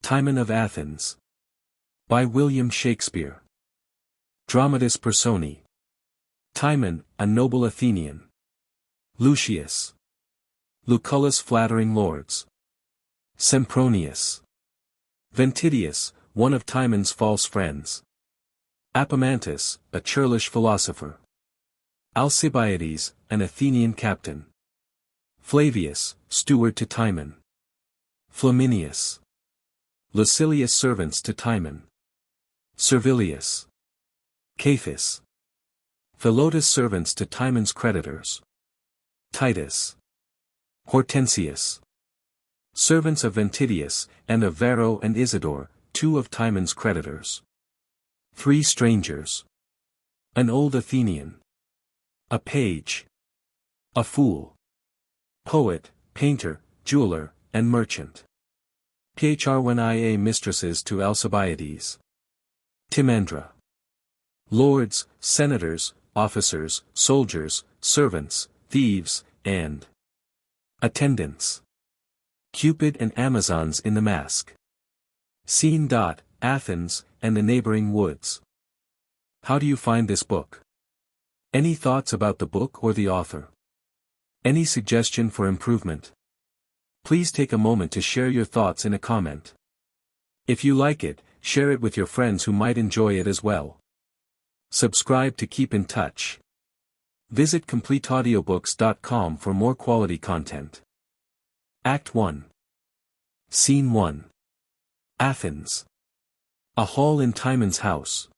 Timon of Athens. By William Shakespeare. Dramatis Personae. Timon, a noble Athenian. Lucius. Lucullus flattering lords. Sempronius. Ventidius, one of Timon's false friends. Apemantus, a churlish philosopher. Alcibiades, an Athenian captain. Flavius, steward to Timon. Flaminius. Lucilius servants to Timon. Servilius. Cephas. Philotas servants to Timon's creditors. Titus. Hortensius. Servants of Ventidius, and of Varro and Isidore, two of Timon's creditors. 3 strangers. An old Athenian. A page. A fool. Poet, painter, jeweler, and merchant. Phrnia mistresses to Alcibiades. Timandra. Lords, senators, officers, soldiers, servants, thieves, and attendants. Cupid and Amazons in the mask. Scene. Athens, and the neighboring woods. How do you find this book? Any thoughts about the book or the author? Any suggestion for improvement? Please take a moment to share your thoughts in a comment. If you like it, share it with your friends who might enjoy it as well. Subscribe to keep in touch. Visit CompleteAudiobooks.com for more quality content. Act 1. Scene 1. Athens. A hall in Timon's house.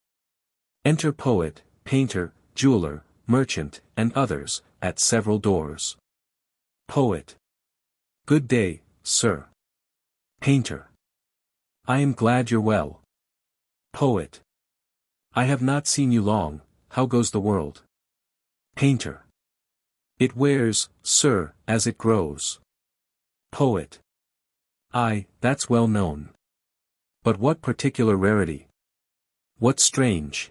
Enter poet, painter, jeweler, merchant, and others, at several doors. Poet. Good day, sir. Painter. I am glad you're well. Poet. I have not seen you long, how goes the world? Painter. It wears, sir, as it grows. Poet. Aye, that's well known. But what particular rarity? What strange?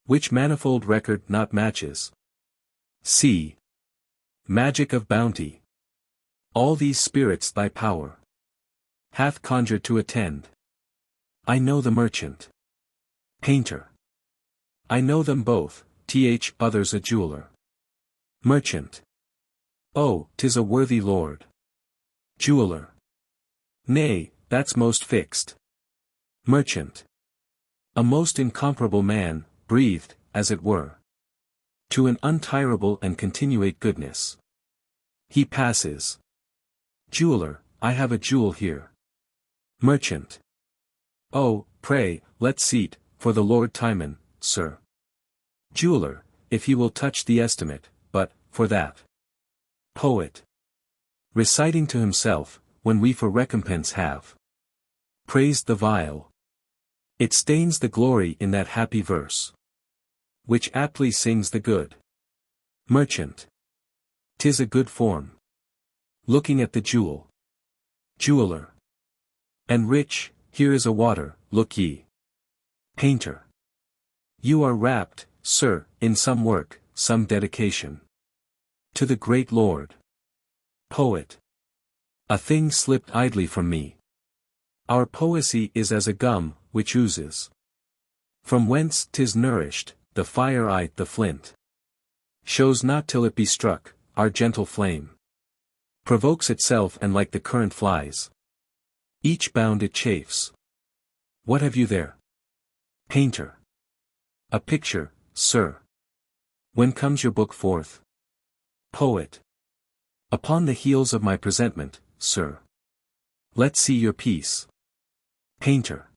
Which manifold record not matches? See. Magic of bounty. All these spirits thy power hath conjured to attend. I know the merchant. Painter. I know them both, others a jeweler. Merchant. Oh, 'tis a worthy lord. Jeweler. Nay, that's most fixed. Merchant. A most incomparable man, breathed, as it were, to an untirable and continuate goodness. He passes. Jeweler, I have a jewel here. Merchant. Oh, pray, let's seat, for the Lord Timon, sir. Jeweler, if he will touch the estimate, but, for that. Poet. Reciting to himself, when we for recompense have praised the vile. It stains the glory in that happy verse, which aptly sings the good. Merchant. 'Tis a good form. Looking at the jewel. Jeweler. And rich, here is a water, look ye. Painter. You are wrapped, sir, in some work, some dedication. To the great Lord. Poet. A thing slipped idly from me. Our poesy is as a gum, which oozes. From whence 'tis nourished, the fire the flint. Shows not till it be struck, our gentle flame. Provokes itself and like the current flies. Each bound it chafes. What have you there? Painter. A picture, sir. When comes your book forth? Poet. Upon the heels of my presentment, sir. Let's see your piece. Painter.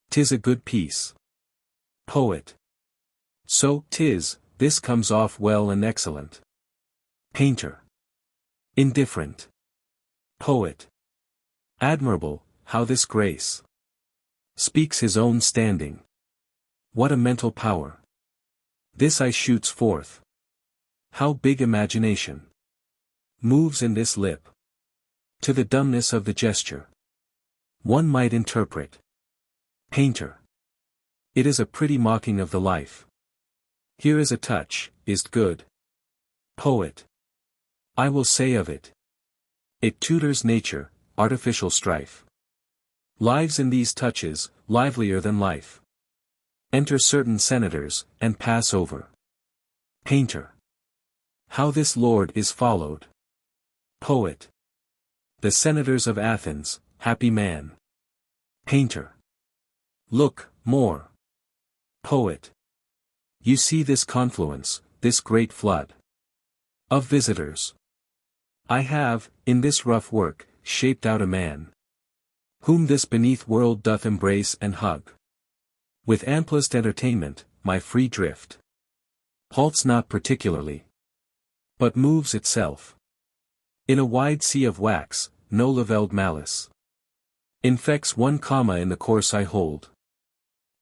'Tis a good piece. Poet. So 'tis, this comes off well and excellent. Painter. Indifferent. Poet. Admirable, how this grace speaks his own standing. What a mental power. This eye shoots forth. How big imagination moves in this lip. To the dumbness of the gesture one might interpret. Painter. It is a pretty mocking of the life. Here is a touch, is't good? Poet. I will say of it. It tutors nature, artificial strife. Lives in these touches, livelier than life. Enter certain senators, and pass over. Painter. How this lord is followed. Poet. The senators of Athens, happy man. Painter. Look, more. Poet. You see this confluence, this great flood of visitors. I have, in this rough work, shaped out a man, whom this beneath world doth embrace and hug. With amplest entertainment, my free drift halts not particularly, but moves itself. In a wide sea of wax, no levelled malice infects one comma in the course I hold,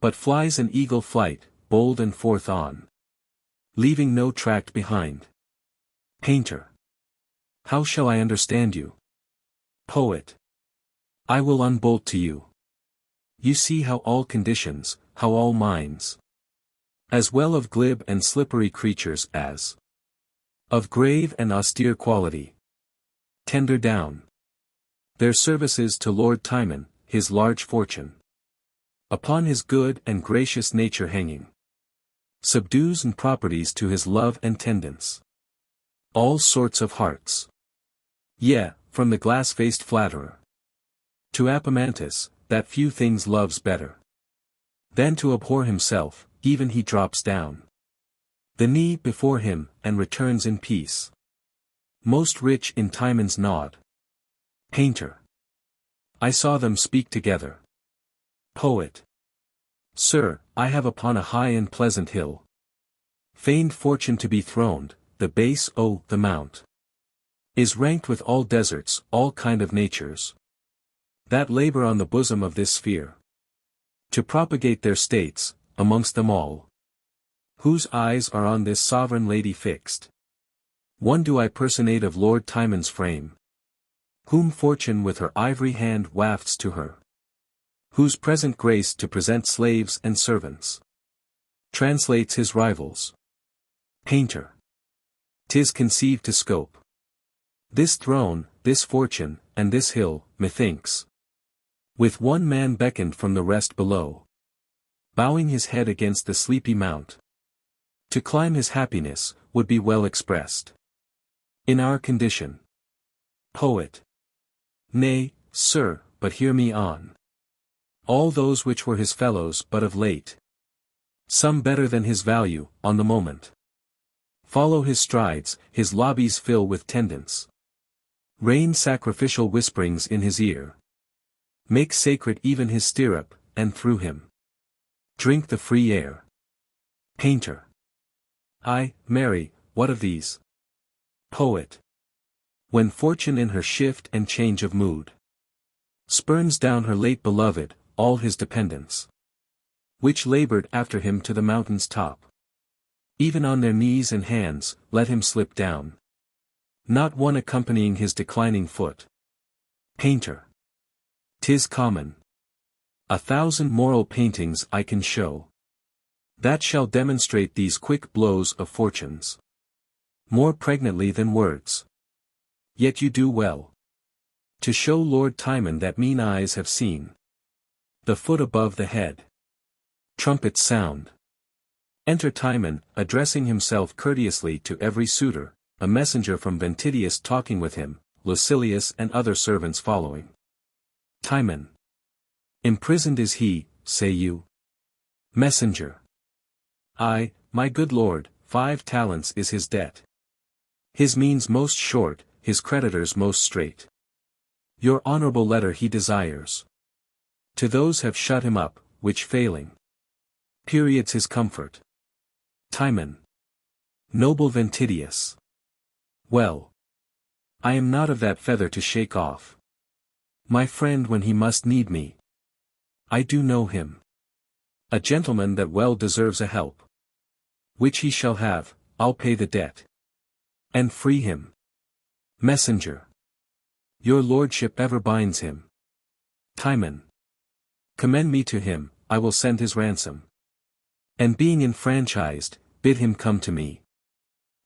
but flies an eagle flight, bold and forth on, leaving no tract behind. Painter. How shall I understand you? Poet. I will unbolt to you. You see how all conditions, how all minds, as well of glib and slippery creatures as of grave and austere quality, tender down their services to Lord Timon, his large fortune, upon his good and gracious nature hanging, subdues and properties to his love and tendance. All sorts of hearts. Yea, from the glass-faced flatterer to Apemantus, that few things loves better than to abhor himself, even he drops down the knee before him, and returns in peace, most rich in Timon's nod. Painter. I saw them speak together. Poet. Sir, I have upon a high and pleasant hill feigned fortune to be throned, the base, the mount is ranked with all deserts, all kind of natures that labor on the bosom of this sphere to propagate their states, amongst them all, whose eyes are on this sovereign lady fixed. One do I personate of Lord Timon's frame, whom fortune with her ivory hand wafts to her, whose present grace to present slaves and servants translates his rivals. Painter. 'Tis conceived to scope this throne, this fortune, and this hill, methinks, with one man beckoned from the rest below, bowing his head against the sleepy mount, to climb his happiness, would be well expressed in our condition. Poet. Nay, sir, but hear me on. All those which were his fellows but of late, some better than his value, on the moment, follow his strides, his lobbies fill with tendance, rain sacrificial whisperings in his ear, make sacred even his stirrup, and through him drink the free air. Painter. Ay, marry, what of these? Poet. When fortune in her shift and change of mood spurns down her late beloved, all his dependents, which labored after him to the mountain's top, even on their knees and hands, let him slip down, not one accompanying his declining foot. Painter. 'Tis common. 1,000 moral paintings I can show that shall demonstrate these quick blows of fortunes more pregnantly than words. Yet you do well to show Lord Timon that mean eyes have seen the foot above the head. Trumpets sound. Enter Timon, addressing himself courteously to every suitor, a messenger from Ventidius talking with him, Lucilius and other servants following. Timon. Imprisoned is he, say you? Messenger. Ay, my good lord, 5 talents is his debt. His means most short, his creditors most strait. Your honorable letter he desires to those have shut him up, which failing periods his comfort. Timon. Noble Ventidius. Well, I am not of that feather to shake off my friend when he must need me. I do know him a gentleman that well deserves a help, which he shall have. I'll pay the debt and free him. Messenger. Your lordship ever binds him. Timon. Commend me to him, I will send his ransom, and being enfranchised, bid him come to me.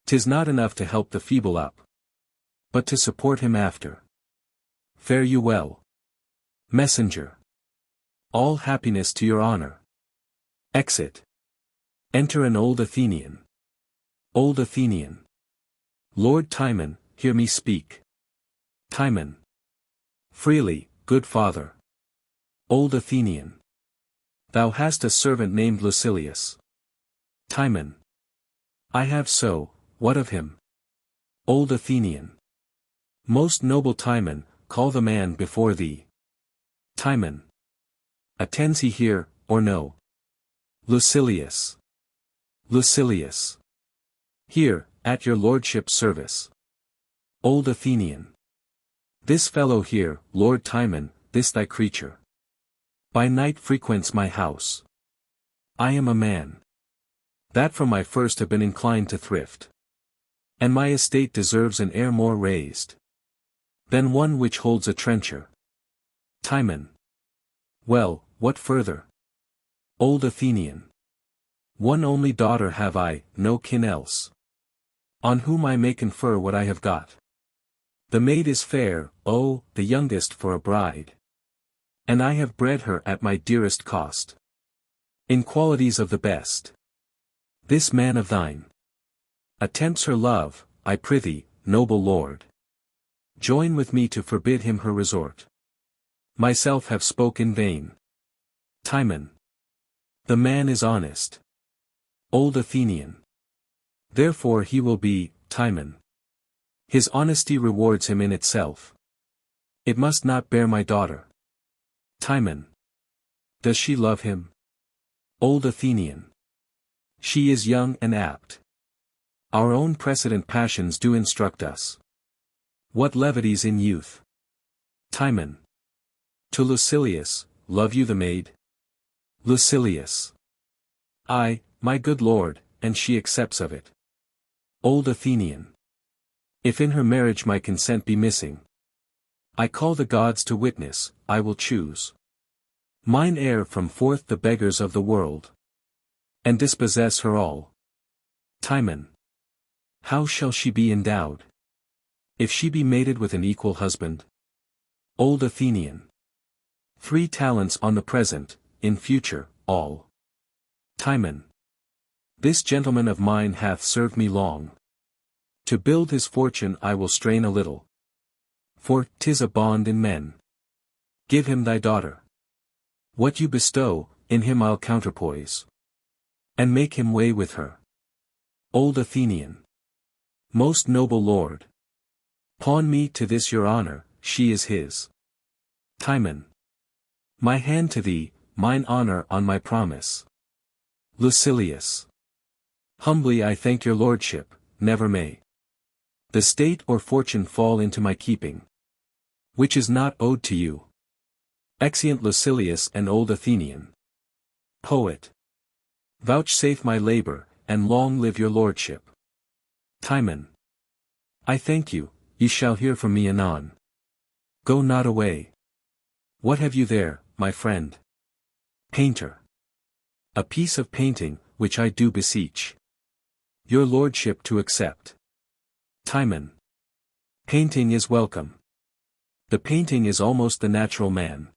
'Tis not enough to help the feeble up, but to support him after. Fare you well. Messenger. All happiness to your honor. Exit. Enter an old Athenian. Old Athenian. Lord Timon, hear me speak. Timon. Freely, good father. Old Athenian. Thou hast a servant named Lucilius. Timon. I have so, what of him? Old Athenian. Most noble Timon, call the man before thee. Timon. Attends he here, or no? Lucilius. Lucilius. Here, at your lordship's service. Old Athenian. This fellow here, Lord Timon, this thy creature. By night frequents my house. I am a man that from my first have been inclined to thrift. And my estate deserves an heir more raised than one which holds a trencher. Timon. Well, what further? Old Athenian. One only daughter have I, no kin else, on whom I may confer what I have got. The maid is fair, oh, the youngest for a bride. And I have bred her at my dearest cost, in qualities of the best. This man of thine attempts her love, I prithee, noble lord. Join with me to forbid him her resort. Myself have spoke in vain. Timon. The man is honest. Old Athenian. Therefore he will be, Timon. His honesty rewards him in itself. It must not bear my daughter. Timon. Does she love him? Old Athenian. She is young and apt. Our own precedent passions do instruct us. What levities in youth! Timon. To Lucilius, love you the maid? Lucilius. Ay, my good lord, and she accepts of it. Old Athenian. If in her marriage my consent be missing, I call the gods to witness, I will choose mine heir from forth the beggars of the world, and dispossess her all. Timon. How shall she be endowed, if she be mated with an equal husband? Old Athenian. 3 talents on the present, in future, all. Timon. This gentleman of mine hath served me long. To build his fortune I will strain a little, for 'tis a bond in men. Give him thy daughter. What you bestow, in him I'll counterpoise, and make him weigh with her. Old Athenian. Most noble lord. Pawn me to this your honor, she is his. Timon. My hand to thee, mine honor on my promise. Lucilius. Humbly I thank your lordship, never may the state or fortune fall into my keeping, which is not owed to you. Exeunt Lucilius and Old Athenian. Poet. Vouchsafe my labor, and long live your lordship. Timon. I thank you, ye shall hear from me anon. Go not away. What have you there, my friend? Painter. A piece of painting, which I do beseech your lordship to accept. Timon. Painting is welcome. The painting is almost the natural man.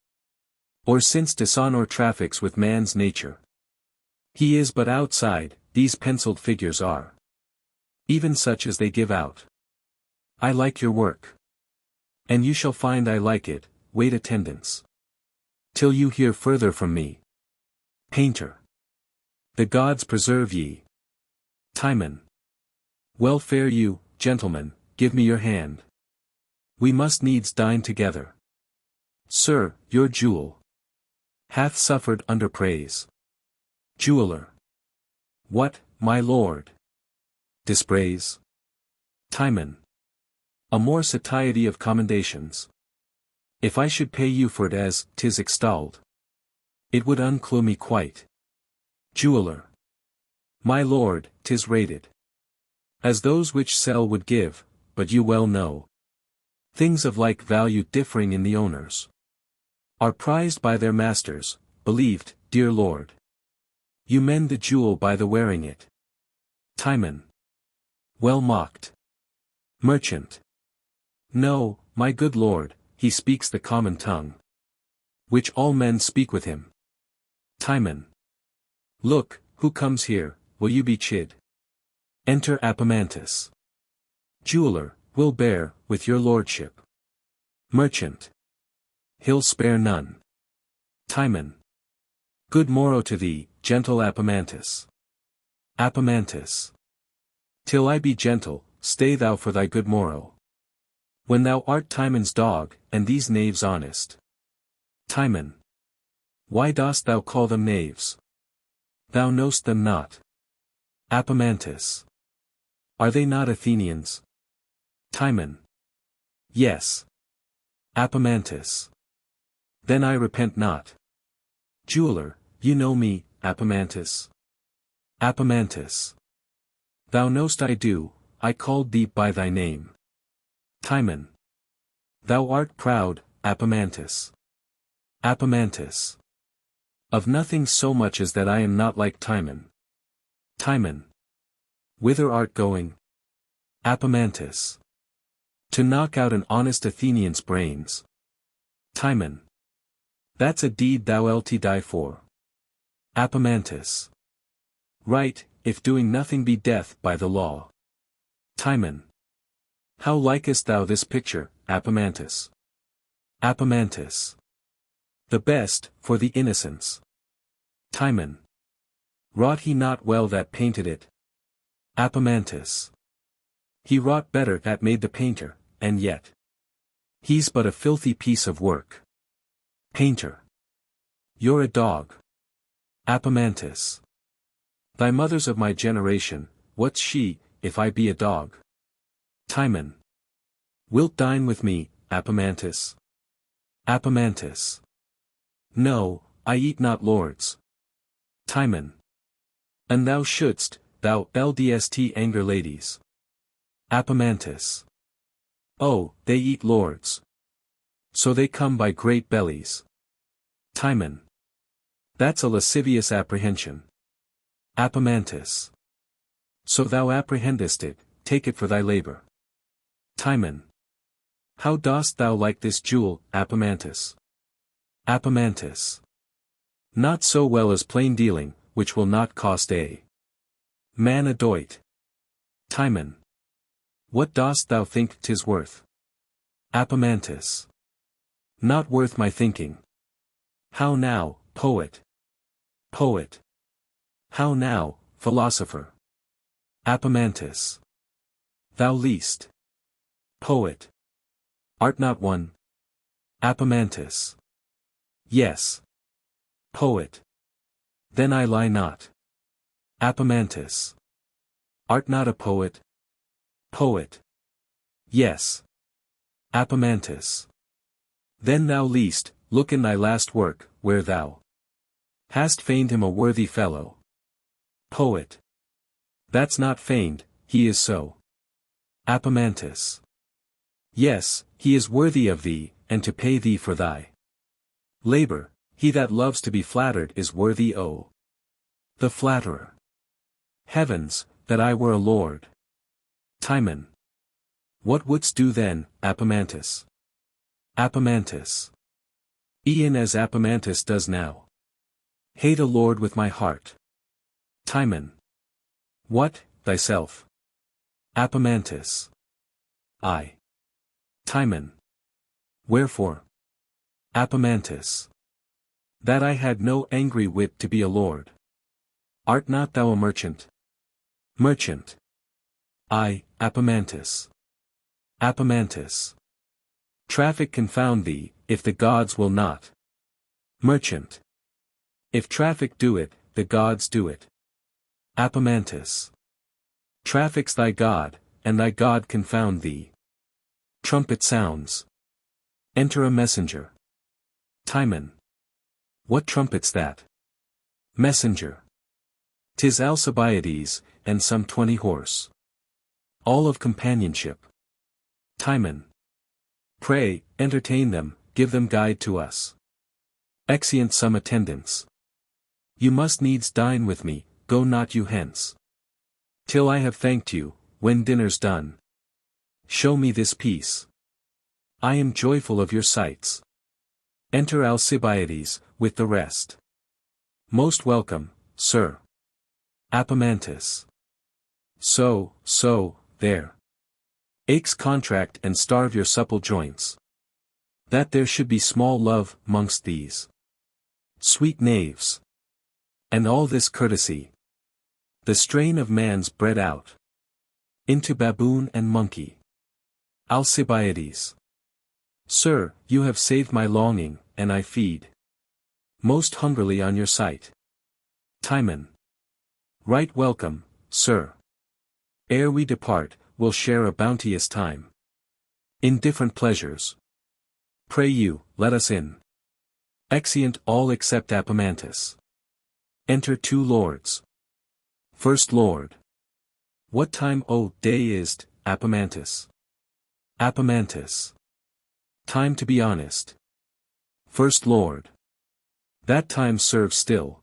Or since dishonor traffics with man's nature, he is but outside, these penciled figures are even such as they give out. I like your work. And you shall find I like it, wait attendance till you hear further from me. Painter. The gods preserve ye. Timon. Well fare you, gentlemen, give me your hand. We must needs dine together. Sir, your jewel hath suffered under praise. Jeweler. What, my lord? Dispraise? Timon. A more satiety of commendations. If I should pay you for it as 'tis extolled, it would unclue me quite. Jeweler. My lord, 'tis rated as those which sell would give, but you well know things of like value differing in the owners are prized by their masters, believed, dear lord. You mend the jewel by the wearing it. Timon. Well mocked. Merchant. No, my good lord, he speaks the common tongue. which all men speak with him. Timon. Look, who comes here, will you be chid? Enter Apemantus. Jeweler, will bear, with your lordship. Merchant. He'll spare none. Timon. Good morrow to thee, gentle Apemantus. Apemantus. Till I be gentle, stay thou for thy good morrow. When thou art Timon's dog, and these knaves honest. Timon. Why dost thou call them knaves? Thou know'st them not. Apemantus. Are they not Athenians? Timon. Yes. Apemantus. Then I repent not. Jeweler, you know me, Apemantus. Apemantus. Thou know'st I do, I called thee by thy name. Timon. Thou art proud, Apemantus. Apemantus. Of nothing so much as that I am not like Timon. Timon. Whither art going? Apemantus. To knock out an honest Athenian's brains. Timon. That's a deed thou'lt die for. Apemantus. Right, if doing nothing be death by the law. Timon. How likest thou this picture, Apemantus? Apemantus. The best, for the innocents. Timon. Wrought he not well that painted it? Apemantus. He wrought better that made the painter, and yet. He's but a filthy piece of work. Painter. You're a dog. Apemantus. Thy mother's of my generation, what's she, if I be a dog? Timon. Wilt dine with me, Apemantus? Apemantus. No, I eat not lords. Timon. And thou shouldst, thou LDST anger ladies. Apemantus. Oh, they eat lords. So they come by great bellies. Timon. That's a lascivious apprehension. Apemantus. So thou apprehendest it, take it for thy labor. Timon. How dost thou like this jewel, Apemantus? Apemantus. Not so well as plain dealing, which will not cost a man a doit. Timon. What dost thou think 'tis worth? Apemantus. Not worth my thinking. How now, poet? Poet. How now, philosopher? Apemantus. Thou least. Poet. Art not one? Apemantus. Yes. Poet. Then I lie not. Apemantus. Art not a poet? Poet. Yes. Apemantus. Then thou least, look in thy last work, where thou hast feigned him a worthy fellow. Poet. That's not feigned, he is so. Apemantus. Yes, he is worthy of thee, and to pay thee for thy labor. He that loves to be flattered is worthy o' the flatterer. Heavens, that I were a lord. Timon. What wouldst do then, Apemantus? Apemantus. E'en as Apemantus does now. Hate a lord with my heart. Timon. What, thyself? Apemantus. I. Timon. Wherefore? Apemantus. That I had no angry wit to be a lord. Art not thou a merchant? Merchant. I, Apemantus. Apemantus. Traffic confound thee, if the gods will not. Merchant. If traffic do it, the gods do it. Apemantus. Traffic's thy god, and thy god confound thee. Trumpet sounds. Enter a messenger. Timon. What trumpet's that? Messenger. 'Tis Alcibiades, and some 20 horse. All of companionship. Timon. Pray, entertain them, give them guide to us. Exeunt some attendants. You must needs dine with me, go not you hence. Till I have thanked you, when dinner's done. Show me this piece. I am joyful of your sights. Enter Alcibiades, with the rest. Most welcome, sir. Apemantus. So, there. Aches contract and starve your supple joints. That there should be small love, 'mongst these sweet knaves. And all this courtesy. The strain of man's bred out into baboon and monkey. Alcibiades. Sir, you have saved my longing, and I feed most hungrily on your sight. Timon. Right welcome, sir. Ere we depart, we'll share a bounteous time in different pleasures. Pray you, let us in. Exeunt all except Apemantus. Enter two lords. First Lord. What time o' day is't, Apemantus? Apemantus. Time to be honest. First Lord. That time serves still.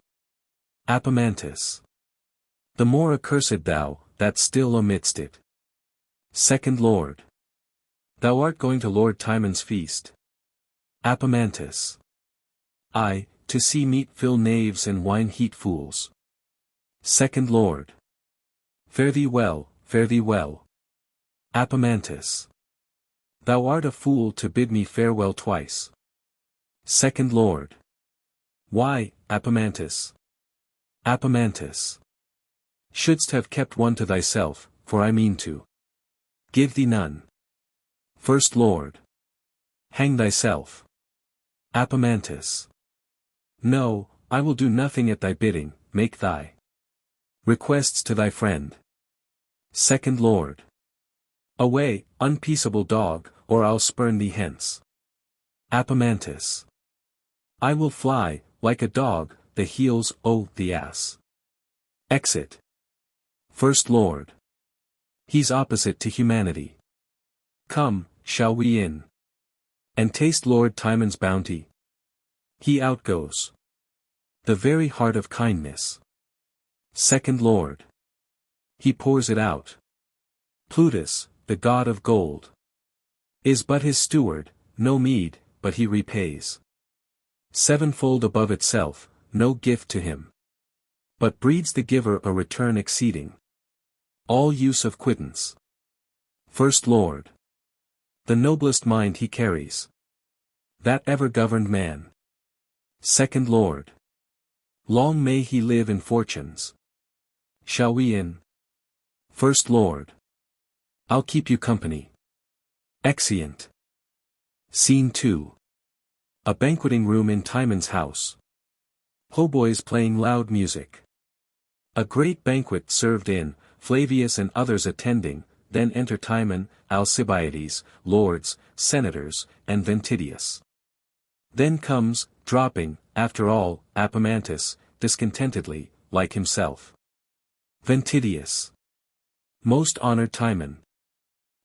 Apemantus. The more accursed thou, that still omidst it. Second Lord. Thou art going to Lord Timon's feast. Apemantus. Ay, to see meat fill knaves and wine heat fools. Second Lord. Fare thee well, fare thee well. Apemantus. Thou art a fool to bid me farewell twice. Second Lord. Why, Apemantus? Apemantus. Shouldst have kept one to thyself, for I mean to give thee none. First Lord. Hang thyself. Apemantus. No, I will do nothing at thy bidding, make thy requests to thy friend. Second Lord. Away, unpeaceable dog, or I'll spurn thee hence. Apemantus. I will fly, like a dog, the heels o' the ass. Exit. First Lord. He's opposite to humanity. Come, shall we in and taste Lord Timon's bounty? He outgoes. The very heart of kindness. Second Lord. He pours it out. Plutus, the god of gold, is but his steward, no meed, but he repays sevenfold above itself, no gift to him, but breeds the giver a return exceeding all use of quittance. First Lord. The noblest mind he carries, that ever governed man. Second Lord. Long may he live in fortunes. Shall we in? First Lord. I'll keep you company. Exeunt. Scene 2. A banqueting room in Timon's house. Hautboys playing loud music. A great banquet served in, Flavius and others attending, then enter Timon, Alcibiades, lords, senators, and Ventidius. Then comes, dropping, after all, Apemantus, discontentedly, like himself. Ventidius. Most honored Timon.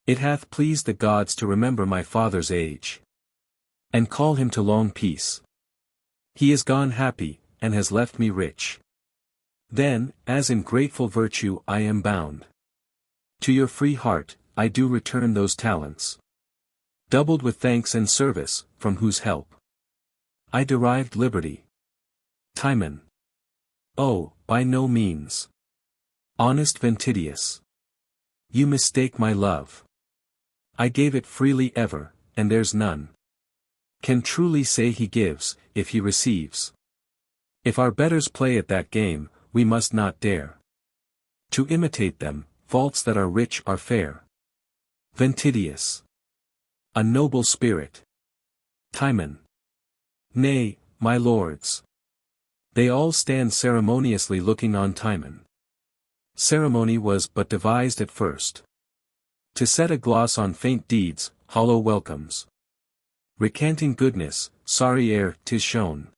It hath pleased the gods to remember my father's age, and call him to long peace. He is gone happy, and has left me rich. Then, as in grateful virtue I am bound, to your free heart, I do return those talents, doubled with thanks and service, from whose help I derived liberty. Timon. Oh, by no means. Honest Ventidius. You mistake my love. I gave it freely ever, and there's none can truly say he gives, if he receives. If our betters play at that game, we must not dare to imitate them, faults that are rich are fair. Ventidius. A noble spirit. Timon. Nay, my lords. They all stand ceremoniously looking on Timon. Ceremony was but devised at first to set a gloss on faint deeds, hollow welcomes. Recanting goodness, sorry ere 'tis shown.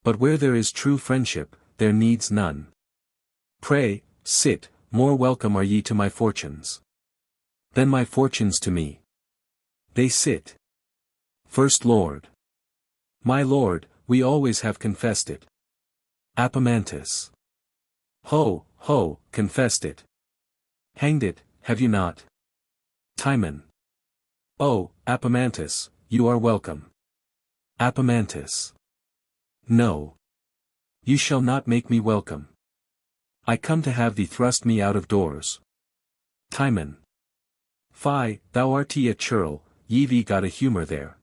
But where there is true friendship, there needs none. Pray, sit, more welcome are ye to my fortunes than my fortunes to me. They sit. First Lord. My lord, we always have confessed it. Apemantus. Ho, confessed it. Hanged it, have you not? Timon. Oh, Apemantus, you are welcome. Apemantus. No. You shall not make me welcome. I come to have thee thrust me out of doors. Timon. Fie, thou art a churl, ye've got a humour there.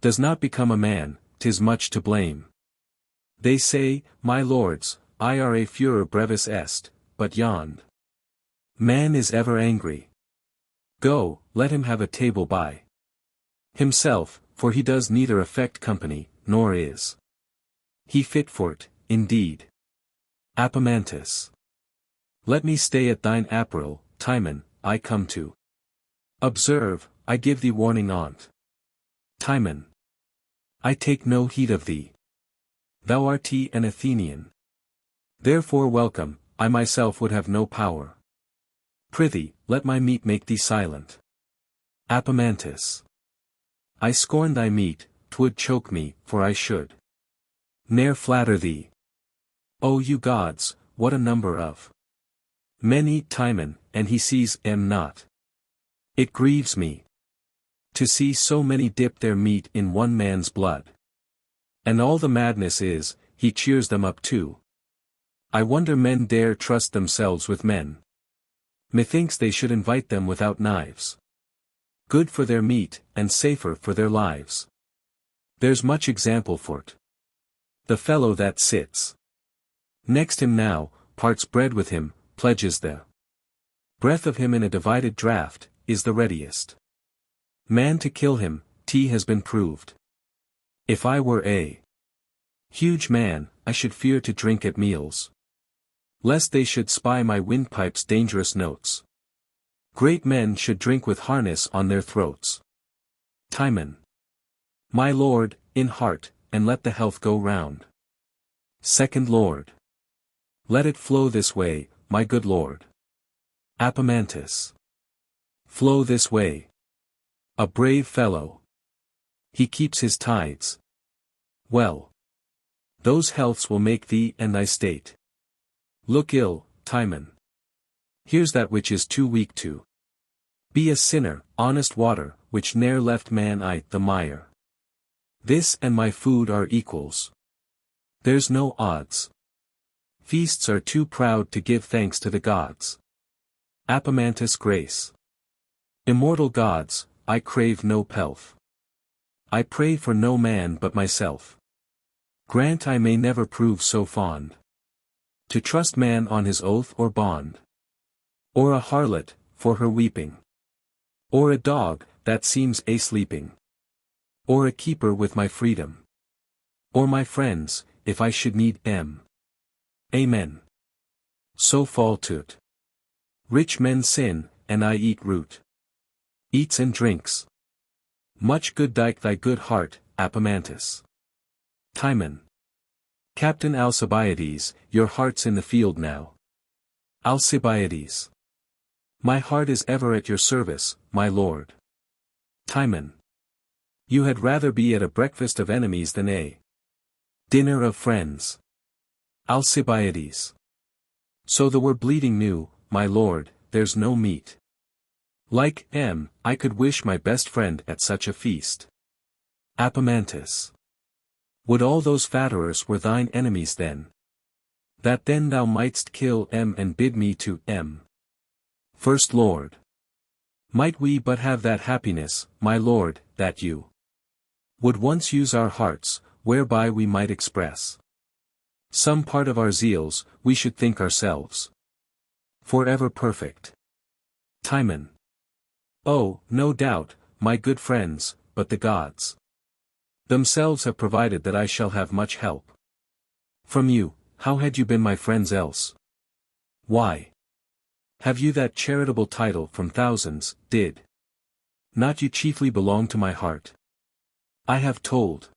Does not become a man, 'tis much to blame. They say, my lords, I are a furor brevis est, but yond man is ever angry. Go, let him have a table by himself, for he does neither affect company, nor is he fit for't, indeed. Apemantus. Let me stay at thine apparel, Timon, I come to observe, I give thee warning on't. Timon. I take no heed of thee. Thou art an Athenian. Therefore welcome, I myself would have no power. Prithee, let my meat make thee silent. Apemantus. I scorn thy meat, 'twould choke me, for I should ne'er flatter thee. O you gods, what a number of men eat Timon, and he sees not. It grieves me to see so many dip their meat in one man's blood. And all the madness is, he cheers them up too. I wonder men dare trust themselves with men. Methinks they should invite them without knives. Good for their meat, and safer for their lives. There's much example for't. The fellow that sits next him now, parts bread with him, pledges the breath of him in a divided draught, is the readiest man to kill him, has been proved. If I were a huge man, I should fear to drink at meals, lest they should spy my windpipe's dangerous notes. Great men should drink with harness on their throats. Timon. My lord, in heart, and let the health go round. Second lord. Let it flow this way, my good lord. Apemantus. Flow this way. A brave fellow. He keeps his tides. Well. Those healths will make thee and thy state look ill, Timon. Here's that which is too weak to be a sinner, honest water, which ne'er left man the mire. This and my food are equals. There's no odds. Feasts are too proud to give thanks to the gods. Apemantus grace. Immortal gods, I crave no pelf. I pray for no man but myself. Grant I may never prove so fond to trust man on his oath or bond. Or a harlot, for her weeping. Or a dog, that seems sleeping. Or a keeper with my freedom. Or my friends, if I should need Amen. So fall to't. Rich men sin, and I eat root. Eats and drinks. Much good dike thy good heart, Apemantus. Timon. Captain Alcibiades, your heart's in the field now. Alcibiades. My heart is ever at your service, my lord. Timon. You had rather be at a breakfast of enemies than a dinner of friends. Alcibiades. So the were bleeding new, my lord, there's no meat. Like I could wish my best friend at such a feast. Apemantus. Would all those flatterers were thine enemies then? That then thou mightst kill and bid me to First Lord. Might we but have that happiness, my lord, that you would once use our hearts, whereby we might express some part of our zeals, we should think ourselves forever perfect. Timon. Oh, no doubt, my good friends, but the gods themselves have provided that I shall have much help from you. How had you been my friends else? Why? Have you that charitable title from thousands, did not you chiefly belong to my heart? I have told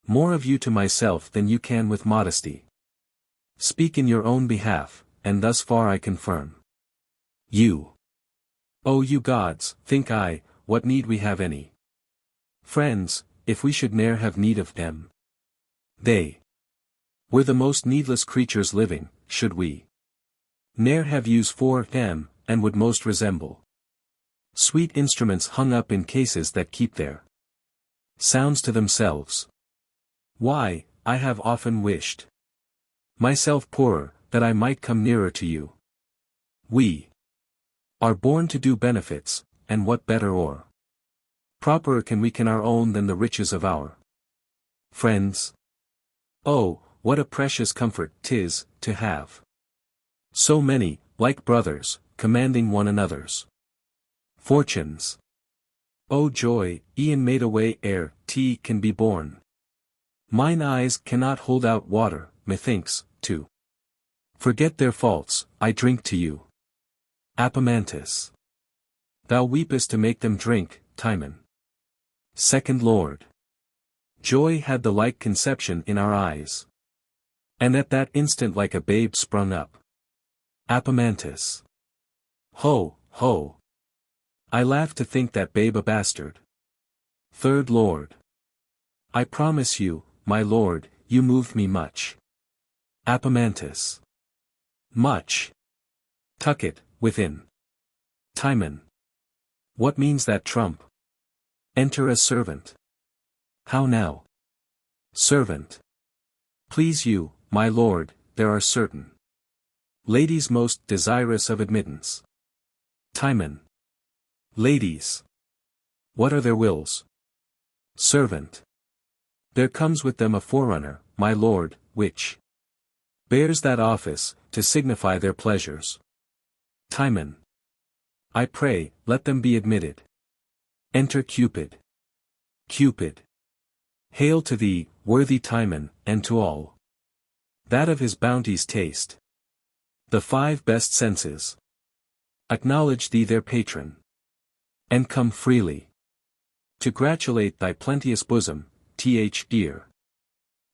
more of you to myself than you can with modesty speak in your own behalf, and thus far I confirm you. O you gods, think I, what need we have any friends, if we should ne'er have need of them? They were the most needless creatures living, should we ne'er have use for them, and would most resemble sweet instruments hung up in cases that keep their Sounds to themselves. Why, I have often wished myself poorer, that I might come nearer to you. We are born to do benefits, and what better or properer can we our own than the riches of our friends? Oh, what a precious comfort 'tis, to have so many, like brothers, commanding one another's fortunes. O joy, e'en made away ere can be born. Mine eyes cannot hold out water, methinks, to forget their faults, I drink to you. Apemantus. Thou weepest to make them drink, Timon. Second Lord. Joy had the like conception in our eyes. And at that instant like a babe sprung up. Apemantus. Ho, ho. I laugh to think that babe a bastard. Third Lord. I promise you, my lord, you moved me much. Apemantus. Much. Tuck it, within. Timon. What means that trump? Enter a servant. How now? Servant. Please you, my lord, there are certain ladies most desirous of admittance. Timon. Ladies. What are their wills? Servant. There comes with them a forerunner, my lord, which bears that office, to signify their pleasures. Timon. I pray, let them be admitted. Enter Cupid. Cupid. Hail to thee, worthy Timon, and to all that of his bounty's taste. The 5 best senses acknowledge thee their patron, and come freely to gratulate thy plenteous bosom, ear.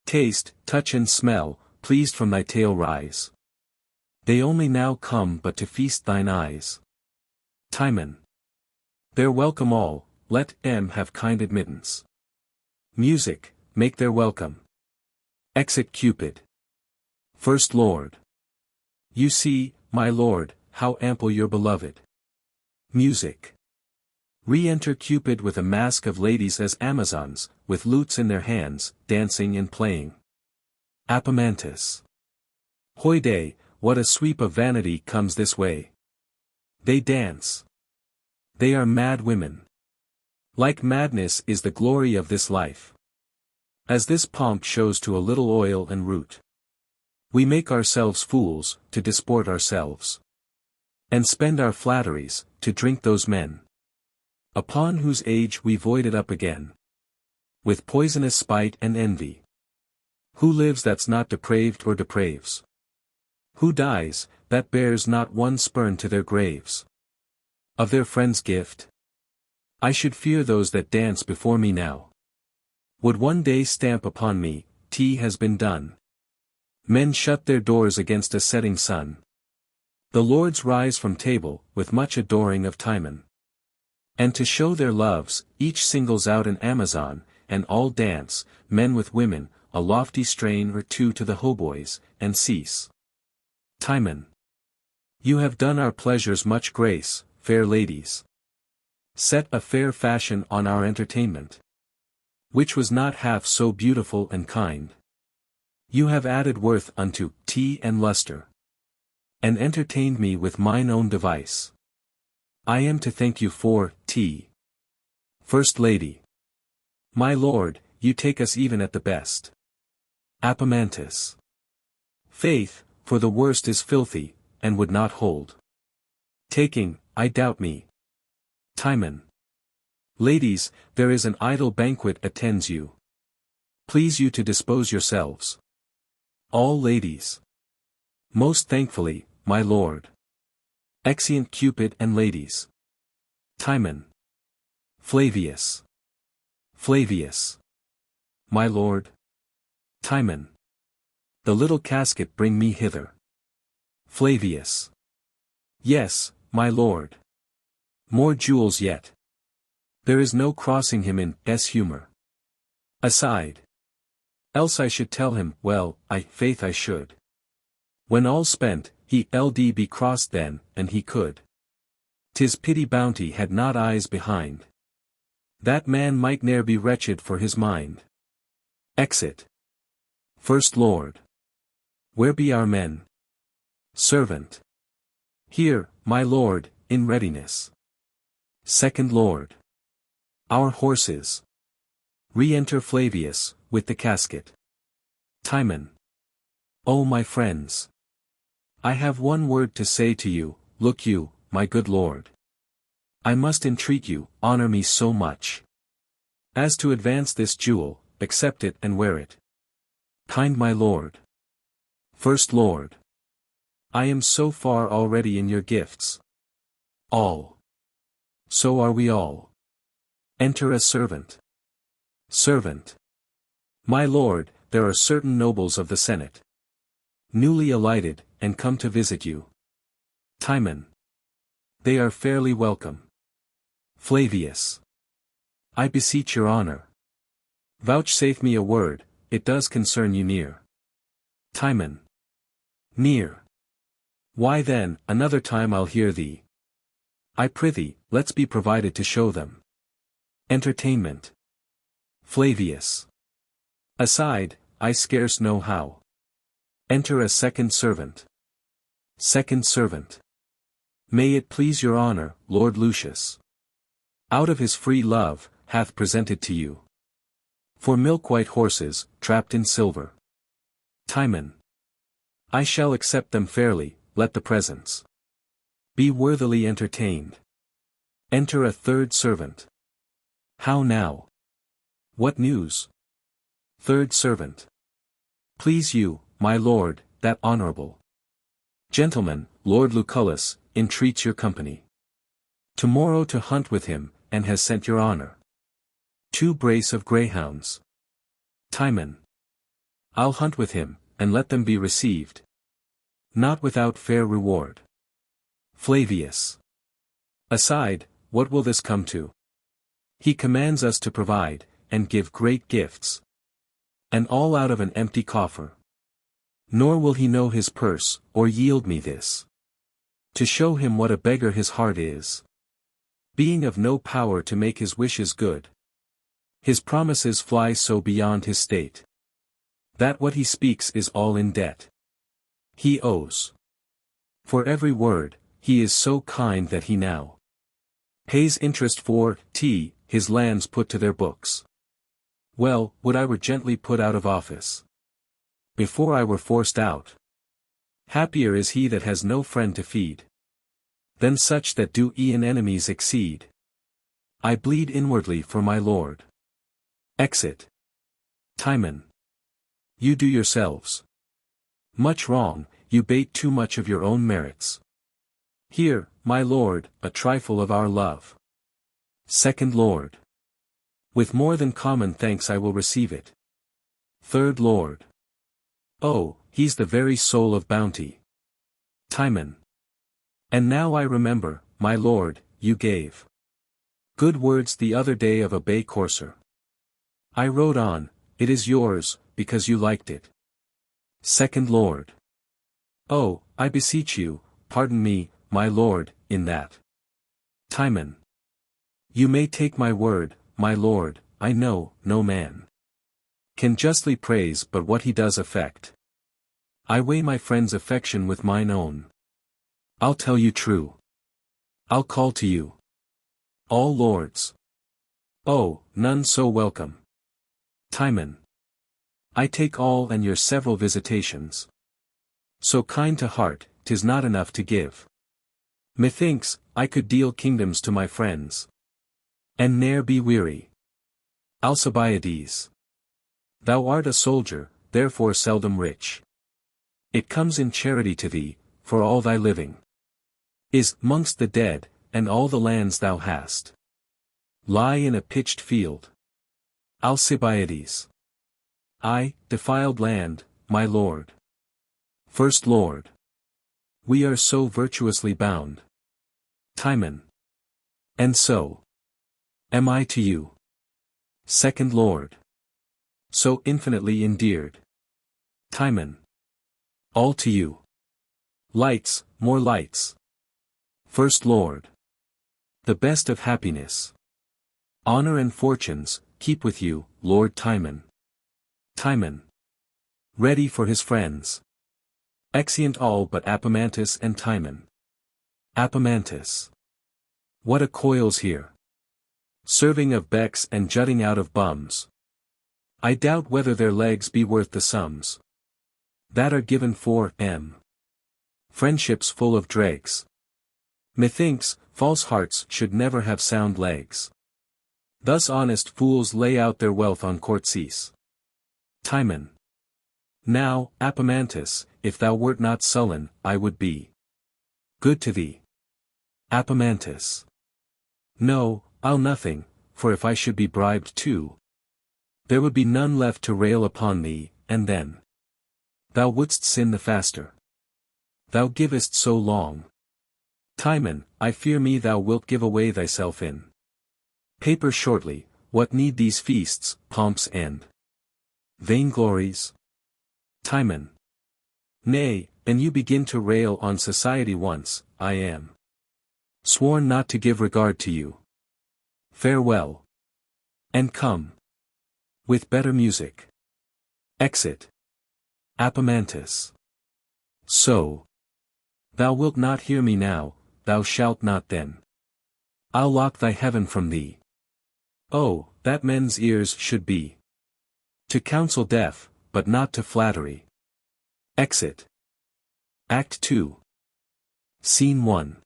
Taste, touch and smell, pleased from thy tail rise. They only now come but to feast thine eyes. Timon. Their welcome all, let them have kind admittance. Music, make their welcome. Exit Cupid. First Lord. You see, my lord, how ample your beloved. Music. Re-enter Cupid with a mask of ladies as Amazons, with lutes in their hands, dancing and playing. Apemantus. Hoy-day, what a sweep of vanity comes this way. They dance. They are mad women. Like madness is the glory of this life. As this pomp shows to a little oil and root. We make ourselves fools, to disport ourselves. And spend our flatteries, to drink those men. Upon whose age we void it up again. With poisonous spite and envy. Who lives that's not depraved or depraves? Who dies, that bears not one spurn to their graves? Of their friends' gift? I should fear those that dance before me now. Would one day stamp upon me, tea has been done. Men shut their doors against a setting sun. The lords rise from table, with much adoring of Timon. And to show their loves, each singles out an Amazon, and all dance, men with women, a lofty strain or two to the hautboys, and cease. Timon. You have done our pleasures much grace, fair ladies. Set a fair fashion on our entertainment. Which was not half so beautiful and kind. You have added worth unto tea and lustre. And entertained me with mine own device. I am to thank you for tea. First Lady. My lord, you take us even at the best. Apemantus. Faith, for the worst is filthy, and would not hold. Taking, I doubt me. Timon. Ladies, there is an idle banquet attends you. Please you to dispose yourselves. All ladies. Most thankfully, my lord. Exeunt Cupid and ladies. Timon. Flavius. Flavius. My lord. Timon. The little casket bring me hither. Flavius. Yes, my lord. More jewels yet. There is no crossing him in humor. Aside. Else I should tell him, well, faith I should. When all's spent, he be crossed then, and he could. 'Tis pity bounty had not eyes behind. That man might ne'er be wretched for his mind. Exit. First Lord. Where be our men? Servant. Here, my lord, in readiness. Second Lord. Our horses. Re-enter Flavius, with the casket. Timon. O my friends. I have one word to say to you, look you, my good lord. I must entreat you, honor me so much as to advance this jewel, accept it and wear it. Kind my lord. First Lord. I am so far already in your gifts. All. So are we all. Enter a servant. Servant. My lord, there are certain nobles of the Senate, newly alighted, and come to visit you. Timon. They are fairly welcome. Flavius. I beseech your honor. Vouchsafe me a word, it does concern you near. Timon. Near. Why then, another time I'll hear thee. I prithee, let's be provided to show them entertainment. Flavius. Aside, I scarce know how. Enter a second servant. Second servant. May it please your honor, Lord Lucius. Out of his free love, hath presented to you 4 milk-white horses, trapped in silver. Timon. I shall accept them fairly, let the presents be worthily entertained. Enter a third servant. How now? What news? Third servant. Please you, my lord, that honorable gentleman, Lord Lucullus, entreats your company tomorrow to hunt with him, and has sent your honor 2 brace of greyhounds. Timon. I'll hunt with him, and let them be received, not without fair reward. Flavius. Aside, what will this come to? He commands us to provide, and give great gifts, and all out of an empty coffer. Nor will he know his purse, or yield me this, to show him what a beggar his heart is, being of no power to make his wishes good. His promises fly so beyond his state, that what he speaks is all in debt. He owes for every word, he is so kind that he now pays interest for his lands put to their books. Well, would I were gently put out of office, before I were forced out. Happier is he that has no friend to feed, than such that do e'en enemies exceed. I bleed inwardly for my lord. Exit. Timon. You do yourselves much wrong, you bate too much of your own merits. Here, my lord, a trifle of our love. Second Lord. With more than common thanks I will receive it. Third Lord. Oh, he's the very soul of bounty. Timon. And now I remember, my lord, you gave good words the other day of a bay courser. I rode on, it is yours, because you liked it. Second Lord. Oh, I beseech you, pardon me, my lord, in that. Timon. You may take my word, my lord, I know, no man can justly praise but what he does affect. I weigh my friend's affection with mine own. I'll tell you true. I'll call to you all lords. Oh, none so welcome. Timon. I take all and your several visitations. So kind to heart, 'tis not enough to give. Methinks, I could deal kingdoms to my friends, and ne'er be weary. Alcibiades. Thou art a soldier, therefore seldom rich. It comes in charity to thee, for all thy living is 'mongst the dead, and all the lands thou hast lie in a pitched field. Alcibiades. I, defiled land, my lord. First Lord. We are so virtuously bound. Timon. And so am I to you. Second Lord. So infinitely endeared. Timon. All to you. Lights, more lights. First Lord. The best of happiness. Honor and fortunes, keep with you, Lord Timon. Timon. Ready for his friends. Exeunt all but Apemantus and Timon. Apemantus. What a coil's here! Serving of becks and jutting out of bums. I doubt whether their legs be worth the sums that are given for friendships full of dregs. Methinks, false hearts should never have sound legs. Thus honest fools lay out their wealth on courtesies. Timon. Now, Apemantus, if thou wert not sullen, I would be good to thee. Apemantus. No, I'll nothing, for if I should be bribed too, there would be none left to rail upon thee, and then thou wouldst sin the faster. Thou givest so long. Timon, I fear me thou wilt give away thyself in paper shortly. What need these feasts, pomps and vainglories? Timon. Nay, and you begin to rail on society once, I am sworn not to give regard to you. Farewell. And come with better music. Exit. Apemantus. So. Thou wilt not hear me now, thou shalt not then. I'll lock thy heaven from thee. Oh, that men's ears should be to counsel deaf, but not to flattery. Exit. Act 2. Scene 1.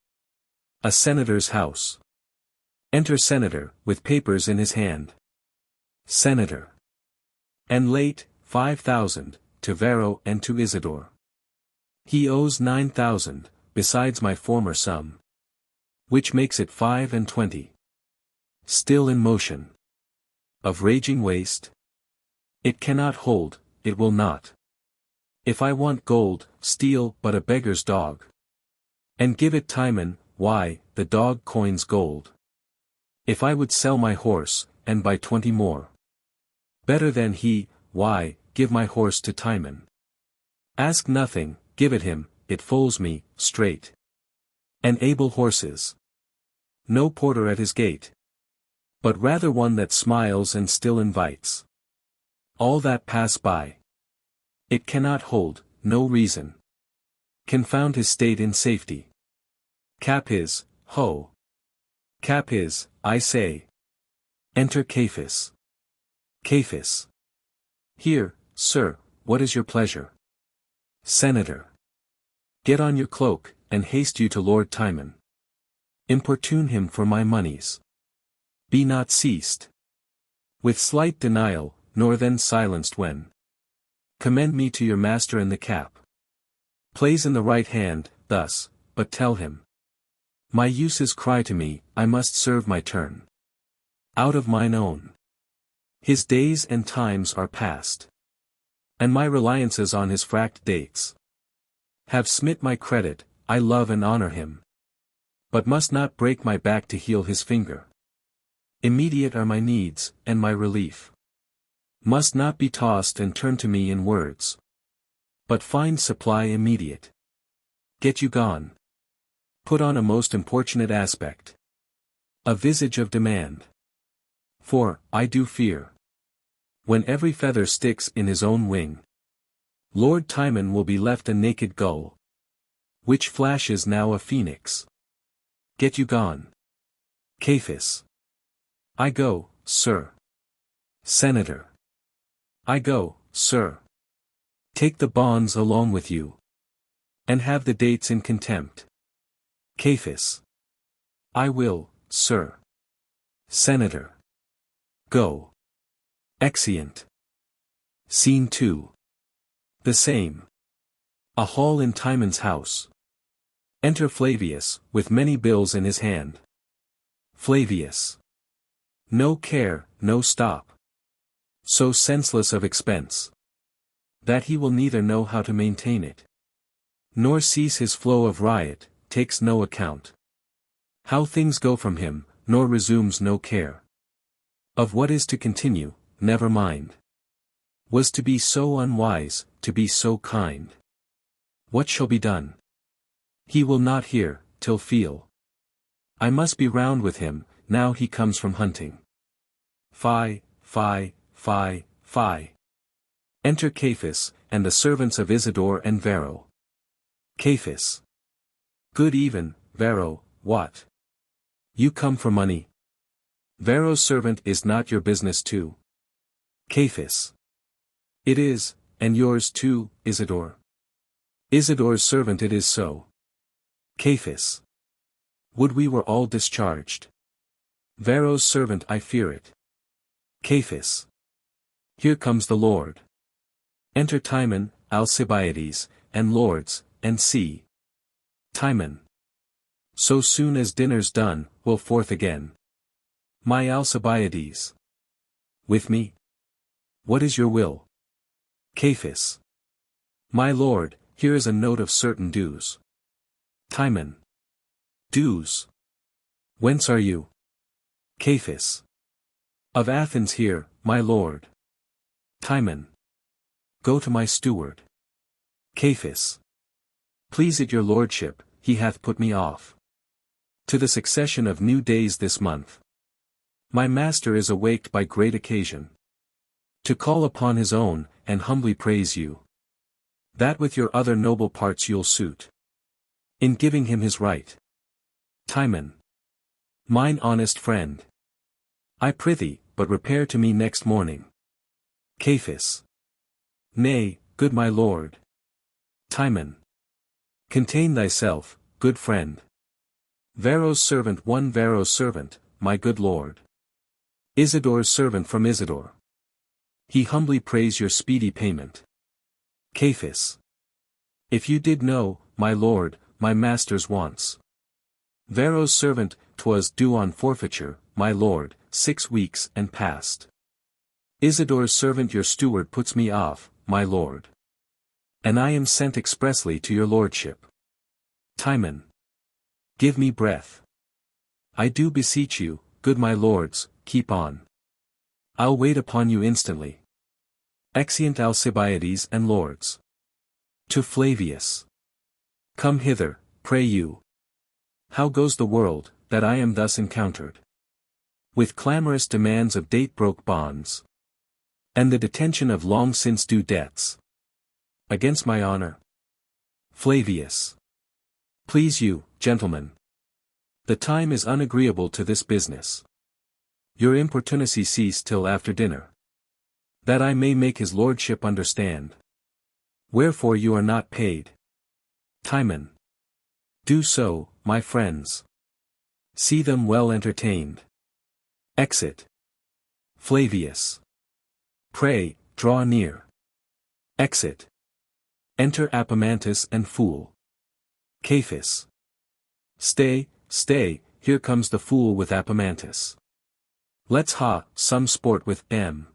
A senator's house. Enter senator, with papers in his hand. Senator. And late, 5,000, to Varro and to Isidore. He owes 9,000, besides my former sum. Which makes it 25. Still in motion. Of raging waste. It cannot hold, it will not. If I want gold, steal but a beggar's dog. And give it Timon, why, the dog coins gold. If I would sell my horse, and buy 20 more. Better than he, why, give my horse to Timon. Ask nothing, give it him, it foals me, straight. And able horses. No porter at his gate. But rather one that smiles and still invites all that pass by. It cannot hold, no reason can found his state in safety. Cap his, ho! Cap his, I say. Enter Caiaphas. Caiaphas. Here, sir, what is your pleasure? Senator. Get on your cloak, and haste you to Lord Timon. Importune him for my moneys. Be not ceased. With slight denial, nor then silenced when. Commend me to your master in the cap. Plays in the right hand, thus, but tell him. My uses cry to me, I must serve my turn. Out of mine own. His days and times are past. And my reliances on his fract dates have smit my credit, I love and honor him. But must not break my back to heal his finger. Immediate are my needs, and my relief must not be tossed and turned to me in words. But find supply immediate. Get you gone. Put on a most importunate aspect. A visage of demand. For, I do fear. When every feather sticks in his own wing, Lord Timon will be left a naked gull, which flashes now a phoenix. Get you gone. Caiaphas. I go, sir. Senator. I go, sir. Take the bonds along with you. And have the dates in contempt. Caiaphas. I will, sir. Senator. Go. Exeunt. Scene 2. The same. A hall in Timon's house. Enter Flavius, with many bills in his hand. Flavius. No care, no stop. So senseless of expense, that he will neither know how to maintain it, nor cease his flow of riot, takes no account how things go from him, nor resumes no care of what is to continue, never mind. Was to be so unwise, to be so kind. What shall be done? He will not hear, till feel. I must be round with him, now he comes from hunting. Phi, phi, phi, phi. Enter Cephas, and the servants of Isidore and Varro. Cephas. Good even, Varro, what? You come for money. Varro's servant is not your business too. Cephas. It is, and yours too, Isidore. Isidore's servant it is so. Cephas. Would we were all discharged. Varro's servant I fear it. Cephas. Here comes the Lord. Enter Timon, Alcibiades, and lords, and see. Timon. So soon as dinner's done, we'll forth again. My Alcibiades. With me? What is your will? Cephas. My lord, here is a note of certain dues. Timon. Dues. Whence are you? Cephas. Of Athens here, my lord. Timon. Go to my steward. Cephas. Please it your lordship, he hath put me off. To the succession of new days this month. My master is awaked by great occasion. To call upon his own, and humbly praise you. That with your other noble parts you'll suit. In giving him his right. Timon. Mine honest friend. I prithee, but repair to me next morning. Cephas. Nay, good my lord. Timon. Contain thyself, good friend. Varro's servant one Varro's servant, my good lord. Isidore's servant from Isidore. He humbly prays your speedy payment. Cephas. If you did know, my lord, my master's wants. Varro's servant, 'twas due on forfeiture, my lord, 6 weeks and past. Isidore's servant your steward puts me off, my lord. And I am sent expressly to your lordship. Timon. Give me breath. I do beseech you, good my lords, keep on. I'll wait upon you instantly. Exeunt Alcibiades and lords. To Flavius. Come hither, pray you. How goes the world, that I am thus encountered? With clamorous demands of date-broke bonds. And the detention of long since due debts. Against my honor. Flavius. Please you, gentlemen. The time is unagreeable to this business. Your importunacy cease till after dinner. That I may make his lordship understand. Wherefore you are not paid. Timon. Do so, my friends. See them well entertained. Exit. Flavius. Pray, draw near. Exit. Enter Apemantus and fool. Cephas. Stay, stay, here comes the fool with Apemantus. Let's some sport with M.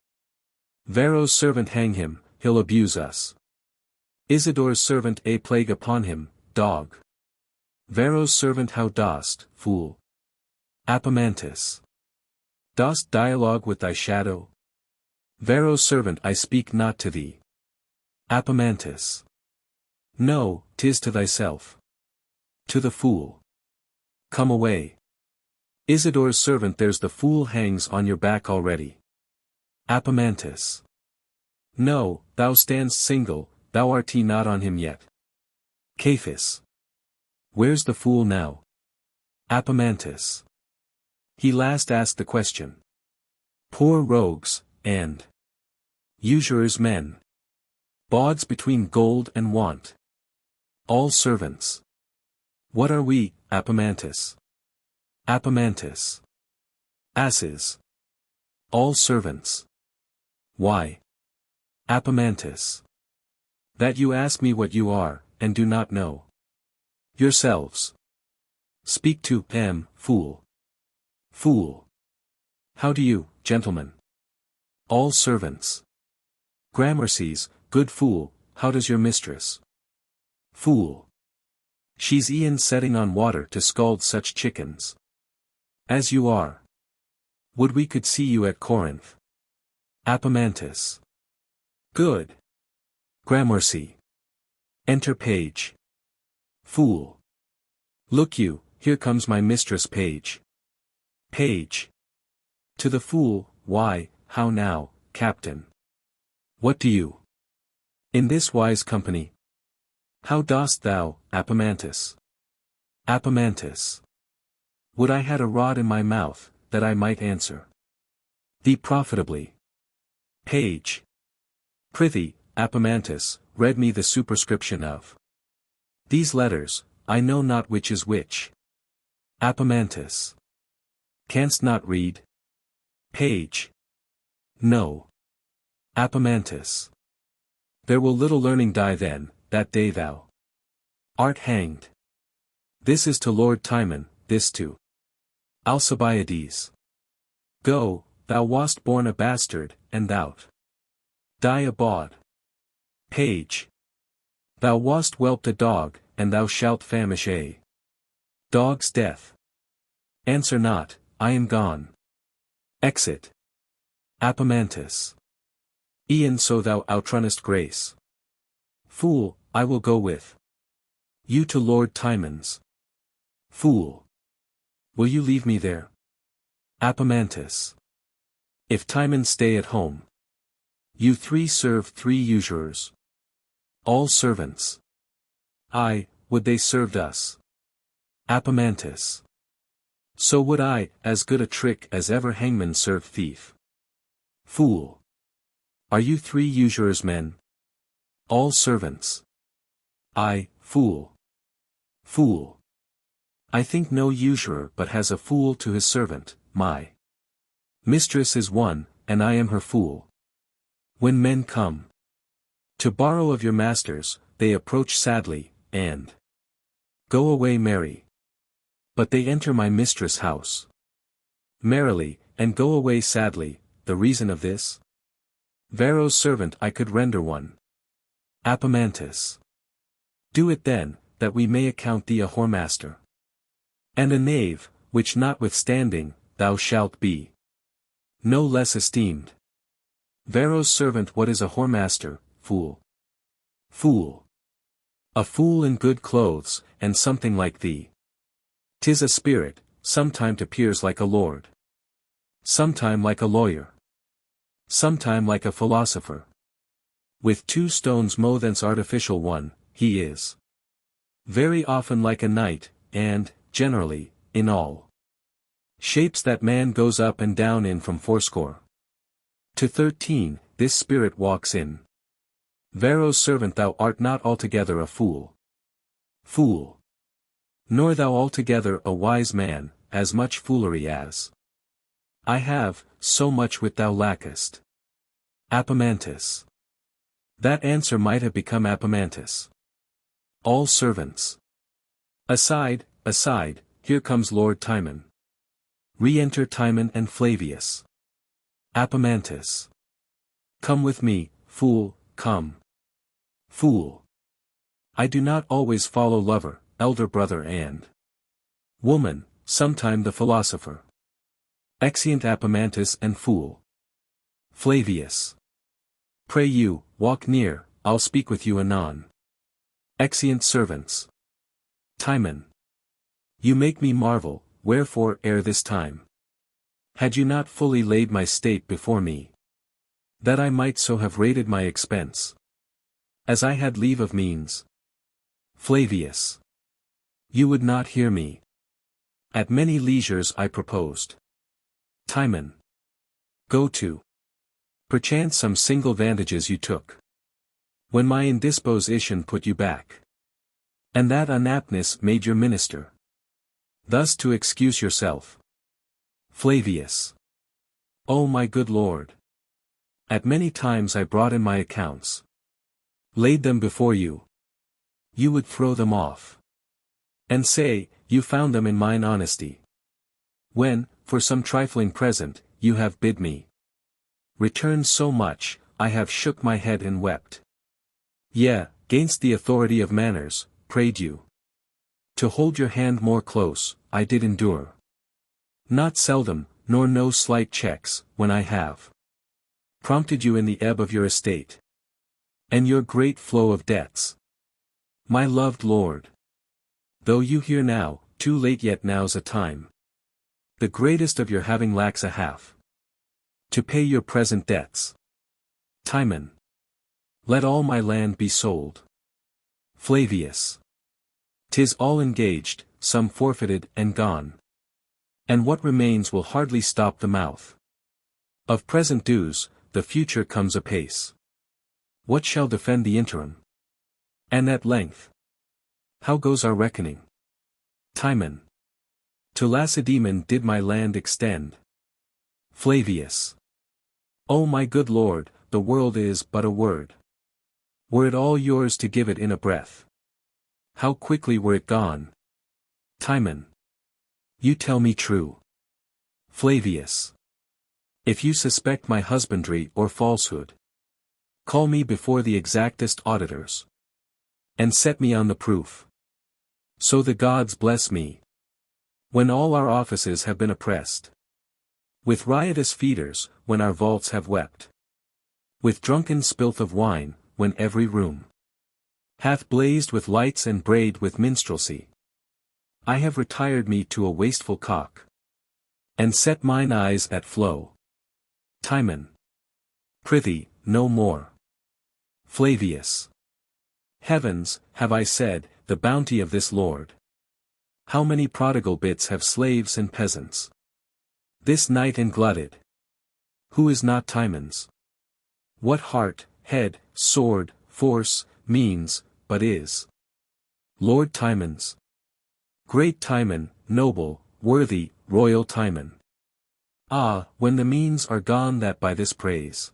Varro's servant hang him, he'll abuse us. Isidore's servant a plague upon him, dog. Varro's servant how dost, fool. Apemantus. Dost dialogue with thy shadow? Varro's servant I speak not to thee. Apemantus. No, 'tis to thyself. To the fool. Come away. Isidore's servant there's the fool hangs on your back already. Apemantus. No, thou standst single, thou art he not on him yet. Cephas. Where's the fool now? Apemantus. He last asked the question. Poor rogues, and usurers men. Bawds between gold and want. All servants. What are we, Apemantus? Apemantus. Asses. All servants. Why? Apemantus. That you ask me what you are, and do not know. Yourselves. Speak to fool. Fool. How do you, gentlemen? All servants. Gramercies, good fool, how does your mistress? Fool. She's e'en setting on water to scald such chickens. As you are. Would we could see you at Corinth. Apemantus. Good. Gramercy. Enter page. Fool. Look you, here comes my mistress page. Page. To the fool, why, how now, captain? What do you? In this wise company? How dost thou, Apemantus? Apemantus. Would I had a rod in my mouth, that I might answer thee profitably. Page. Prithee, Apemantus, read me the superscription of these letters, I know not which is which. Apemantus. Canst not read? Page. No. Apemantus. There will little learning die then, that day thou art hanged. This is to Lord Timon, this to Alcibiades. Go, thou wast born a bastard, and thou'lt die a bawd. Page. Thou wast whelped a dog, and thou shalt famish a dog's death. Answer not, I am gone. Exit. Apemantus. E'en so thou outrunnest grace. Fool, I will go with you to Lord Timon's. Fool. Will you leave me there? Apemantus. If Timon stay at home. You three serve 3 usurers. All servants. Aye, would they served us. Apemantus. So would I, as good a trick as ever hangman served thief. Fool. Are you 3 usurers men? All servants. Aye, fool. Fool. I think no usurer but has a fool to his servant, my mistress is one, and I am her fool. When men come to borrow of your masters, they approach sadly, and go away merry. But they enter my mistress' house merrily, and go away sadly. The reason of this? Varro's servant I could render one. Apemantus. Do it then, that we may account thee a whoremaster. And a knave, which notwithstanding, thou shalt be no less esteemed. Varro's servant. What is a whoremaster, fool? Fool. A fool in good clothes, and something like thee. 'Tis a spirit, sometime appears like a lord. Sometime like a lawyer. Sometime like a philosopher. With 2 stones mow thence artificial one, he is. Very often like a knight, and, generally, in all shapes that man goes up and down in from 80 to 13, this spirit walks in. Varro's servant. Thou art not altogether a fool. Fool. Nor thou altogether a wise man, as much foolery as I have, so much wit thou lackest. Apemantus. That answer might have become Apemantus. All servants. Aside, aside, here comes Lord Timon. Re-enter Timon and Flavius. Apemantus. Come with me, fool, come. Fool. I do not always follow lover, elder brother and woman, sometime the philosopher. Exeunt Apemantus and fool. Flavius. Pray you, walk near, I'll speak with you anon. Exeunt servants. Timon. You make me marvel, wherefore ere this time had you not fully laid my state before me, that I might so have rated my expense, as I had leave of means. Flavius. You would not hear me. At many leisures I proposed. Timon. Go to. Perchance some single vantages you took, when my indisposition put you back, and that unaptness made your minister. Thus to excuse yourself. Flavius. O my good lord. At many times I brought in my accounts, laid them before you. You would throw them off, and say, you found them in mine honesty. When, for some trifling present, you have bid me return so much, I have shook my head and wept. Yea, 'gainst the authority of manners, prayed you to hold your hand more close, I did endure. Not seldom, nor no slight checks, when I have prompted you in the ebb of your estate, and your great flow of debts. My loved lord. Though you hear now, too late, yet now's a time. The greatest of your having lacks a half. To pay your present debts. Timon. Let all my land be sold. Flavius. 'Tis all engaged, some forfeited and gone. And what remains will hardly stop the mouth. Of present dues, the future comes apace. What shall defend the interim? And at length. How goes our reckoning? Timon. To Lacedaemon did my land extend. Flavius. O my good lord, the world is but a word. Were it all yours to give it in a breath. How quickly were it gone. Timon. You tell me true. Flavius. If you suspect my husbandry or falsehood, call me before the exactest auditors. And set me on the proof. So the gods bless me. When all our offices have been oppressed. With riotous feeders, when our vaults have wept. With drunken spilth of wine, when every room hath blazed with lights and brayed with minstrelsy. I have retired me to a wasteful cock. And set mine eyes at flow. Timon. Prithee, no more. Flavius. Heavens, have I said, the bounty of this lord. How many prodigal bits have slaves and peasants. This night and glutted. Who is not Timon's? What heart, head, sword, force, means, but is Lord Timon's. Great Timon, noble, worthy, royal Timon. Ah, when the means are gone that by this praise.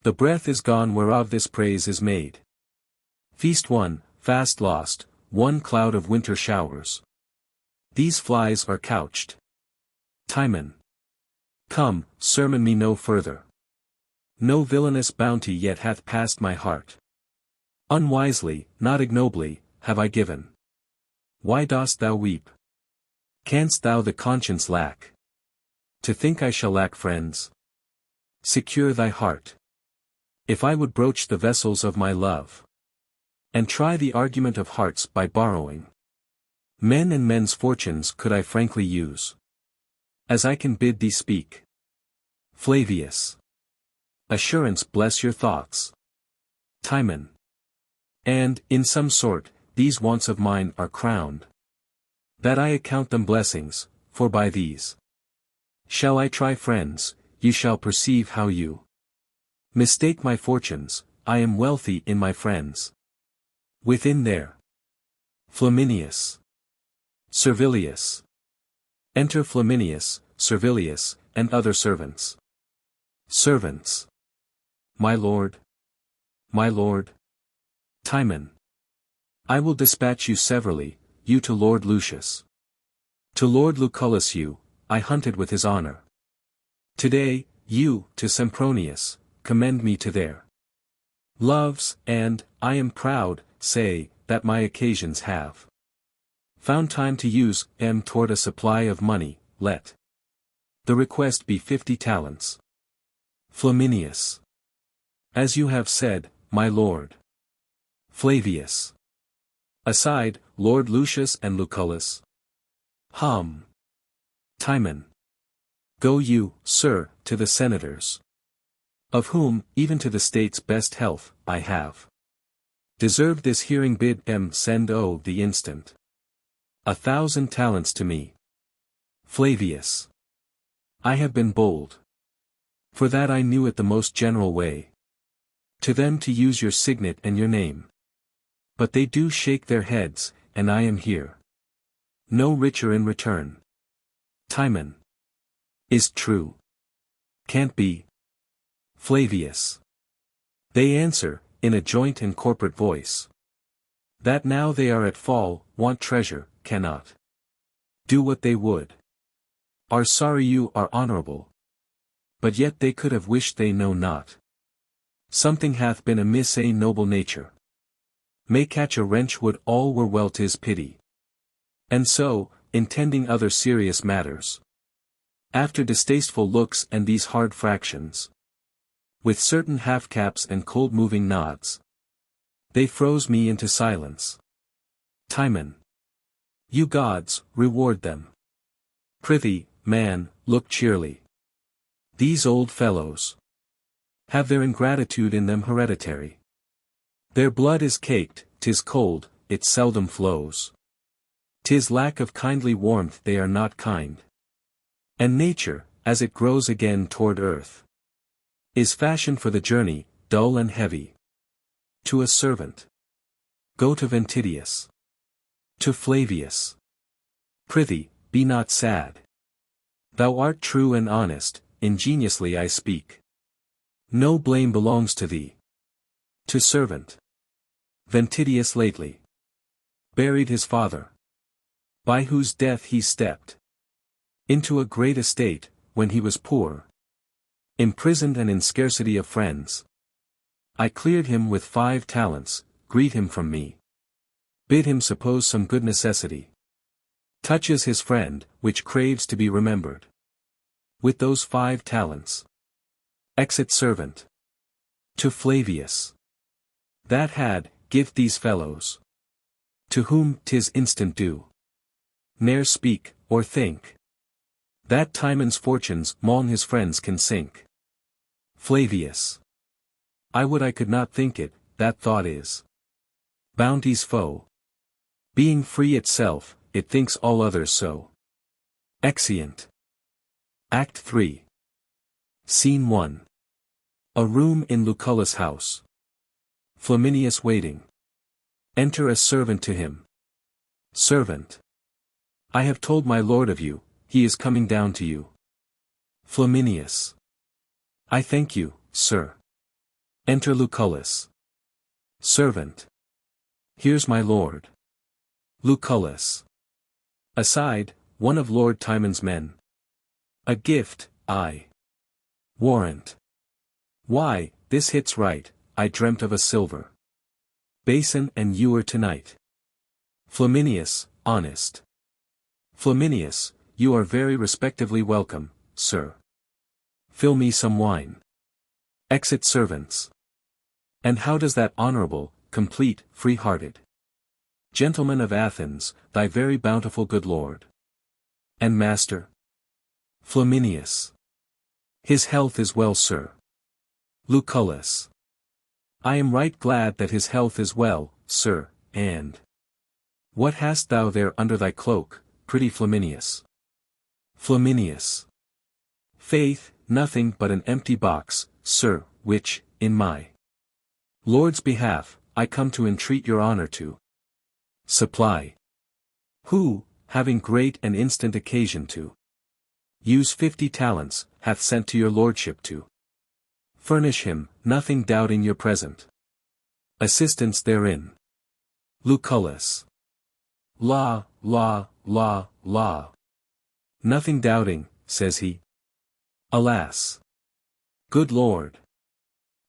The breath is gone whereof this praise is made. Feast won, fast lost, one cloud of winter showers. These flies are couched. Timon. Come, sermon me no further. No villainous bounty yet hath passed my heart. Unwisely, not ignobly, have I given. Why dost thou weep? Canst thou the conscience lack? To think I shall lack friends? Secure thy heart. If I would broach the vessels of my love. And try the argument of hearts by borrowing. Men and men's fortunes could I frankly use. As I can bid thee speak. Flavius. Assurance bless your thoughts. Timon. And, in some sort, these wants of mine are crowned. That I account them blessings, for by these. Shall I try friends, you shall perceive how you mistake my fortunes, I am wealthy in my friends. Within there. Flaminius. Servilius. Enter Flaminius, Servilius, and other servants. Servants. My lord. My lord. Timon. I will dispatch you severally, you to Lord Lucius. To Lord Lucullus you, I hunted with his honor. Today, you, to Sempronius, commend me to their loves, and, I am proud, say, that my occasions have found time to use toward a supply of money, let the request be 50 talents. Flaminius. As you have said, my lord. Flavius. Aside, Lord Lucius and Lucullus. Timon. Go you, sir, to the senators. Of whom, even to the state's best health, I have deserved this hearing bid send the instant 1,000 talents to me. Flavius. I have been bold. For that I knew it the most general way. To them to use your signet and your name. But they do shake their heads, and I am here. No richer in return. Timon. Is true. Can't be. Flavius. They answer, in a joint and corporate voice. That now they are at fall, want treasure, cannot do what they would. Are sorry you are honorable. But yet they could have wished they know not. Something hath been amiss a noble nature. May catch a wrench would all were well 'tis pity. And so, intending other serious matters. After distasteful looks and these hard fractions. With certain half-caps and cold-moving nods. They froze me into silence. Timon. You gods, reward them. Prithee, man, look cheerly. These old fellows have their ingratitude in them hereditary. Their blood is caked, 'tis cold, it seldom flows. 'Tis lack of kindly warmth, they are not kind. And nature, as it grows again toward earth, is fashioned for the journey, dull and heavy. To a servant, go to Ventidius. To Flavius, prithee, be not sad. Thou art true and honest, ingeniously I speak. No blame belongs to thee. To servant, Ventidius lately buried his father, by whose death he stepped into a great estate, when he was poor, imprisoned and in scarcity of friends. I cleared him with 5 talents, greet him from me. Bid him suppose some good necessity touches his friend, which craves to be remembered. With those 5 talents, exit servant to Flavius, that had, give these fellows, to whom 'tis instant due, ne'er speak, or think, that Timon's fortunes maugn his friends can sink. Flavius, I would I could not think it, that thought is bounty's foe. Being free itself, it thinks all others so. Exeunt. Act 3. Scene 1. A room in Lucullus' house. Flaminius waiting. Enter a servant to him. Servant. I have told my lord of you, he is coming down to you. Flaminius. I thank you, sir. Enter Lucullus. Servant. Here's my lord. Lucullus. Aside, one of Lord Timon's men. A gift, I warrant. Why, this hits right, I dreamt of a silver basin and ewer tonight. Flaminius, honest. Flaminius, you are very respectively welcome, sir. Fill me some wine. Exit servants. And how does that honorable, complete, free-hearted gentleman of Athens, thy very bountiful good lord and master? Flaminius. His health is well, sir. Lucullus. I am right glad that his health is well, sir, and what hast thou there under thy cloak, pretty Flaminius? Flaminius. Faith, nothing but an empty box, sir, which, in my lord's behalf, I come to entreat your honor to supply. Who, having great and instant occasion to use 50 talents, hath sent to your lordship to furnish him, nothing doubting your present assistance therein. Lucullus. La, la, la, la. Nothing doubting, says he. Alas! Good lord!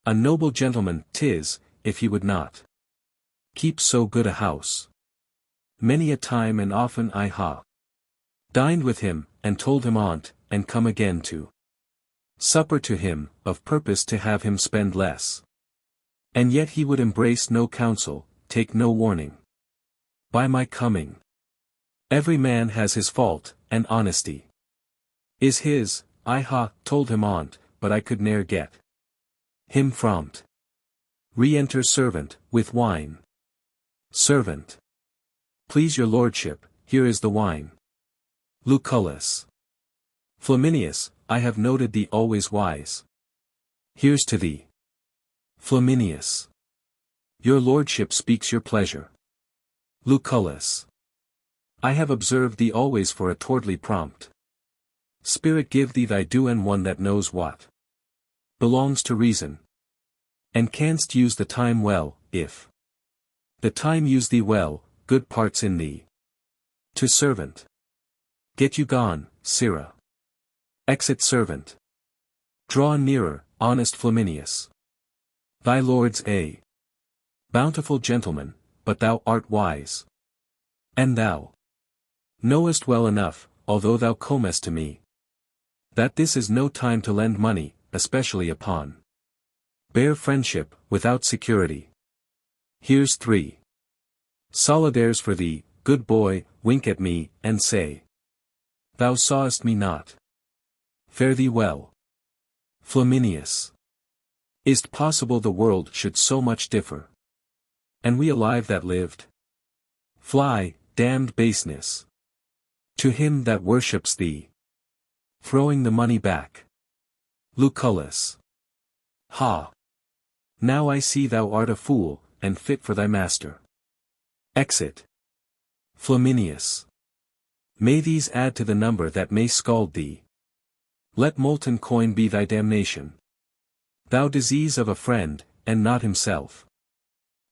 A noble gentleman 'tis, if he would not keep so good a house. Many a time and often I ha dined with him, and told him on't, and come again to supper to him, of purpose to have him spend less. And yet he would embrace no counsel, take no warning by my coming. Every man has his fault, and honesty is his. I ha told him on't, but I could ne'er get him from't. Re-enter servant, with wine. Servant. Please your lordship, here is the wine. Lucullus. Flaminius, I have noted thee always wise. Here's to thee. Flaminius. Your lordship speaks your pleasure. Lucullus. I have observed thee always for a towardly prompt spirit. Give thee thy due, and one that knows what belongs to reason, and canst use the time well, if the time use thee well, good parts in thee. To servant. Get you gone, sirrah. Exit servant. Draw nearer, honest Flaminius. Thy lord's a bountiful gentleman, but thou art wise. And thou knowest well enough, although thou comest to me, that this is no time to lend money, especially upon bare friendship, without security. Here's 3 solidaires for thee, good boy, wink at me, and say, thou sawest me not. Fare thee well. Flaminius. Is't possible the world should so much differ? And we alive that lived? Fly, damned baseness. To him that worships thee. Throwing the money back. Lucullus. Ha! Now I see thou art a fool, and fit for thy master. Exit. Flaminius. May these add to the number that may scald thee. Let molten coin be thy damnation. Thou disease of a friend, and not himself.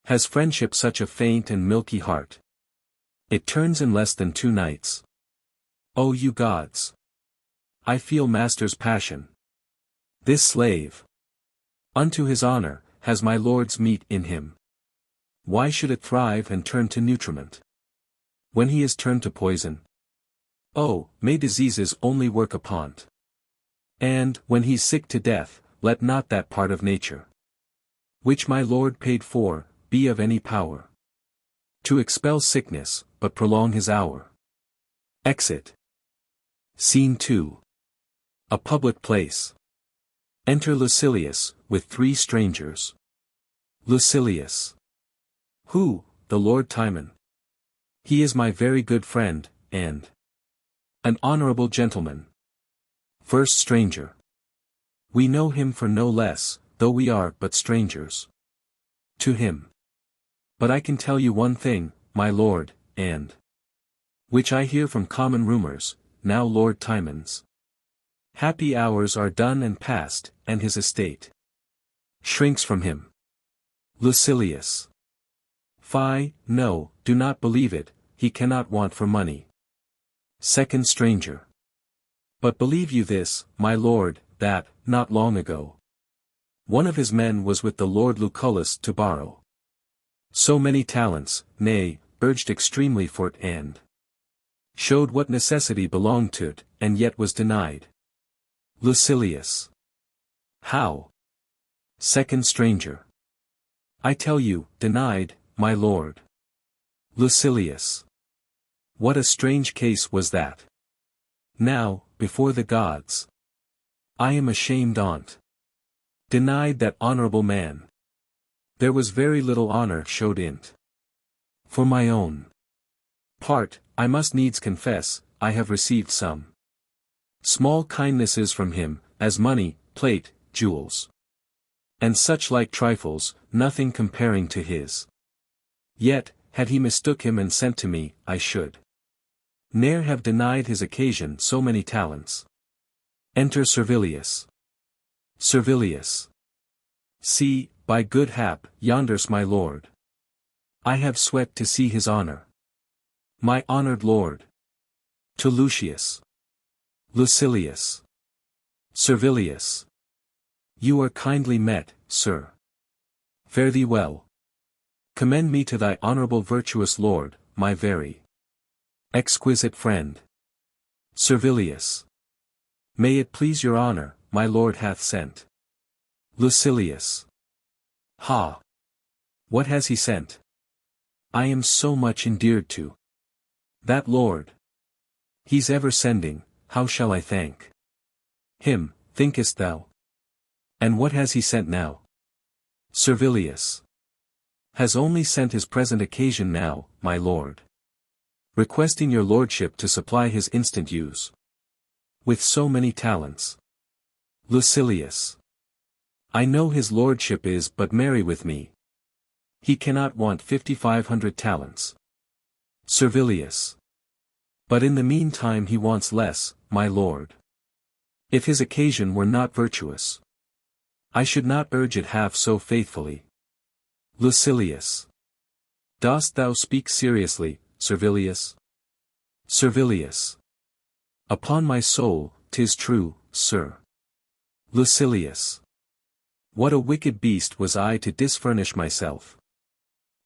Has friendship such a faint and milky heart? It turns in less than 2 nights. O you gods! I feel master's passion. This slave, unto his honor, has my lord's meat in him. Why should it thrive and turn to nutriment? When he is turned to poison? Oh, may diseases only work upon't. And, when he's sick to death, let not that part of nature, which my lord paid for, be of any power to expel sickness, but prolong his hour. Exit. Scene 2. A public place. Enter Lucilius, with 3 strangers. Lucilius. Who, the Lord Timon? He is my very good friend, and an honorable gentleman. First stranger. We know him for no less, though we are but strangers to him. But I can tell you one thing, my lord, and which I hear from common rumors, now Lord Timon's happy hours are done and past, and his estate shrinks from him. Lucilius. Fie, no, do not believe it, he cannot want for money. Second stranger. But believe you this, my lord, that, not long ago, one of his men was with the Lord Lucullus to borrow so many talents, nay, urged extremely for it, and showed what necessity belonged to it, and yet was denied. Lucilius. How? Second stranger. I tell you, denied, my lord. Lucilius. What a strange case was that. Now, before the gods, I am ashamed on't. Denied that honorable man. There was very little honor showed in't. For my own part, I must needs confess, I have received some small kindnesses from him, as money, plate, jewels, and such like trifles, nothing comparing to his. Yet, had he mistook him and sent to me, I should ne'er have denied his occasion so many talents. Enter Servilius. Servilius. See, by good hap, yonder's my lord. I have sweat to see his honor. My honored lord. To Lucius. Lucilius. Servilius. You are kindly met, sir. Fare thee well. Commend me to thy honorable virtuous lord, my very exquisite friend. Servilius. May it please your honor, my lord hath sent. Lucilius. Ha! What has he sent? I am so much endeared to that lord. He's ever sending, how shall I thank him, thinkest thou? And what has he sent now? Servilius. Has only sent his present occasion now, my lord. Requesting your lordship to supply his instant use with so many talents. Lucilius. I know his lordship is but merry with me. He cannot want 5,500 talents. Servilius. But in the meantime he wants less, my lord. If his occasion were not virtuous, I should not urge it half so faithfully. Lucilius. Dost thou speak seriously, Servilius? Servilius. Upon my soul, 'tis true, sir. Lucilius. What a wicked beast was I to disfurnish myself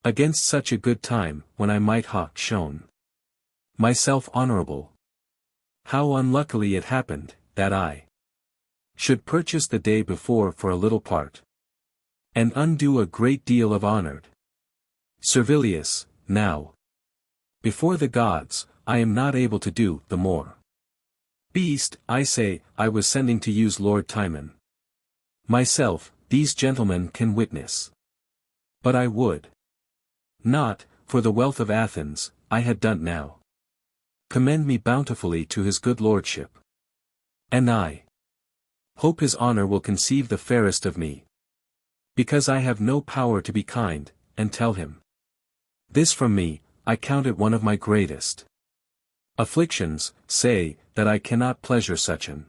against such a good time, when I might ha shown myself honorable. How unluckily it happened, that I should purchase the day before for a little part, and undo a great deal of honored. Servilius, now, before the gods, I am not able to do the more. Beast, I say, I was sending to use Lord Timon. Myself, these gentlemen can witness. But I would not, for the wealth of Athens, I had done now. Commend me bountifully to his good lordship. And I hope his honor will conceive the fairest of me. Because I have no power to be kind, and tell him this from me, I count it one of my greatest afflictions, say, that I cannot pleasure such an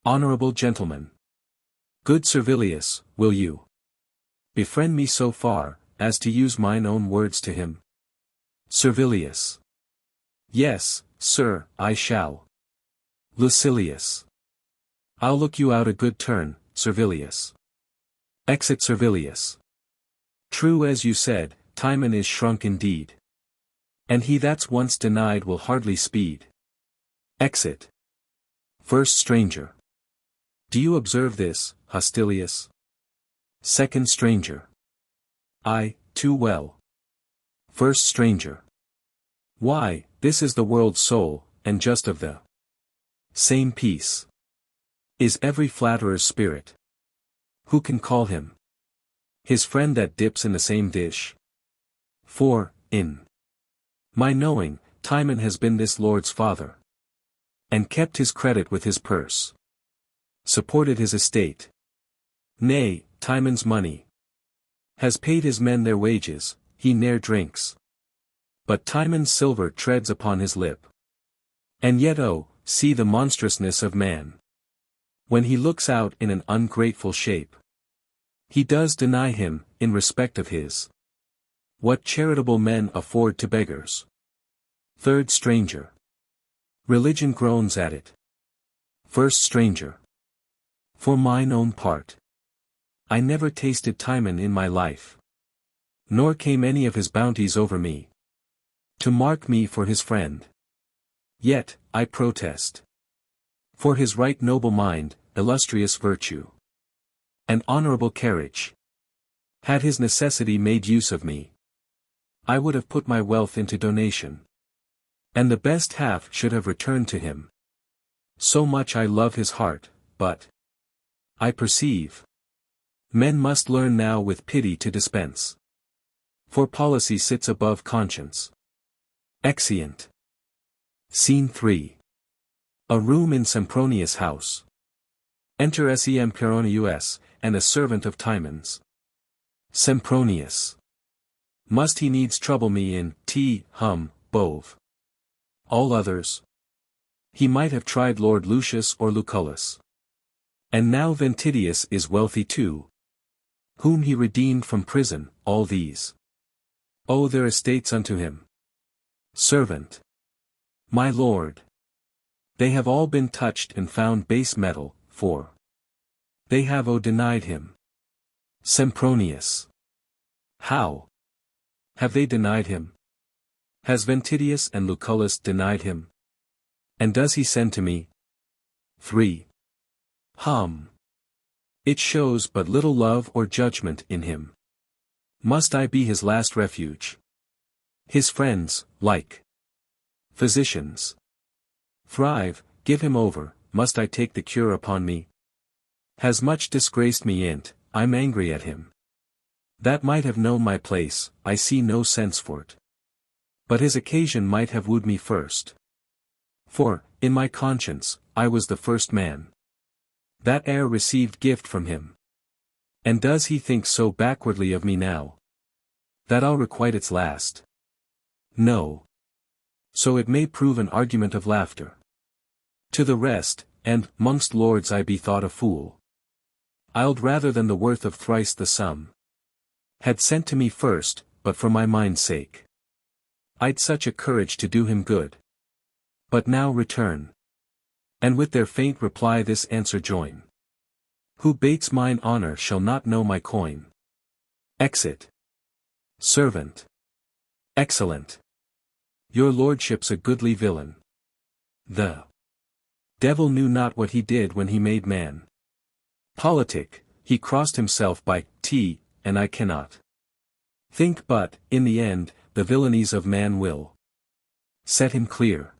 honorable gentleman. Good Servilius, will you befriend me so far, as to use mine own words to him? Servilius. Yes, sir, I shall. Lucilius. I'll look you out a good turn, Servilius. Exit Servilius. True as you said, Timon is shrunk indeed. And he that's once denied will hardly speed. Exit. First stranger. Do you observe this, Hostilius? Second stranger. I, too well. First stranger. Why, this is the world's soul, and just of the same piece is every flatterer's spirit. Who can call him his friend that dips in the same dish? For, in my knowing, Timon has been this lord's father, and kept his credit with his purse, supported his estate. Nay, Timon's money has paid his men their wages, he ne'er drinks. But Timon's silver treads upon his lip. And yet oh, see the monstrousness of man. When he looks out in an ungrateful shape, he does deny him, in respect of his what charitable men afford to beggars. Third stranger. Religion groans at it. First stranger. For mine own part, I never tasted Timon in my life. Nor came any of his bounties over me, to mark me for his friend. Yet, I protest, for his right noble mind, illustrious virtue, and honorable carriage, had his necessity made use of me, I would have put my wealth into donation, and the best half should have returned to him. So much I love his heart, but I perceive men must learn now with pity to dispense. For policy sits above conscience. Exeunt. Scene 3. A room in Sempronius' house. Enter Sem Peronius, and a servant of Timon's. Sempronius. Must he needs trouble me in Bove. All others he might have tried Lord Lucius or Lucullus. And now Ventidius is wealthy too, whom he redeemed from prison. All these owe their estates unto him. Servant. My lord. They have all been touched and found base metal, for they have denied him. Sempronius. How have they denied him? Has Ventidius and Lucullus denied him? And does he send to me? 3. It shows but little love or judgment in him. Must I be his last refuge? His friends, like physicians, thrive, give him over, must I take the cure upon me? Has much disgraced me in't, I'm angry at him. That might have known my place, I see no sense for't. But his occasion might have wooed me first. For, in my conscience, I was the first man that e'er received gift from him. And does he think so backwardly of me now, that I'll requite its last? No. So it may prove an argument of laughter to the rest, and, 'mongst lords I be thought a fool. I'ld rather than the worth of thrice the sum had sent to me first, but for my mind's sake I'd such a courage to do him good. But now return, and with their faint reply this answer join. Who bates mine honor shall not know my coin. Exit. Servant. Excellent. Your lordship's a goodly villain. The devil knew not what he did when he made man. Politic, he crossed himself by and I cannot think but, in the end, the villainies of man will set him clear.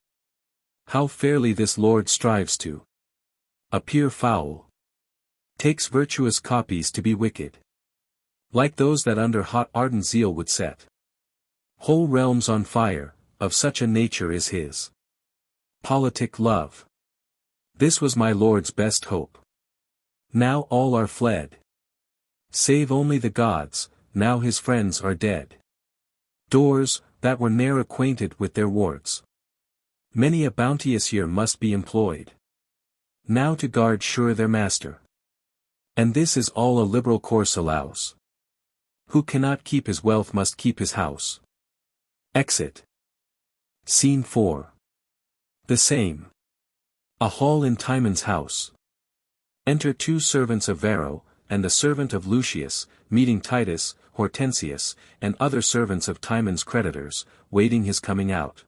How fairly this lord strives to appear foul. Takes virtuous copies to be wicked. Like those that under hot ardent zeal would set whole realms on fire, of such a nature is his politic love. This was my lord's best hope. Now all are fled. Save only the gods, now his friends are dead. Doors, that were ne'er acquainted with their wards. Many a bounteous year must be employed now to guard sure their master. And this is all a liberal course allows. Who cannot keep his wealth must keep his house. Exit. Scene 4. The same. A hall in Timon's house. Enter 2 servants of Varro, and a servant of Lucius, meeting Titus, Hortensius, and other servants of Timon's creditors, waiting his coming out.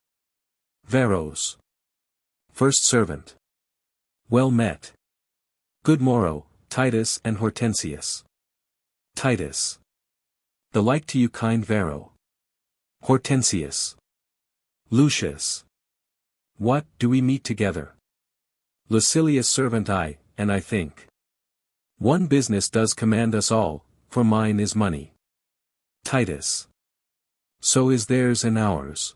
Varros. First servant. Well met. Good morrow, Titus and Hortensius. Titus. The like to you, kind Varro. Hortensius. Lucius. What, do we meet together? Lucilius servant I, and I think one business does command us all, for mine is money. Titus. So is theirs and ours.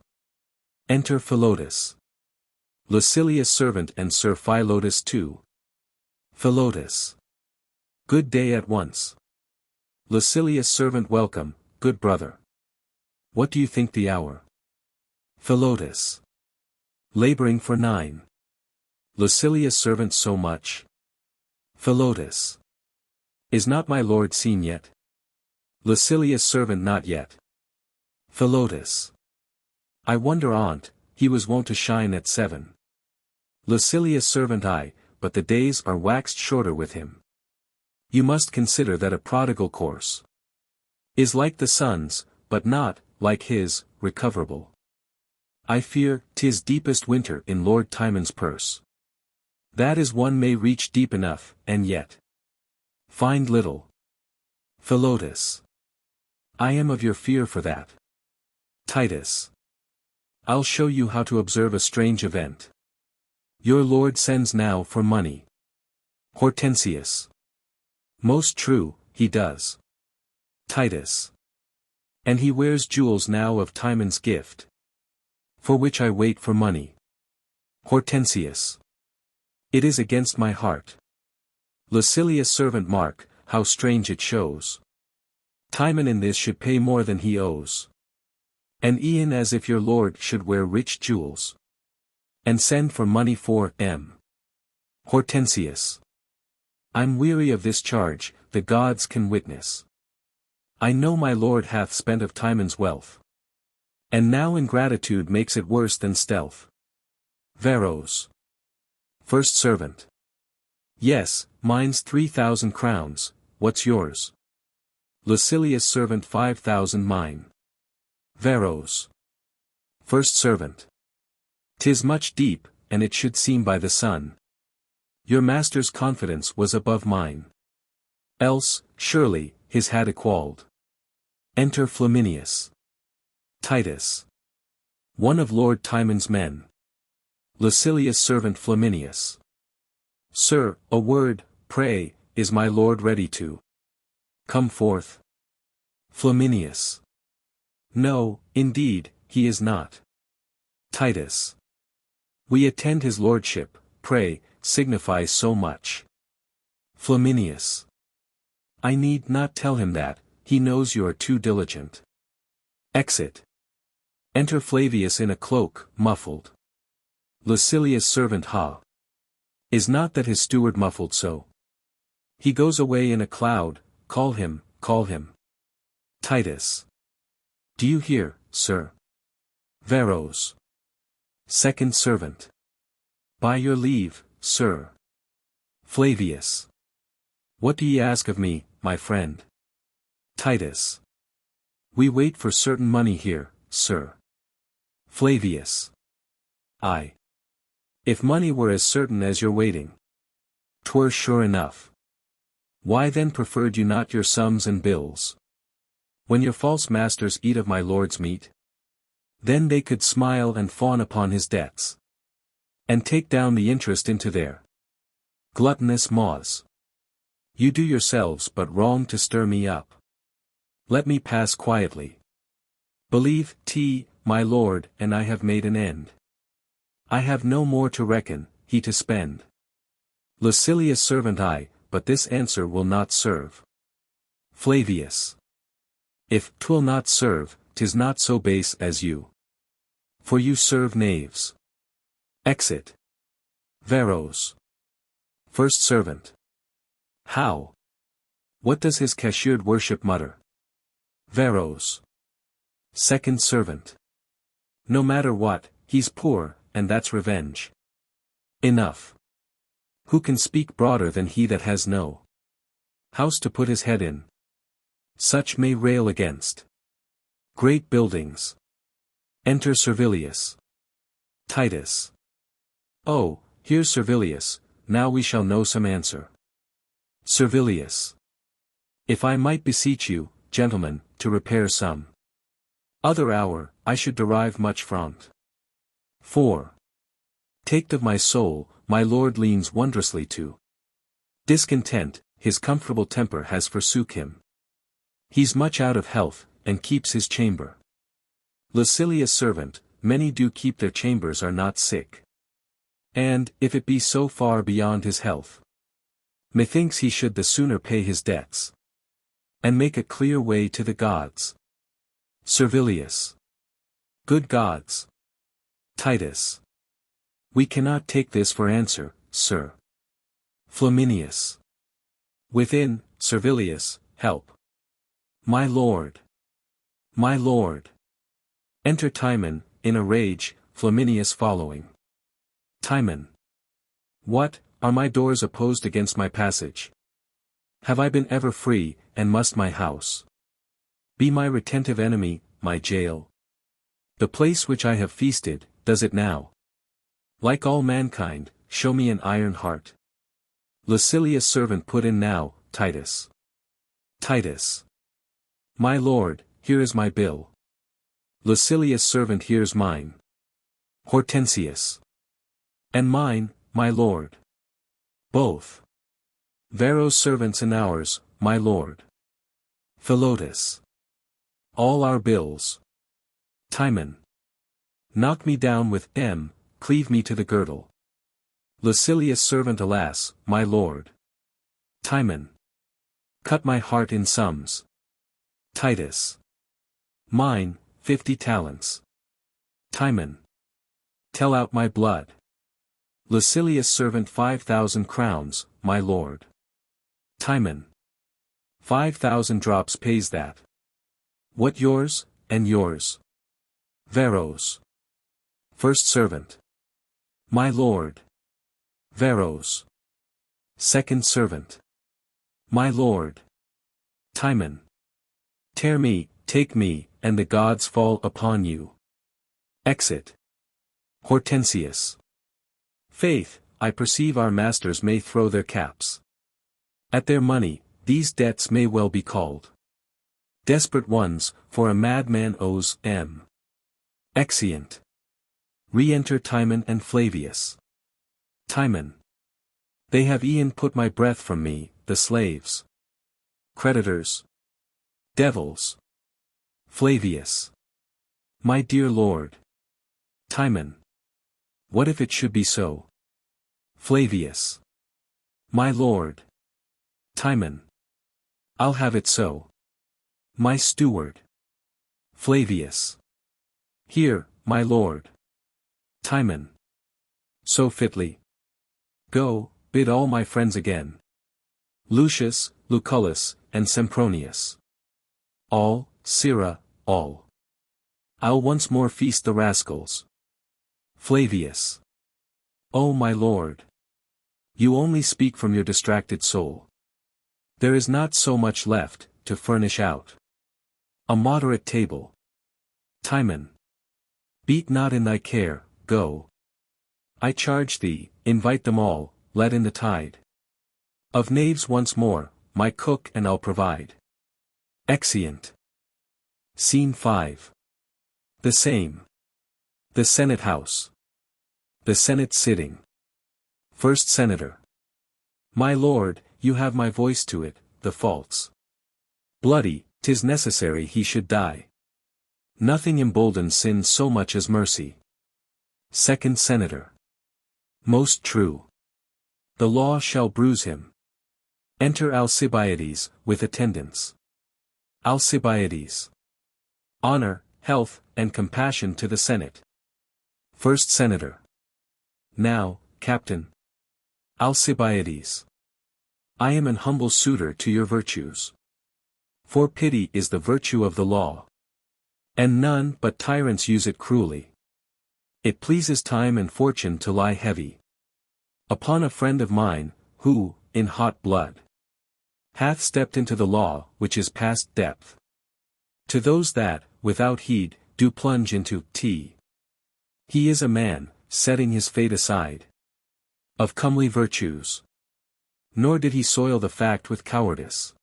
Enter Philotas. Lucilius servant and Sir Philotas too. Philotas. Good day at once. Lucilius servant welcome, good brother. What do you think the hour? Philotas. Laboring for 9. Lucilius servant so much. Philotas. Is not my lord seen yet? Lucilius servant not yet. Philotas. I wonder on't, he was wont to shine at 7. Lucilius servant I, but the days are waxed shorter with him. You must consider that a prodigal course is like the sun's, but not, like his, recoverable. I fear, 'tis deepest winter in Lord Timon's purse. That is one may reach deep enough, and yet find little. Philotas. I am of your fear for that. Titus. I'll show you how to observe a strange event. Your lord sends now for money. Hortensius. Most true, he does. Titus. And he wears jewels now of Timon's gift, for which I wait for money. Hortensius. It is against my heart. Lucilius servant mark, how strange it shows. Timon in this should pay more than he owes. And e'en as if your lord should wear rich jewels, and send for money for M. Hortensius. I'm weary of this charge, the gods can witness. I know my lord hath spent of Timon's wealth, and now ingratitude makes it worse than stealth. Varros. First servant. Yes, mine's 3,000 crowns, what's yours? Lucilius servant 5,000 mine. Varros. First servant. 'Tis much deep, and it should seem by the sun. Your master's confidence was above mine. Else, surely, his had equalled. Enter Flaminius. Titus. One of Lord Timon's men. Lucilius servant Flaminius. Sir, a word, pray, is my lord ready to come forth? Flaminius. No, indeed, he is not. Titus. We attend his lordship, pray, signifies so much. Flaminius. I need not tell him that, he knows you are too diligent. Exit. Enter Flavius in a cloak, muffled. Lucilius servant ha. Is not that his steward muffled so? He goes away in a cloud, call him, call him. Titus. Do you hear, sir? Varros. Second servant. By your leave, sir. Flavius. What do ye ask of me, my friend? Titus. We wait for certain money here, sir. Flavius. Aye. If money were as certain as your waiting, 'twere sure enough. Why then preferred you not your sums and bills? When your false masters eat of my lord's meat, then they could smile and fawn upon his debts, and take down the interest into their gluttonous maws. You do yourselves but wrong to stir me up. Let me pass quietly. Believe, my lord, and I have made an end. I have no more to reckon, he to spend. Lucilia's servant I, but this answer will not serve. Flavius. If 'twill not serve, 'tis not so base as you. For you serve knaves. Exit. Veros. First servant. How? What does his cashiered worship mutter? Veros. Second servant. No matter what, he's poor, and that's revenge. Enough. Who can speak broader than he that has no house to put his head in? Such may rail against great buildings. Enter Servilius. Titus. Oh, here's Servilius, now we shall know some answer. Servilius. If I might beseech you, gentlemen, to repair some other hour, I should derive much front. 4. Taked of my soul, my lord leans wondrously to discontent, his comfortable temper has forsook him. He's much out of health, and keeps his chamber. Lucilia's servant, many do keep their chambers are not sick. And, if it be so far beyond his health, methinks he should the sooner pay his debts, and make a clear way to the gods. Servilius. Good gods. Titus. We cannot take this for answer, sir. Flaminius. Within, Servilius, help. My lord. My lord. Enter Timon, in a rage, Flaminius following. Timon. What, are my doors opposed against my passage? Have I been ever free, and must my house be my retentive enemy, my jail? The place which I have feasted, does it now, like all mankind, show me an iron heart? Lucilia's servant put in now, Titus. Titus. My lord, here is my bill. Lucilia's servant here's mine. Hortensius. And mine, my lord. Both. Vero's servants and ours, my lord. Philotas. All our bills. Timon. Knock me down with M, cleave me to the girdle. Lucilia's servant alas, my lord. Timon. Cut my heart in sums. Titus. Mine, 50 talents. Timon. Tell out my blood. Lucilia's servant 5,000 crowns, my lord. Timon. 5,000 drops pays that. What yours, and yours? Veros. First servant. My lord. Veros. Second servant. My lord. Timon. Tear me, take me, and the gods fall upon you. Exit. Hortensius. Faith, I perceive our masters may throw their caps at their money, these debts may well be called desperate ones, for a madman owes M. Exeunt. Re-enter Timon and Flavius. Timon. They have e'en put my breath from me, the slaves. Creditors. Devils. Flavius. My dear lord. Timon. What if it should be so? Flavius. My lord. Timon. I'll have it so. My steward. Flavius. Here, my lord. Timon. So fitly. Go, bid all my friends again. Lucius, Lucullus, and Sempronius. All, Syrah, all. I'll once more feast the rascals. Flavius. O my lord. You only speak from your distracted soul. There is not so much left, to furnish out a moderate table. Timon. Beat not in thy care, go. I charge thee, invite them all, let in the tide of knaves once more, my cook and I'll provide. Exeunt. Scene 5. The same. The Senate House. The Senate sitting. First Senator. My lord, you have my voice to it, the false. Bloody, 'tis necessary he should die. Nothing emboldens sin so much as mercy. Second Senator. Most true. The law shall bruise him. Enter Alcibiades, with attendants. Alcibiades. Honor, health, and compassion to the Senate. First Senator. Now, Captain. Alcibiades. I am an humble suitor to your virtues. For pity is the virtue of the law. And none but tyrants use it cruelly. It pleases time and fortune to lie heavy upon a friend of mine, who, in hot blood, hath stepped into the law which is past depth. To those that, without heed, do plunge into tea. He is a man, setting his fate aside, of comely virtues. Nor did he soil the fact with cowardice.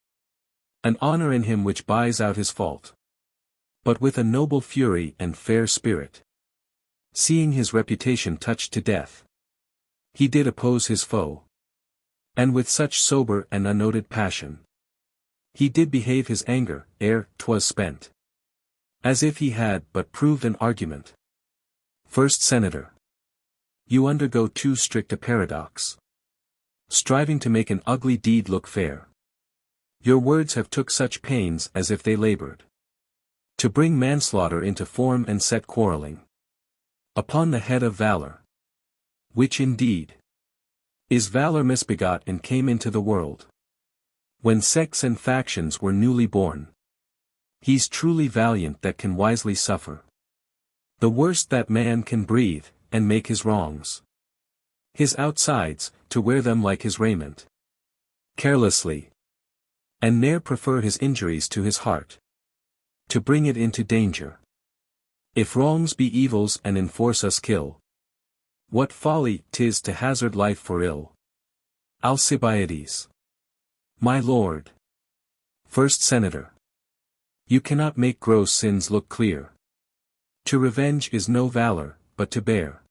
An honor in him which buys out his fault. But with a noble fury and fair spirit. Seeing his reputation touched to death, he did oppose his foe. And with such sober and unnoted passion, he did behave his anger, ere 'twas spent, as if he had but proved an argument. First Senator. You undergo too strict a paradox, striving to make an ugly deed look fair. Your words have took such pains as if they labored to bring manslaughter into form and set quarreling upon the head of valor. Which indeed is valor misbegot and came into the world when sects and factions were newly born. He's truly valiant that can wisely suffer the worst that man can breathe, and make his wrongs his outsides, to wear them like his raiment carelessly, and ne'er prefer his injuries to his heart, to bring it into danger. If wrongs be evils and enforce us kill, what folly 'tis to hazard life for ill. Alcibiades. My lord. First Senator. You cannot make gross sins look clear. To revenge is no valor, but to bear.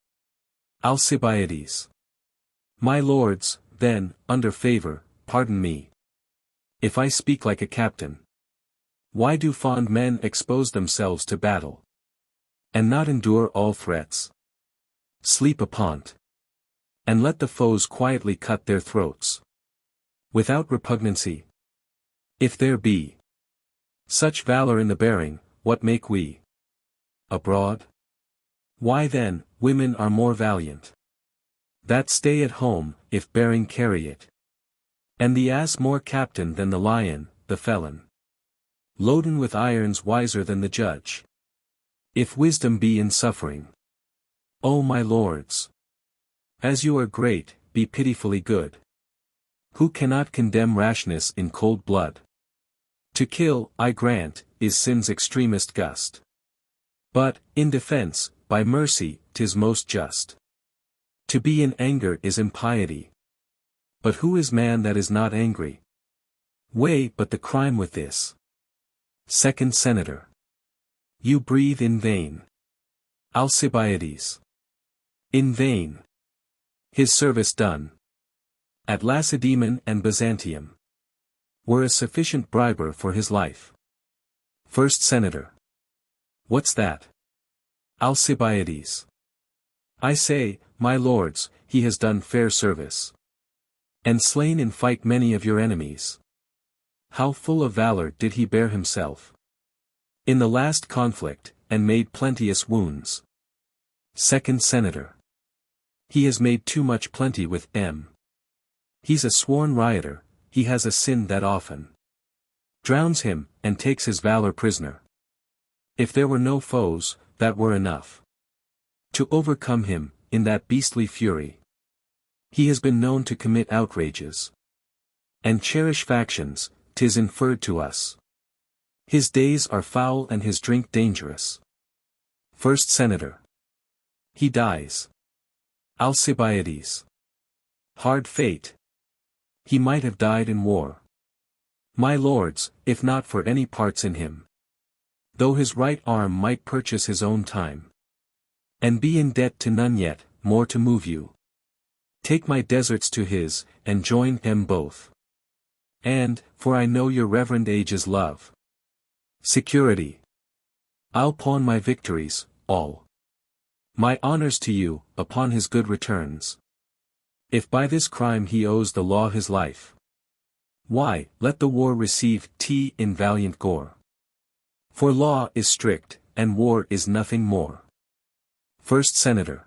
Alcibiades. My lords, then, under favor, pardon me, if I speak like a captain. Why do fond men expose themselves to battle, and not endure all threats? Sleep upon't, and let the foes quietly cut their throats, without repugnancy. If there be such valor in the bearing, what make we abroad? Why then, women are more valiant that stay at home, if bearing carry it. And the ass more captain than the lion, the felon, loaden with irons wiser than the judge. If wisdom be in suffering, O my lords, as you are great, be pitifully good. Who cannot condemn rashness in cold blood? To kill, I grant, is sin's extremest gust. But, in defense, by mercy, 'tis most just. To be in anger is impiety. But who is man that is not angry? Weigh but the crime with this. Second Senator. You breathe in vain. Alcibiades. In vain. His service done at Lacedaemon and Byzantium were a sufficient briber for his life. First Senator. What's that? Alcibiades. I say, my lords, he has done fair service, and slain in fight many of your enemies. How full of valor did he bear himself in the last conflict, and made plenteous wounds. Second Senator. He has made too much plenty with M. He's a sworn rioter, he has a sin that often drowns him, and takes his valor prisoner. If there were no foes, that were enough to overcome him, in that beastly fury. He has been known to commit outrages and cherish factions, 'tis inferred to us. His days are foul and his drink dangerous. First Senator. He dies. Alcibiades. Hard fate. He might have died in war. My lords, if not for any parts in him, though his right arm might purchase his own time, and be in debt to none yet, more to move you. Take my deserts to his, and join them both. And, for I know your reverend age is love. Security. I'll pawn my victories, all my honors to you, upon his good returns. If by this crime he owes the law his life, why, let the war receive tea in valiant gore. For law is strict, and war is nothing more. First Senator.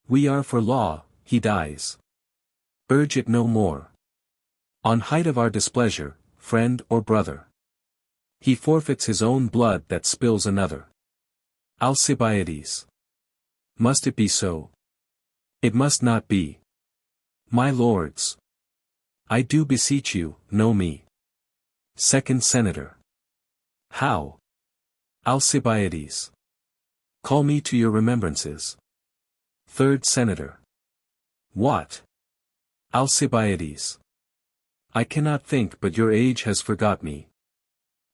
We are for law, he dies. Urge it no more. On height of our displeasure, friend or brother, he forfeits his own blood that spills another. Alcibiades. Must it be so? It must not be. My lords, I do beseech you, know me. Second Senator. How? Alcibiades. Call me to your remembrances. Third Senator. What? Alcibiades. I cannot think but your age has forgot me.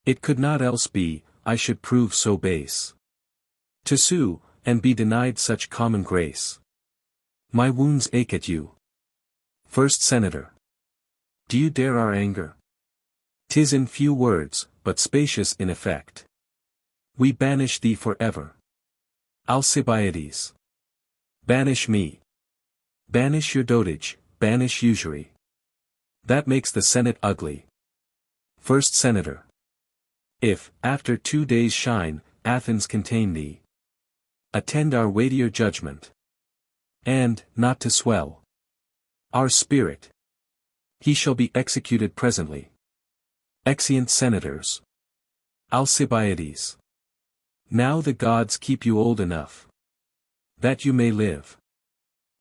It could not else be, I should prove so base to sue, and be denied such common grace. My wounds ache at you. First Senator. Do you dare our anger? 'Tis in few words, but spacious in effect. We banish thee for ever. Alcibiades. Banish me. Banish your dotage, banish usury. That makes the Senate ugly. First Senator. If, after 2 days' shine, Athens contain thee, attend our weightier judgment. And, not to swell our spirit, he shall be executed presently. Exeunt Senators. Alcibiades. Now the gods keep you old enough that you may live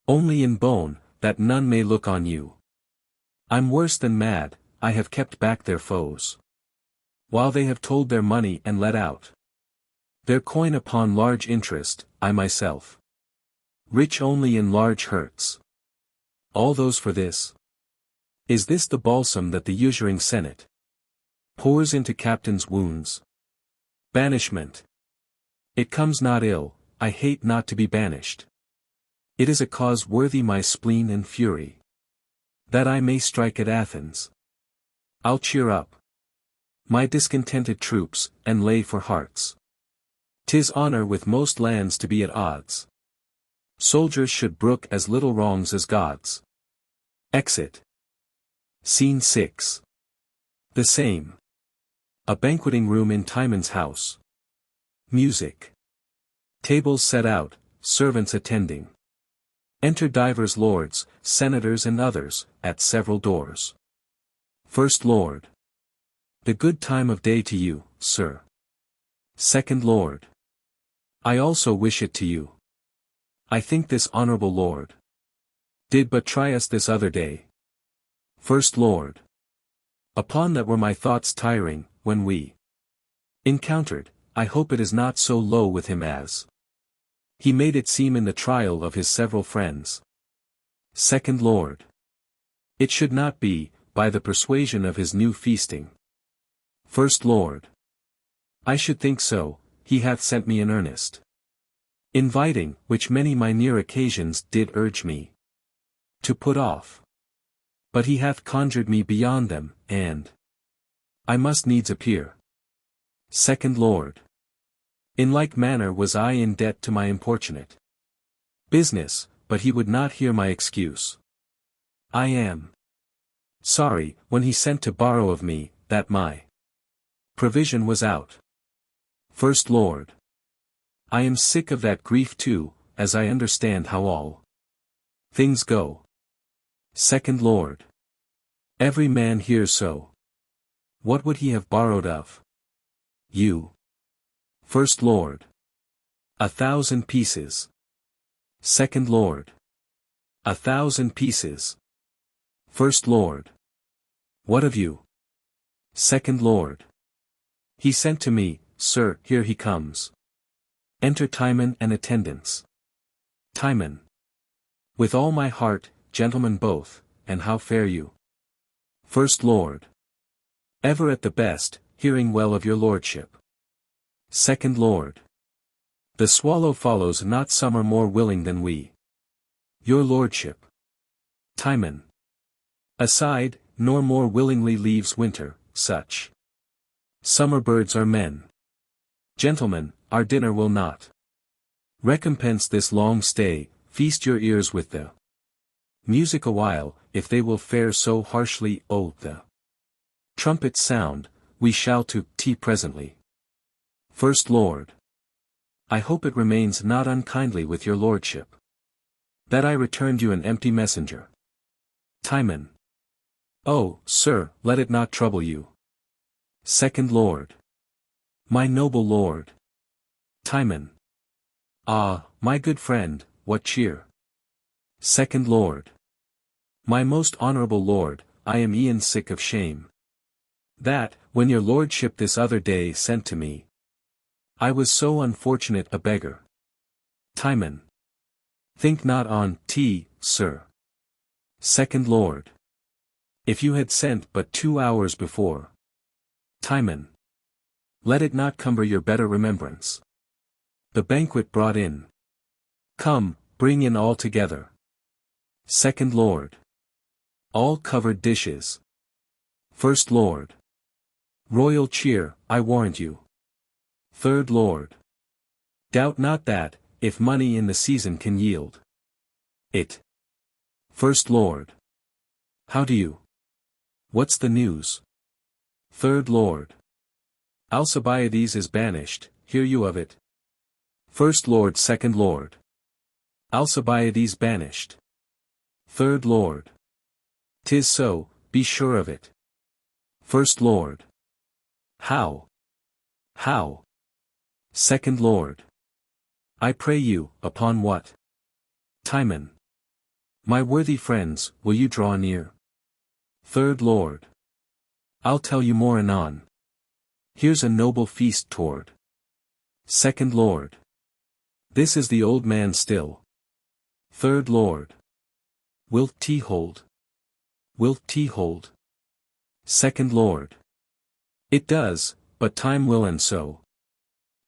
only in bone, that none may look on you. I'm worse than mad, I have kept back their foes, while they have told their money and let out their coin upon large interest, I myself rich only in large hurts. All those for this. Is this the balsam that the usuring Senate pours into captains' wounds? Banishment. It comes not ill, I hate not to be banished. It is a cause worthy my spleen and fury, that I may strike at Athens. I'll cheer up my discontented troops, and lay for hearts. 'Tis honor with most lands to be at odds. Soldiers should brook as little wrongs as gods. Exit. Scene 6. The same. A banqueting room in Timon's house. Music. Tables set out, servants attending. Enter divers lords, senators and others, at several doors. First Lord. The good time of day to you, sir. Second Lord. I also wish it to you. I think this honorable lord did but try us this other day. First Lord. Upon that were my thoughts tiring, when we encountered. I hope it is not so low with him as he made it seem in the trial of his several friends. Second Lord. It should not be, by the persuasion of his new feasting. First Lord. I should think so, he hath sent me in earnest, inviting, which many minor occasions did urge me to put off. But he hath conjured me beyond them, and I must needs appear. Second Lord. In like manner was I in debt to my importunate business, but he would not hear my excuse. I am sorry, when he sent to borrow of me, that my provision was out. First Lord. I am sick of that grief too, as I understand how all things go. Second Lord. Every man hears so. What would he have borrowed of you? First Lord. 1,000 pieces. Second Lord. 1,000 pieces. First Lord. What of you? Second Lord. He sent to me, sir, here he comes. Enter Timon and attendants. Timon. With all my heart, gentlemen both, and how fare you? First Lord. Ever at the best, hearing well of your lordship. Second Lord. The swallow follows not some are more willing than we. Your lordship. Timon. Aside, nor more willingly leaves winter, such summer birds are men. Gentlemen, our dinner will not recompense this long stay, feast your ears with the music awhile, if they will fare so harshly. Oh, the trumpets sound, we shall to tea presently. First Lord. I hope it remains not unkindly with your lordship, that I returned you an empty messenger. Timon. Oh, sir, let it not trouble you. Second Lord. My noble lord. Timon. Ah, my good friend, what cheer? Second Lord. My most honorable lord, I am e'en sick of shame. That, when your lordship this other day sent to me, I was so unfortunate a beggar. Timon. Think not on tea, sir. Second Lord. If you had sent but 2 hours before. Timon. Let it not cumber your better remembrance. The banquet brought in. Come, bring in all together. Second Lord. All covered dishes. First Lord. Royal cheer, I warrant you. Third Lord. Doubt not that, if money in the season can yield it. First Lord. How do you? What's the news? Third Lord. Alcibiades is banished, hear you of it? First Lord. Second Lord. Alcibiades banished. Third Lord. 'Tis so, be sure of it. First Lord. How? How? Second Lord. I pray you, upon what? Timon. My worthy friends, will you draw near? Third Lord. I'll tell you more anon. Here's a noble feast toward. Second Lord. This is the old man still. Third Lord. Wilt tea hold? Wilt tea hold? Second Lord. It does, but time will and so.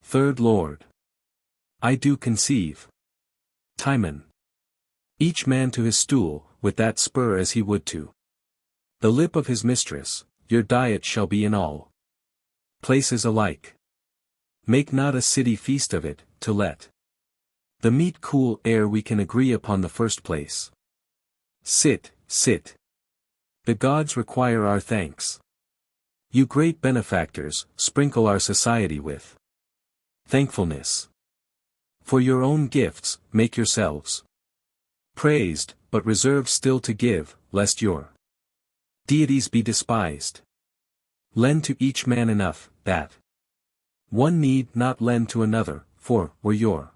Third Lord. I do conceive. Timon. Each man to his stool, with that spur as he would to the lip of his mistress, your diet shall be in all places alike. Make not a city feast of it, to let the meat cool ere we can agree upon the first place. Sit, sit. The gods require our thanks. You great benefactors, sprinkle our society with thankfulness. For your own gifts, make yourselves praised, but reserve still to give, lest your deities be despised. Lend to each man enough, that one need not lend to another, for, were your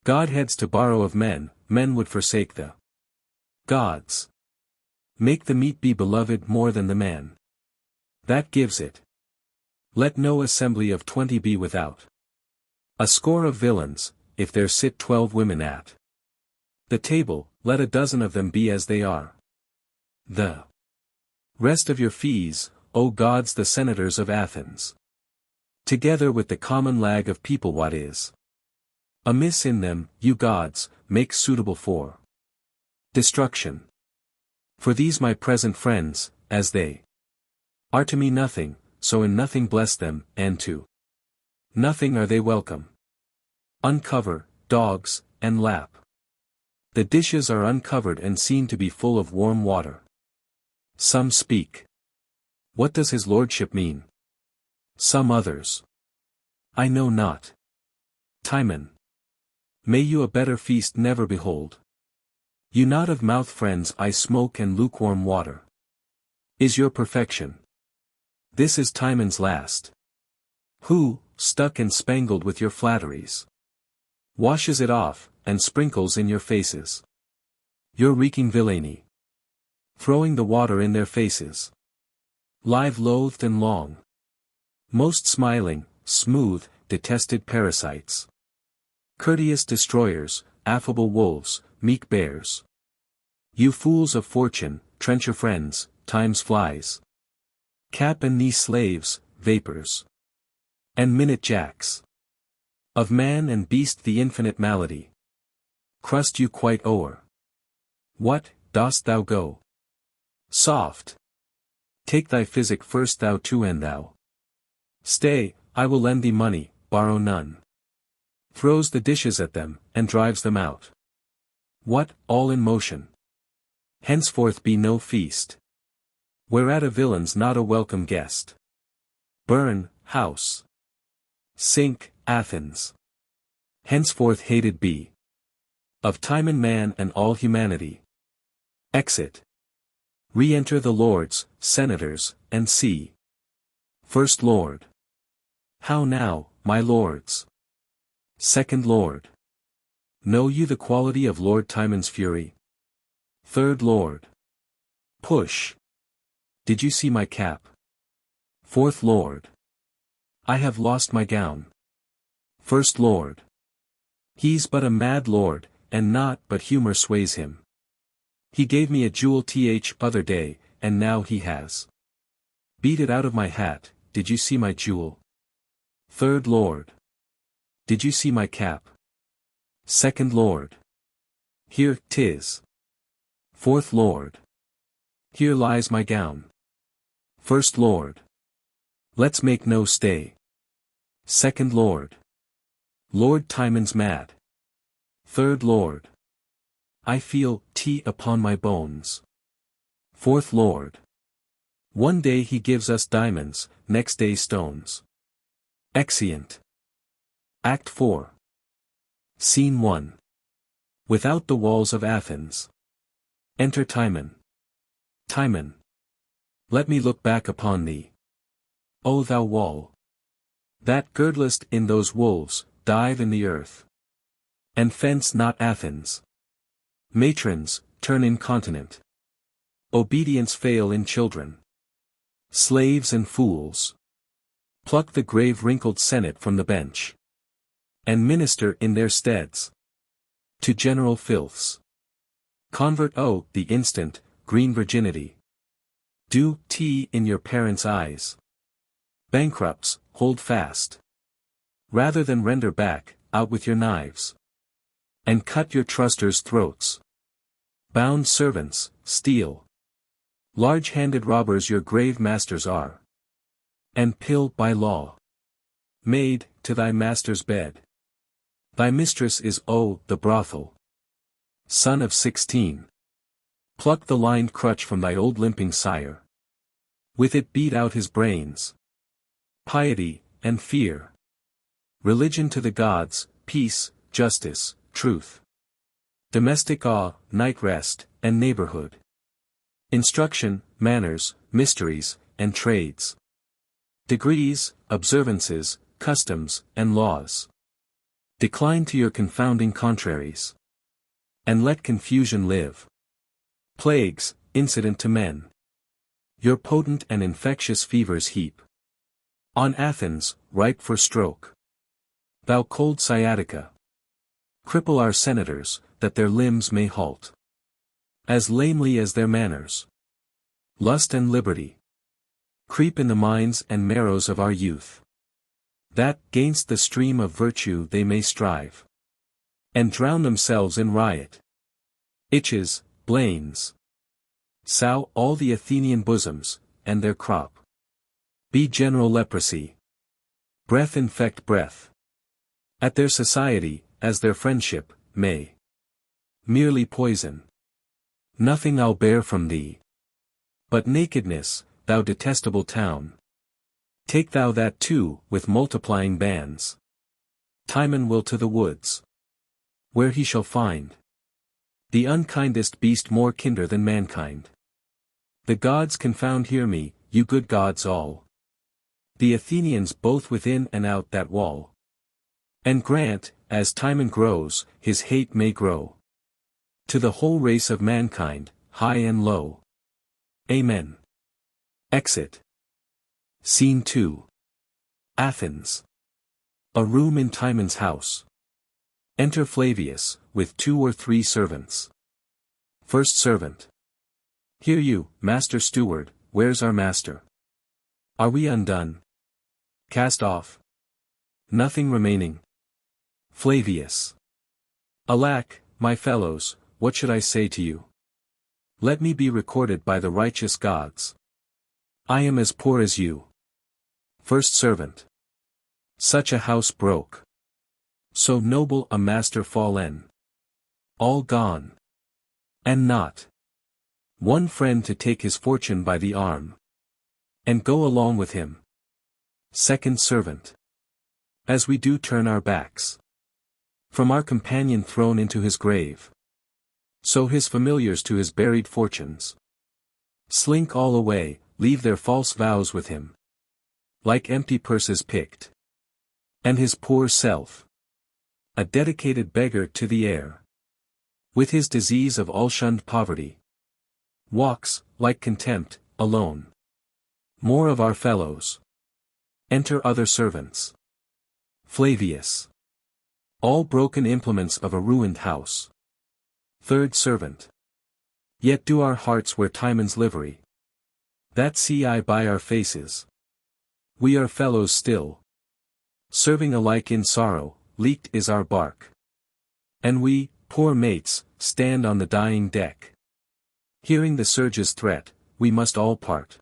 godheads to borrow of men, men would forsake the gods. Make the meat be beloved more than the man that gives it. Let no assembly of 20 be without a score of villains, if there sit 12 women at the table, let a dozen of them be as they are. The rest of your fees, O gods, the senators of Athens, together with the common lag of people, what is amiss in them, you gods, make suitable for destruction. For these my present friends, as they are to me nothing, so in nothing bless them, and to nothing are they welcome. Uncover, dogs, and lap. The dishes are uncovered and seen to be full of warm water. Some speak. What does his lordship mean? Some others. I know not. Timon. May you a better feast never behold. You not of mouth friends, I smoke and lukewarm water is your perfection. This is Timon's last. Who, stuck and spangled with your flatteries, washes it off, and sprinkles in your faces your reeking villainy, throwing the water in their faces. Live loathed and long. Most smiling, smooth, detested parasites. Courteous destroyers, affable wolves, meek bears. You fools of fortune, trencher friends, time's flies. Cap and knee slaves, vapors. And minute jacks. Of man and beast the infinite malady. Crust you quite o'er. What, dost thou go? Soft, Take thy physic first thou too and thou. Stay, I will lend thee money, borrow none. Throws the dishes at them, and drives them out. What, all in motion? Henceforth be no feast. Whereat a villain's not a welcome guest. Burn, house. Sink, Athens. Henceforth hated be. Of Timon man and all humanity. Exit. Re-enter the lords, senators, and see. First Lord. How now, my lords? Second Lord. Know you the quality of Lord Timon's fury? Third Lord. Push. Did you see my cap? Fourth Lord. I have lost my gown. First Lord. He's but a mad lord, and naught but humor sways him. He gave me a jewel other day, and now he has beat it out of my hat. Did you see my jewel? Third Lord. Did you see my cap? Second Lord. Here 'tis. Fourth Lord. Here lies my gown. First Lord. Let's make no stay. Second Lord. Lord Timon's mad. Third Lord. I feel upon my bones. Fourth Lord. One day he gives us diamonds, next day stones. Exeunt. Act 4. Scene 1. Without the walls of Athens. Enter Timon. Timon. Let me look back upon thee. O thou wall! That girdlest in those wolves, dive in the earth. And fence not Athens. Matrons, turn incontinent. Obedience fail in children. Slaves and fools. Pluck the grave wrinkled senate from the bench. And minister in their steads. To general filths. Convert the instant, green virginity. Do in your parents' eyes. Bankrupts, hold fast. Rather than render back, out with your knives. And cut your trusters' throats. Bound servants, steal. Large-handed robbers your grave masters are. And pill by law. Maid, to thy master's bed. Thy mistress is the brothel. Son of 16. Pluck the lined crutch from thy old limping sire. With it beat out his brains. Piety, and fear. Religion to the gods, peace, justice, truth. Domestic awe, night rest, and neighborhood. Instruction, manners, mysteries, and trades. Degrees, observances, customs, and laws. Decline to your confounding contraries. And let confusion live. Plagues, incident to men. Your potent and infectious fevers heap. On Athens, ripe for stroke. Thou cold sciatica. Cripple our senators, that their limbs may halt. As lamely as their manners. Lust and liberty. Creep in the minds and marrows of our youth. That, gainst the stream of virtue they may strive. And drown themselves in riot. Itches, blains. Sow all the Athenian bosoms, and their crop. Be general leprosy. Breath infect breath. At their society, as their friendship, may. Merely poison. Nothing I'll bear from thee. But nakedness, thou detestable town. Take thou that too, with multiplying bands. Timon will to the woods. Where he shall find the unkindest beast more kinder than mankind. The gods confound hear me, you good gods all. The Athenians both within and out that wall. And grant, as Timon grows, his hate may grow. To the whole race of mankind, high and low. Amen. Exit. Scene 2. Athens. A room in Timon's house. Enter Flavius, with 2 or 3 servants. First servant. Hear you, master steward, where's our master? Are we undone? Cast off? Nothing remaining? Flavius. Alack, my fellows, what should I say to you? Let me be recorded by the righteous gods. I am as poor as you. First servant. Such a house broke. So noble a master fallen. All gone. And not one friend to take his fortune by the arm, and go along with him. Second servant. As we do turn our backs from our companion thrown into his grave, so his familiars to his buried fortunes slink all away, leave their false vows with him, like empty purses picked, and his poor self a dedicated beggar to the air, with his disease of all-shunned poverty, walks, like contempt, alone. More of our fellows. Enter other servants. Flavius. All broken implements of a ruined house. Third servant. Yet do our hearts wear Timon's livery. That see I by our faces. We are fellows still. Serving alike in sorrow, leaked is our bark. And we, poor mates, stand on the dying deck. Hearing the surge's threat, we must all part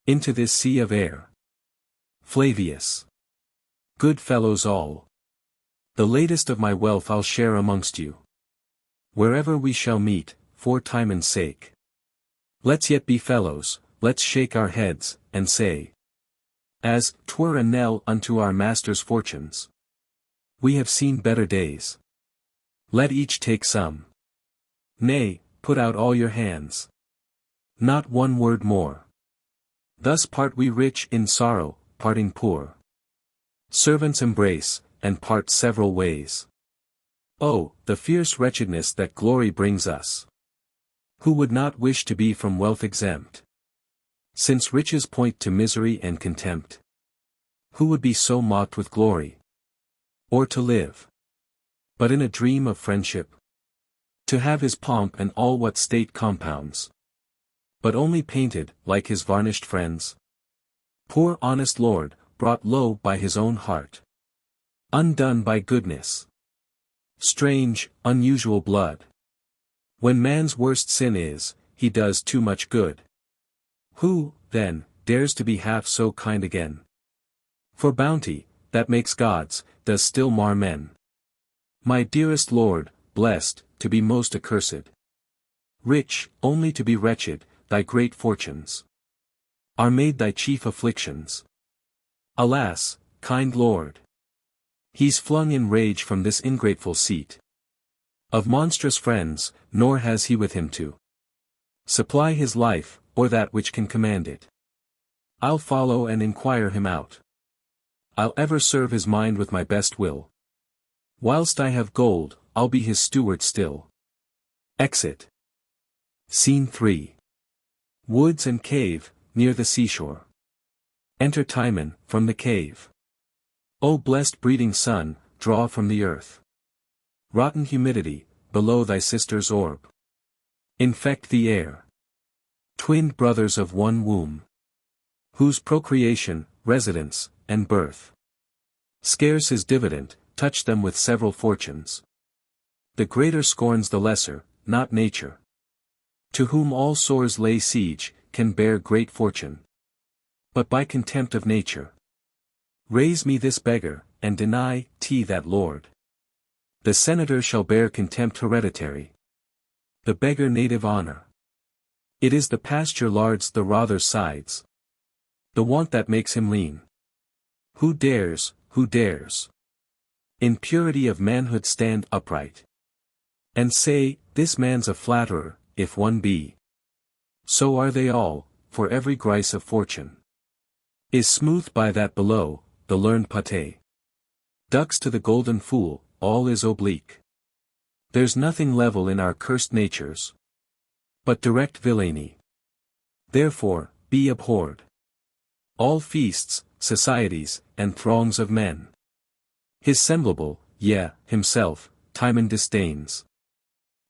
into this sea of air. Flavius. Good fellows all. The latest of my wealth I'll share amongst you. Wherever we shall meet, for Timon's sake. Let's yet be fellows, let's shake our heads, and say, as 'twere a knell unto our master's fortunes. We have seen better days. Let each take some. Nay, put out all your hands. Not one word more. Thus part we rich in sorrow, parting poor. Servants embrace, and part several ways. Oh, the fierce wretchedness that glory brings us! Who would not wish to be from wealth exempt? Since riches point to misery and contempt. Who would be so mocked with glory? Or to live but in a dream of friendship? To have his pomp and all what state compounds, but only painted, like his varnished friends? Poor honest lord, brought low by his own heart. Undone by goodness. Strange, unusual blood. When man's worst sin is, he does too much good. Who, then, dares to be half so kind again? For bounty, that makes gods, does still mar men. My dearest lord, blessed, to be most accursed. Rich, only to be wretched, thy great fortunes are made thy chief afflictions. Alas, kind lord! He's flung in rage from this ingrateful seat of monstrous friends, nor has he with him to supply his life, or that which can command it. I'll follow and inquire him out. I'll ever serve his mind with my best will. Whilst I have gold, I'll be his steward still. Exit. Scene 3. Woods and cave, near the seashore. Enter Timon, from the cave. O blessed breeding sun, draw from the earth rotten humidity, below thy sister's orb. Infect the air. Twinned brothers of one womb, whose procreation, residence, and birth scarce is dividend, touch them with several fortunes. The greater scorns the lesser, not nature. To whom all sores lay siege, can bear great fortune, but by contempt of nature. Raise me this beggar, and deny that lord. The senator shall bear contempt hereditary. The beggar native honor. It is the pasture lards the rather sides. The want that makes him lean. Who dares, who dares? In purity of manhood stand upright. And say, this man's a flatterer, if one be. So are they all, for every grice of fortune is smoothed by that below, the learned pate. Ducks to the golden fool, all is oblique. There's nothing level in our cursed natures, but direct villainy. Therefore, be abhorred all feasts, societies, and throngs of men. His semblable, yea, himself, Timon disdains.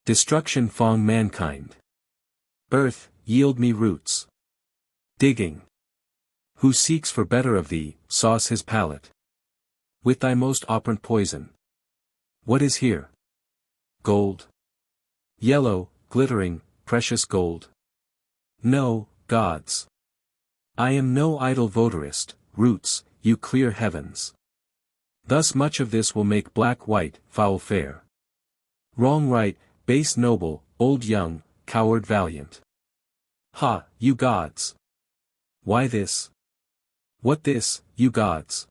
Destruction fong mankind. Earth, yield me roots. Digging. Who seeks for better of thee, sauce his palate with thy most operant poison. What is here? Gold. Yellow, glittering, precious gold. No, gods. I am no idle votarist, roots, you clear heavens. Thus much of this will make black white, foul fair. Wrong right, base noble, old young, coward valiant. Ha, you gods! Why this? What this, you gods?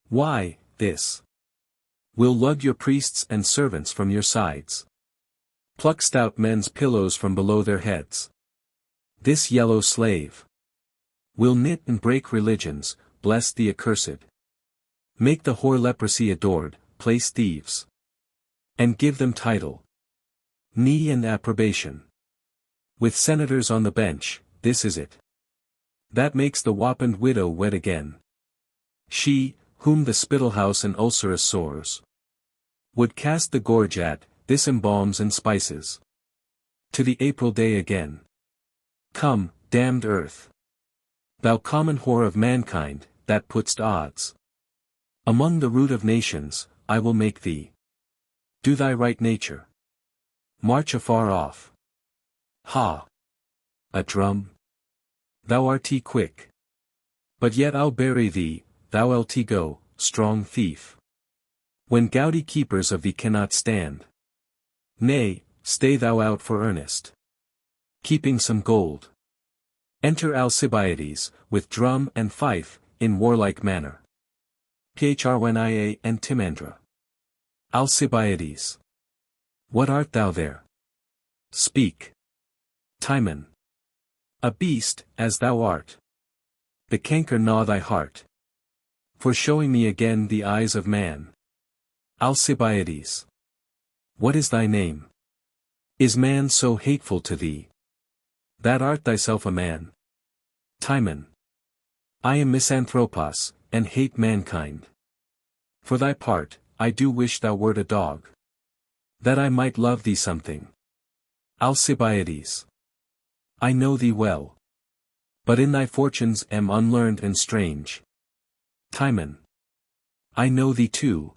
Why, this? Will lug your priests and servants from your sides. Pluck stout men's pillows from below their heads. This yellow slave. Will knit and break religions, bless the accursed. Make the whore leprosy adored, place thieves. And give them title. Knee and approbation. With senators on the bench, this is it. That makes the wappened widow wed again. She, whom the spittle-house and ulcerous sores would cast the gorge at, this embalms and spices. To the April day again. Come, damned earth. Thou common whore of mankind, that put'st odds among the root of nations, I will make thee do thy right nature. March afar off. Ha! A drum? Thou art quick. But yet I'll bury thee, thou lt go, strong thief. When gouty keepers of thee cannot stand. Nay, stay thou out for earnest. Keeping some gold. Enter Alcibiades, with drum and fife, in warlike manner. Phrnia and Timandra. Alcibiades. What art thou there? Speak. Timon. A beast, as thou art. The canker gnaw thy heart. For showing me again the eyes of man. Alcibiades. What is thy name? Is man so hateful to thee? That art thyself a man. Timon. I am misanthropos, and hate mankind. For thy part, I do wish thou wert a dog. That I might love thee something. Alcibiades. I know thee well. But in thy fortunes am unlearned and strange. Timon. I know thee too.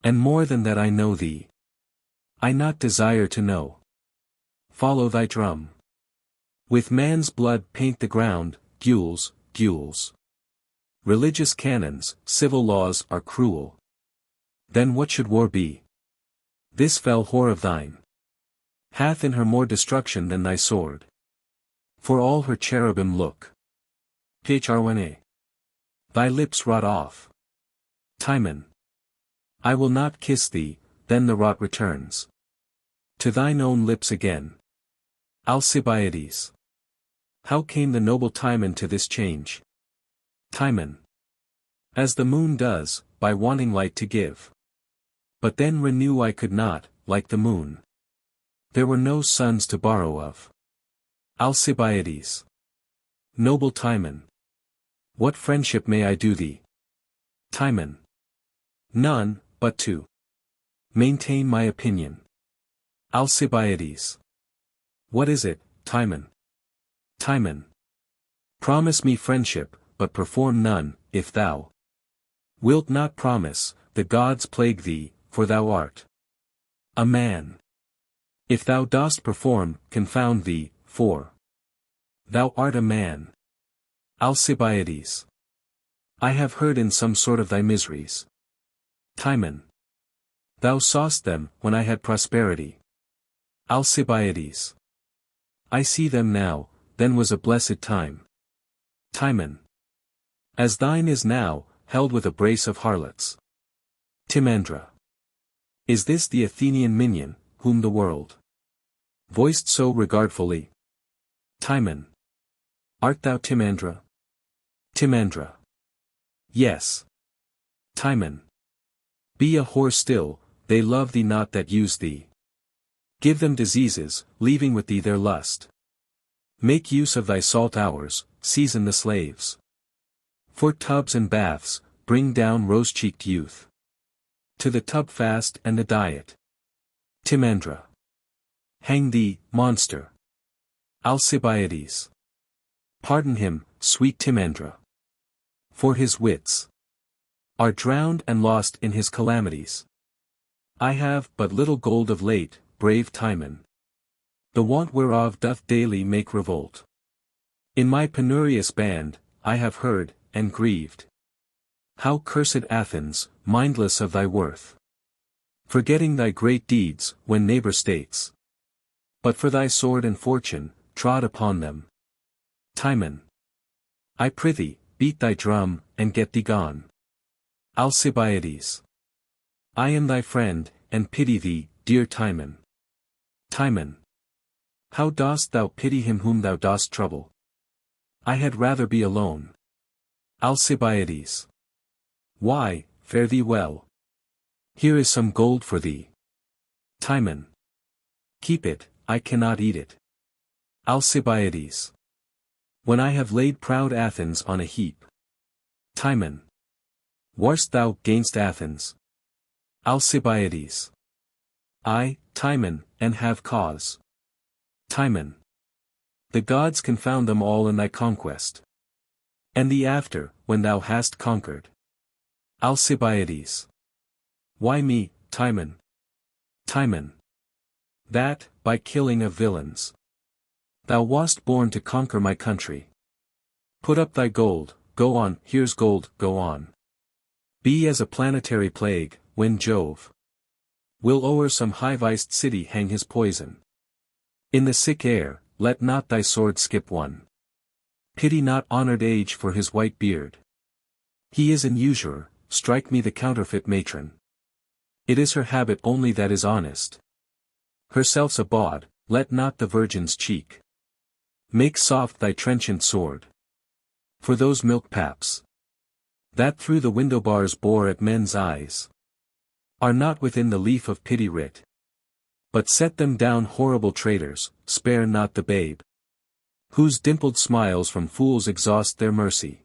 And more than that I know thee. I not desire to know. Follow thy drum. With man's blood paint the ground, gules, gules. Religious canons, civil laws are cruel. Then what should war be? This fell whore of thine hath in her more destruction than thy sword. For all her cherubim look. Phrnia. Thy lips rot off. Timon. I will not kiss thee, then the rot returns to thine own lips again. Alcibiades. How came the noble Timon to this change? Timon. As the moon does, by wanting light to give. But then renew I could not, like the moon. There were no suns to borrow of. Alcibiades. Noble Timon. What friendship may I do thee? Timon. None, but to maintain my opinion. Alcibiades. What is it, Timon? Timon. Promise me friendship, but perform none, if thou wilt not promise, the gods plague thee, for thou art a man. If thou dost perform, confound thee, for thou art a man. Alcibiades. I have heard in some sort of thy miseries. Timon. Thou saw'st them, when I had prosperity. Alcibiades. I see them now, then was a blessed time. Timon. As thine is now, held with a brace of harlots. Timandra. Is this the Athenian minion, whom the world voiced so regardfully? Timon. Art thou Timandra? Timandra. Yes. Timon. Be a whore still, they love thee not that use thee. Give them diseases, leaving with thee their lust. Make use of thy salt hours, season the slaves. For tubs and baths, bring down rose-cheeked youth. To the tub fast and the diet. Timandra. Hang thee, monster. Alcibiades. Pardon him, sweet Timandra. For his wits are drowned and lost in his calamities. I have but little gold of late, brave Timon. The want whereof doth daily make revolt. In my penurious band, I have heard, and grieved. How cursed Athens, mindless of thy worth. Forgetting thy great deeds, when neighbor states. But for thy sword and fortune, trod upon them. Timon. I prithee, beat thy drum, and get thee gone. Alcibiades. I am thy friend, and pity thee, dear Timon. Timon. How dost thou pity him whom thou dost trouble? I had rather be alone. Alcibiades. Why, fare thee well. Here is some gold for thee. Timon. Keep it, I cannot eat it. Alcibiades. When I have laid proud Athens on a heap. Timon. Warst thou gainst Athens? Alcibiades. I, Timon, and have cause. Timon. The gods confound them all in thy conquest. And thee after, when thou hast conquered. Alcibiades. Why me, Timon? Timon. That, by killing of villains. Thou wast born to conquer my country. Put up thy gold, go on, here's gold, go on. Be as a planetary plague, when Jove will o'er some high-viced city hang his poison. In the sick air, let not thy sword skip one. Pity not honored age for his white beard. He is an usurer, strike me the counterfeit matron. It is her habit only that is honest. Herself's a bawd, let not the virgin's cheek. Make soft thy trenchant sword. For those milk paps that through the window bars bore at men's eyes are not within the leaf of pity writ. But set them down horrible traitors, spare not the babe, whose dimpled smiles from fools exhaust their mercy.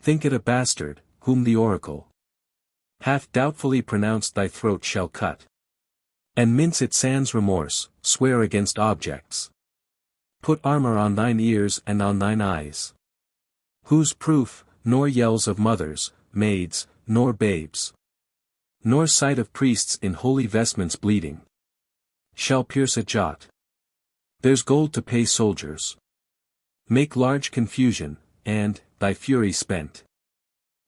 Think it a bastard, whom the oracle hath doubtfully pronounced thy throat shall cut. And mince it sans remorse, swear against objects. Put armor on thine ears and on thine eyes. Whose proof, nor yells of mothers, maids, nor babes, nor sight of priests in holy vestments bleeding, shall pierce a jot. There's gold to pay soldiers. Make large confusion, and, thy fury spent,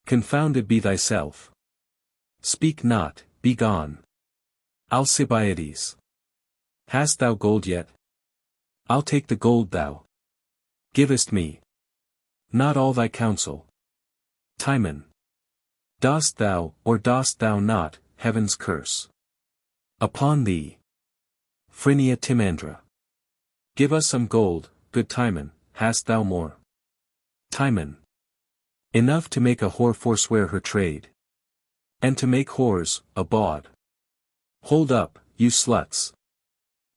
confounded be thyself. Speak not, be gone. Alcibiades. Hast thou gold yet? I'll take the gold thou givest me. Not all thy counsel. Timon. Dost thou, or dost thou not, heaven's curse upon thee? Phrynia Timandra. Give us some gold, good Timon, hast thou more? Timon. Enough to make a whore forswear her trade. And to make whores, a bawd. Hold up, you sluts.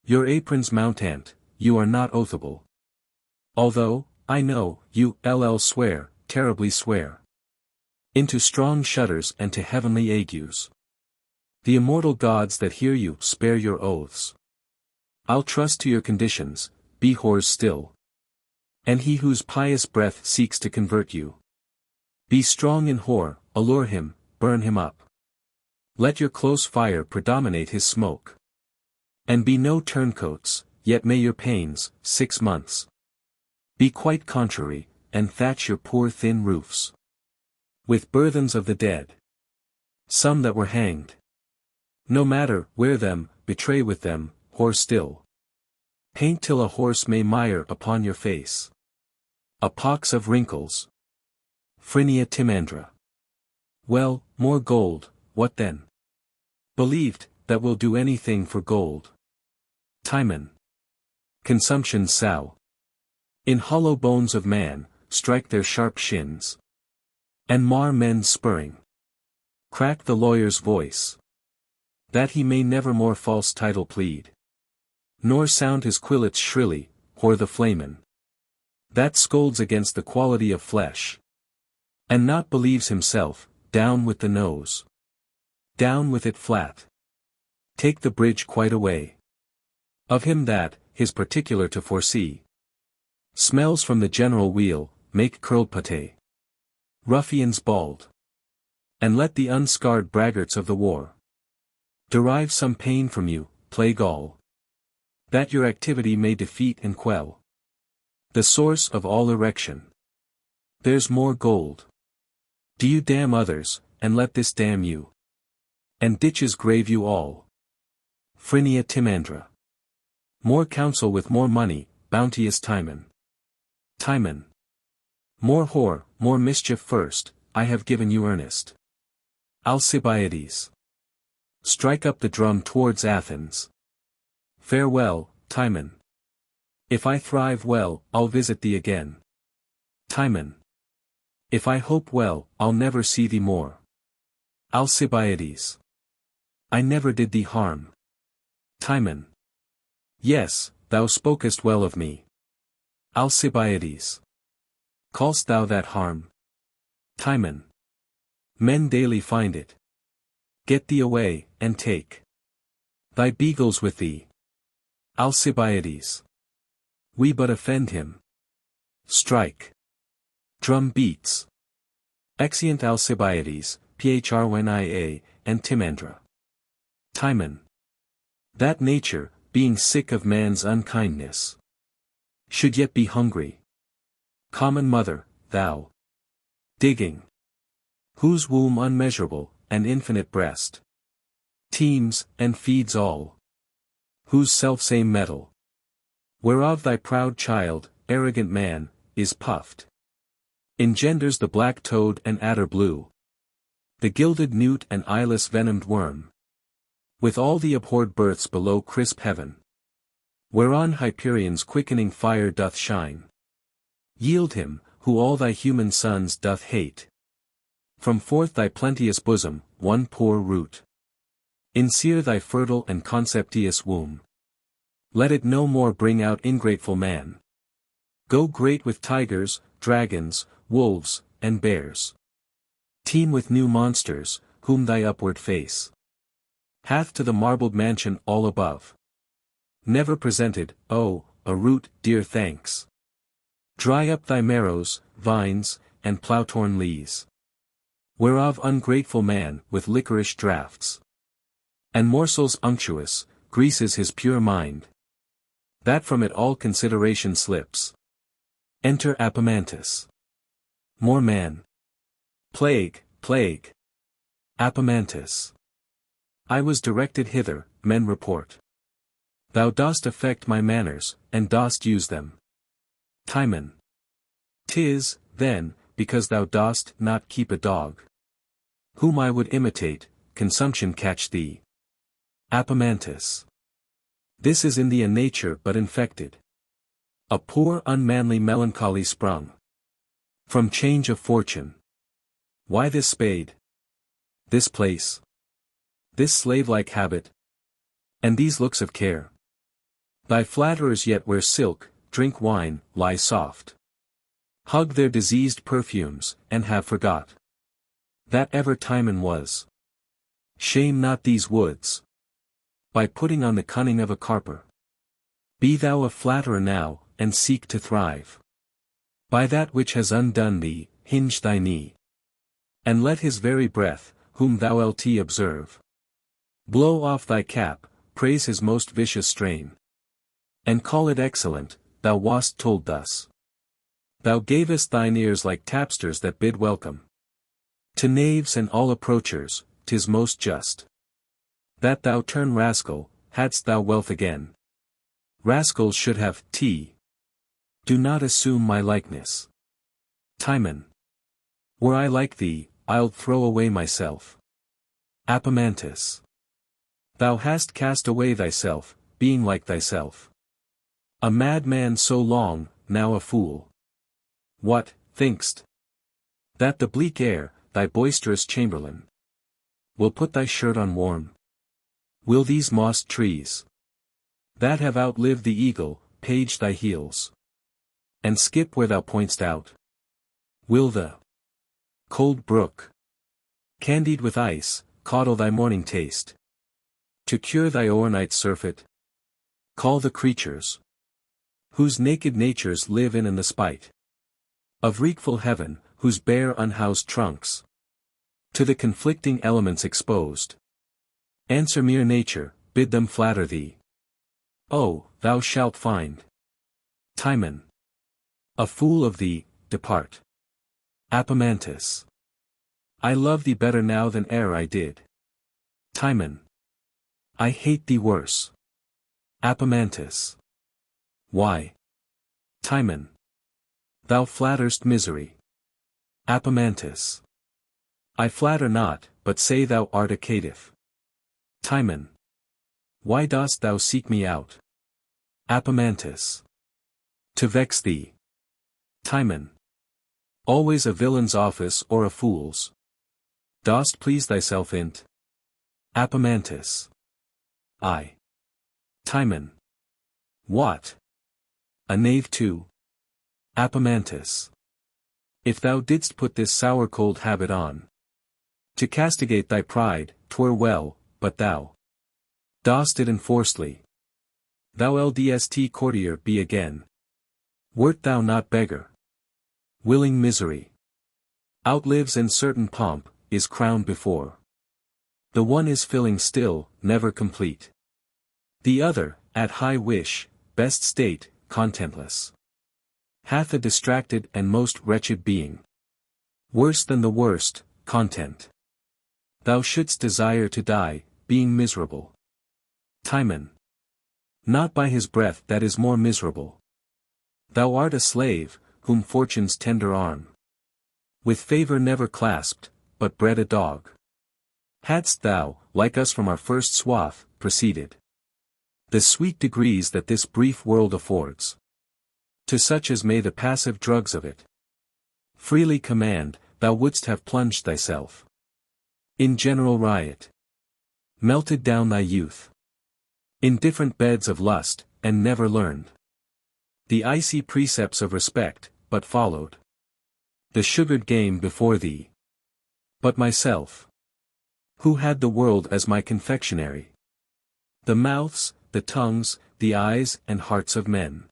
Your aprons mountant, you are not oathable. Although, I know, you swear, terribly swear. Into strong shudders and to heavenly agues. The immortal gods that hear you spare your oaths. I'll trust to your conditions, be whores still. And he whose pious breath seeks to convert you. Be strong in whore, allure him, burn him up. Let your close fire predominate his smoke. And be no turncoats, yet may your pains, 6 months, be quite contrary, and thatch your poor thin roofs with burthens of the dead. Some that were hanged. No matter, wear them, betray with them, whore still. Paint till a horse may mire upon your face. A pox of wrinkles. Phrynia Timandra. Well, more gold, what then? Believed, that will do anything for gold. Timon. Consumption sow. In hollow bones of man, strike their sharp shins. And mar men's spurring. Crack the lawyer's voice. That he may never more false title plead. Nor sound his quillets shrilly, whore the flamen. That scolds against the quality of flesh. And not believes himself, down with the nose. Down with it flat. Take the bridge quite away. Of him that, his particular to foresee. Smells from the general wheel, make curled pate. Ruffians bald. And let the unscarred braggarts of the war derive some pain from you, plague all. That your activity may defeat and quell. The source of all erection. There's more gold. Do you damn others, and let this damn you. And ditches grave you all. Phrynia Timandra. More counsel with more money, bounteous Timon. Timon. More whore, more mischief first, I have given you earnest. Alcibiades. Strike up the drum towards Athens. Farewell, Timon. If I thrive well, I'll visit thee again. Timon. If I hope well, I'll never see thee more. Alcibiades. I never did thee harm. Timon. Yes, thou spokest well of me. Alcibiades. Call'st thou that harm? Timon. Men daily find it. Get thee away, and take thy beagles with thee. Alcibiades. We but offend him. Strike. Drum beats. Exeunt Alcibiades, Phrynia, and Timandra. Timon. That nature, being sick of man's unkindness, should yet be hungry. Common mother, thou. Digging. Whose womb unmeasurable, and infinite breast teems, and feeds all. Whose selfsame metal, whereof thy proud child, arrogant man, is puffed, engenders the black toad and adder blue, the gilded newt and eyeless venomed worm, with all the abhorred births below crisp heaven, whereon Hyperion's quickening fire doth shine. Yield him, who all thy human sons doth hate. From forth thy plenteous bosom, one poor root. Inseer thy fertile and conceptious womb. Let it no more bring out ingrateful man. Go great with tigers, dragons, wolves, and bears. Teem with new monsters, whom thy upward face hath to the marbled mansion all above. Never presented, oh, a root, dear thanks. Dry up thy marrows, vines, and plough-torn lees, whereof ungrateful man, with liquorish draughts, and morsels unctuous, greases his pure mind, that from it all consideration slips. Enter Apemantus. More man. Plague, plague. Apemantus. I was directed hither, men report. Thou dost affect my manners, and dost use them. Timon. 'Tis, then, because thou dost not keep a dog, whom I would imitate, consumption catch thee. Apemantus. This is in thee a nature but infected. A poor unmanly melancholy sprung from change of fortune. Why this spade? This place? This slave-like habit? And these looks of care? Thy flatterers yet wear silk, drink wine, lie soft, hug their diseased perfumes, and have forgot that ever Timon was. Shame not these woods by putting on the cunning of a carper. Be thou a flatterer now, and seek to thrive. By that which has undone thee, hinge thy knee. And let his very breath, whom thou lt observe, blow off thy cap, praise his most vicious strain, and call it excellent. Thou wast told thus. Thou gavest thine ears like tapsters that bid welcome. To knaves and all approachers, 'tis most just that thou turn rascal, hadst thou wealth again. Rascals should have tea. Do not assume my likeness. Timon. Were I like thee, I'ld throw away myself. Apemantus. Thou hast cast away thyself, being like thyself. A madman so long, now a fool. What, think'st? That the bleak air, thy boisterous chamberlain, will put thy shirt on warm? Will these mossed trees, that have outlived the eagle, page thy heels, and skip where thou point'st out? Will the cold brook, candied with ice, coddle thy morning taste? To cure thy o'ernight surfeit, call the creatures, whose naked natures live in the spite of wreakful heaven, whose bare unhoused trunks, to the conflicting elements exposed, answer mere nature, bid them flatter thee. Oh, thou shalt find. Timon. A fool of thee, depart. Apemantus. I love thee better now than e'er I did. Timon. I hate thee worse. Apemantus. Why? Timon. Thou flatterest misery. Apemantus. I flatter not, but say thou art a caitiff. Timon. Why dost thou seek me out? Apemantus. To vex thee. Timon. Always a villain's office or a fool's. Dost please thyself in't? Apemantus. I. Timon. What? A knave too? Apemantus. If thou didst put this sour cold habit on, to castigate thy pride, 'twere well, but thou dost it enforcedly. Thou ldst courtier be again. Wert thou not beggar? Willing misery outlives and certain pomp, is crowned before. The one is filling still, never complete. The other, at high wish, best state, contentless. Hath a distracted and most wretched being. Worse than the worst, content. Thou shouldst desire to die, being miserable. Timon. Not by his breath that is more miserable. Thou art a slave, whom fortune's tender arm with favour never clasped, but bred a dog. Hadst thou, like us from our first swath, proceeded the sweet degrees that this brief world affords, to such as may the passive drugs of it freely command, thou wouldst have plunged thyself in general riot, melted down thy youth in different beds of lust, and never learned the icy precepts of respect, but followed the sugared game before thee. But myself, who had the world as my confectionery, the mouths, the tongues, the eyes and hearts of men,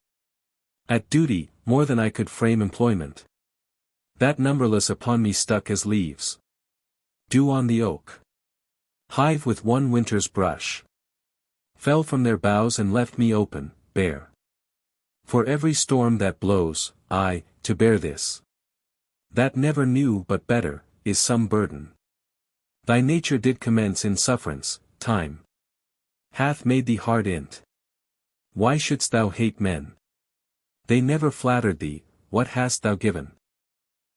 at duty, more than I could frame employment, that numberless upon me stuck as leaves dew on the oak, hive with one winter's brush, fell from their boughs and left me open, bare. For every storm that blows, I, to bear this, that never knew but better, is some burden. Thy nature did commence in sufferance, time hath made thee hard in't. Why shouldst thou hate men? They never flattered thee, what hast thou given?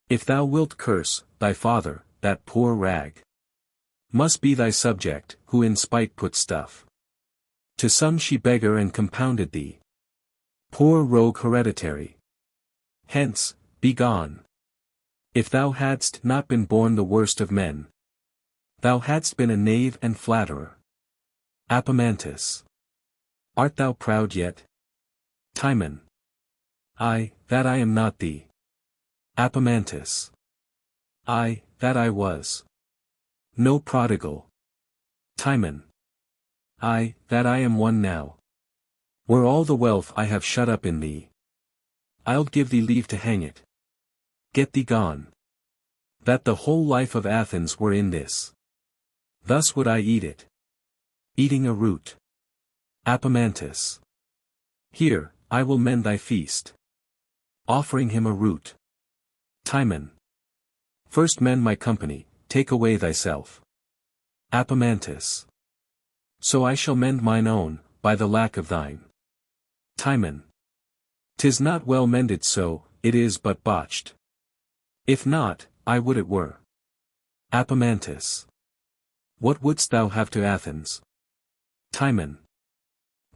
If thou wilt curse, thy father, that poor rag must be thy subject, who in spite put stuff to some she beggar and compounded thee. Poor rogue hereditary. Hence, be gone. If thou hadst not been born the worst of men, thou hadst been a knave and flatterer. Apemantus. Art thou proud yet? Timon. I, that I am not thee. Apemantus. I, that I was no prodigal. Timon. I, that I am one now. Were all the wealth I have shut up in thee, I'ld give thee leave to hang it. Get thee gone. That the whole life of Athens were in this. Thus would I eat it. Eating a root. Apemantus. Here, I will mend thy feast. Offering him a root. Timon. First mend my company, take away thyself. Apemantus. So I shall mend mine own, by the lack of thine. Timon. 'Tis not well mended so, it is but botched. If not, I would it were. Apemantus. What wouldst thou have to Athens? Timon.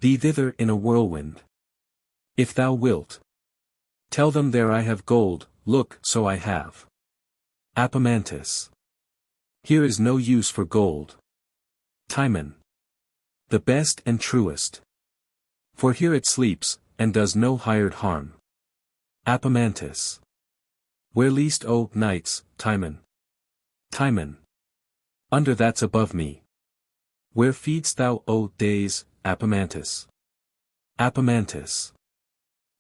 Thee thither in a whirlwind. If thou wilt, tell them there I have gold, look, so I have. Apemantus. Here is no use for gold. Timon. The best and truest. For here it sleeps, and does no hired harm. Apemantus. Where least o nights, Timon? Timon. Under that's above me. Where feedst thou o days, Apemantus? Apemantus.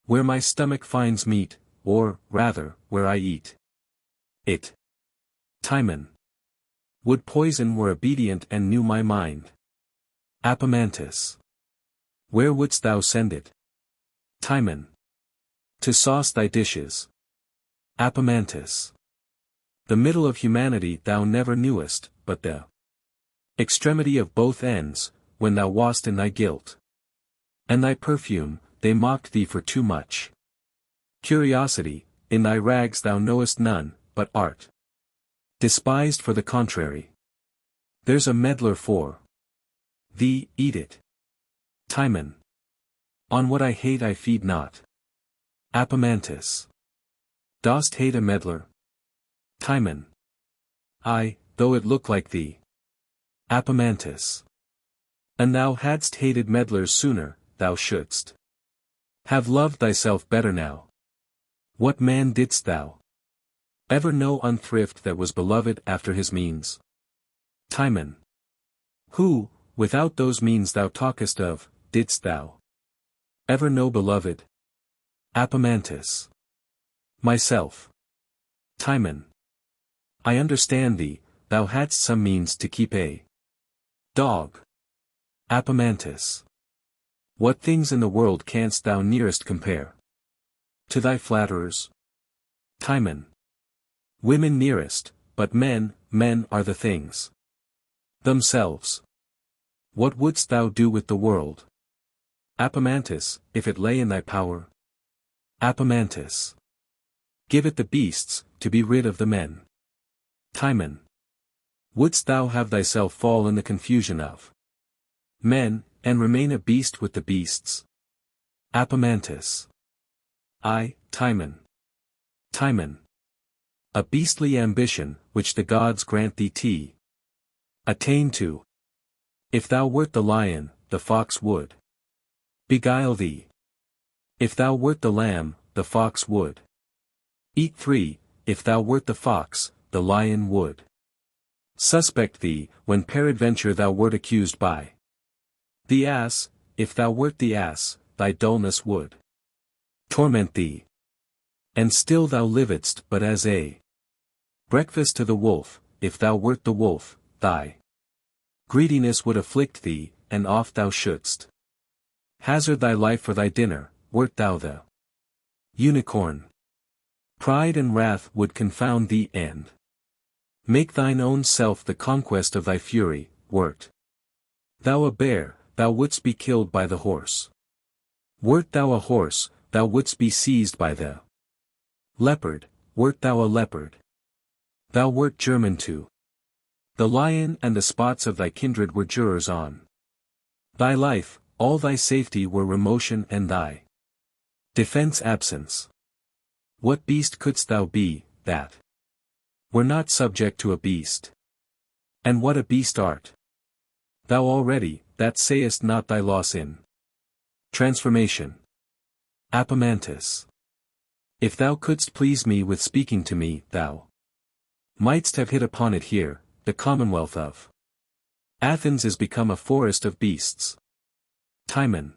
Where my stomach finds meat, or, rather, where I eat it. Timon. Would poison were obedient and knew my mind. Apemantus. Where wouldst thou send it? Timon. To sauce thy dishes. Apemantus. The middle of humanity thou never knewest, but the extremity of both ends, when thou wast in thy guilt. And thy perfume, they mocked thee for too much curiosity, in thy rags thou knowest none, but art despised for the contrary. There's a meddler for thee, eat it. Timon. On what I hate I feed not. Apemantus. Dost hate a meddler? Timon. Aye, though it look like thee. Apemantus. And thou hadst hated meddlers sooner, thou shouldst have loved thyself better now. What man didst thou ever know unthrift that was beloved after his means? Timon. Who, without those means thou talkest of, didst thou ever know beloved? Apemantus. Myself. Timon. I understand thee, thou hadst some means to keep a dog. Apemantus. What things in the world canst thou nearest compare to thy flatterers? Timon. Women nearest, but men are the things themselves. What wouldst thou do with the world? Apemantus, if it lay in thy power? Apemantus. Give it the beasts, to be rid of the men. Timon. Wouldst thou have thyself fall in the confusion of men, and remain a beast with the beasts? Apemantus. I, Timon. Timon. A beastly ambition, which the gods grant thee to attain to. If thou wert the lion, the fox would beguile thee. If thou wert the lamb, the fox would eat thee. If thou wert the fox, the lion would suspect thee, when peradventure thou wert accused by the ass. If thou wert the ass, thy dullness would torment thee. And still thou livedst but as a breakfast to the wolf. If thou wert the wolf, thy greediness would afflict thee, and oft thou shouldst hazard thy life for thy dinner. Wert thou the unicorn, pride and wrath would confound thee and make thine own self the conquest of thy fury. Wert thou a bear, thou wouldst be killed by the horse. Wert thou a horse, thou wouldst be seized by the leopard. Wert thou a leopard, thou wert German too. The lion and the spots of thy kindred were jurors on thy life. All thy safety were remotion and thy defense absence. What beast couldst thou be, that were not subject to a beast? And what a beast art thou already, that sayest not thy loss in transformation? Apemantus. If thou couldst please me with speaking to me, thou mightst have hit upon it here. The commonwealth of Athens is become a forest of beasts. Timon.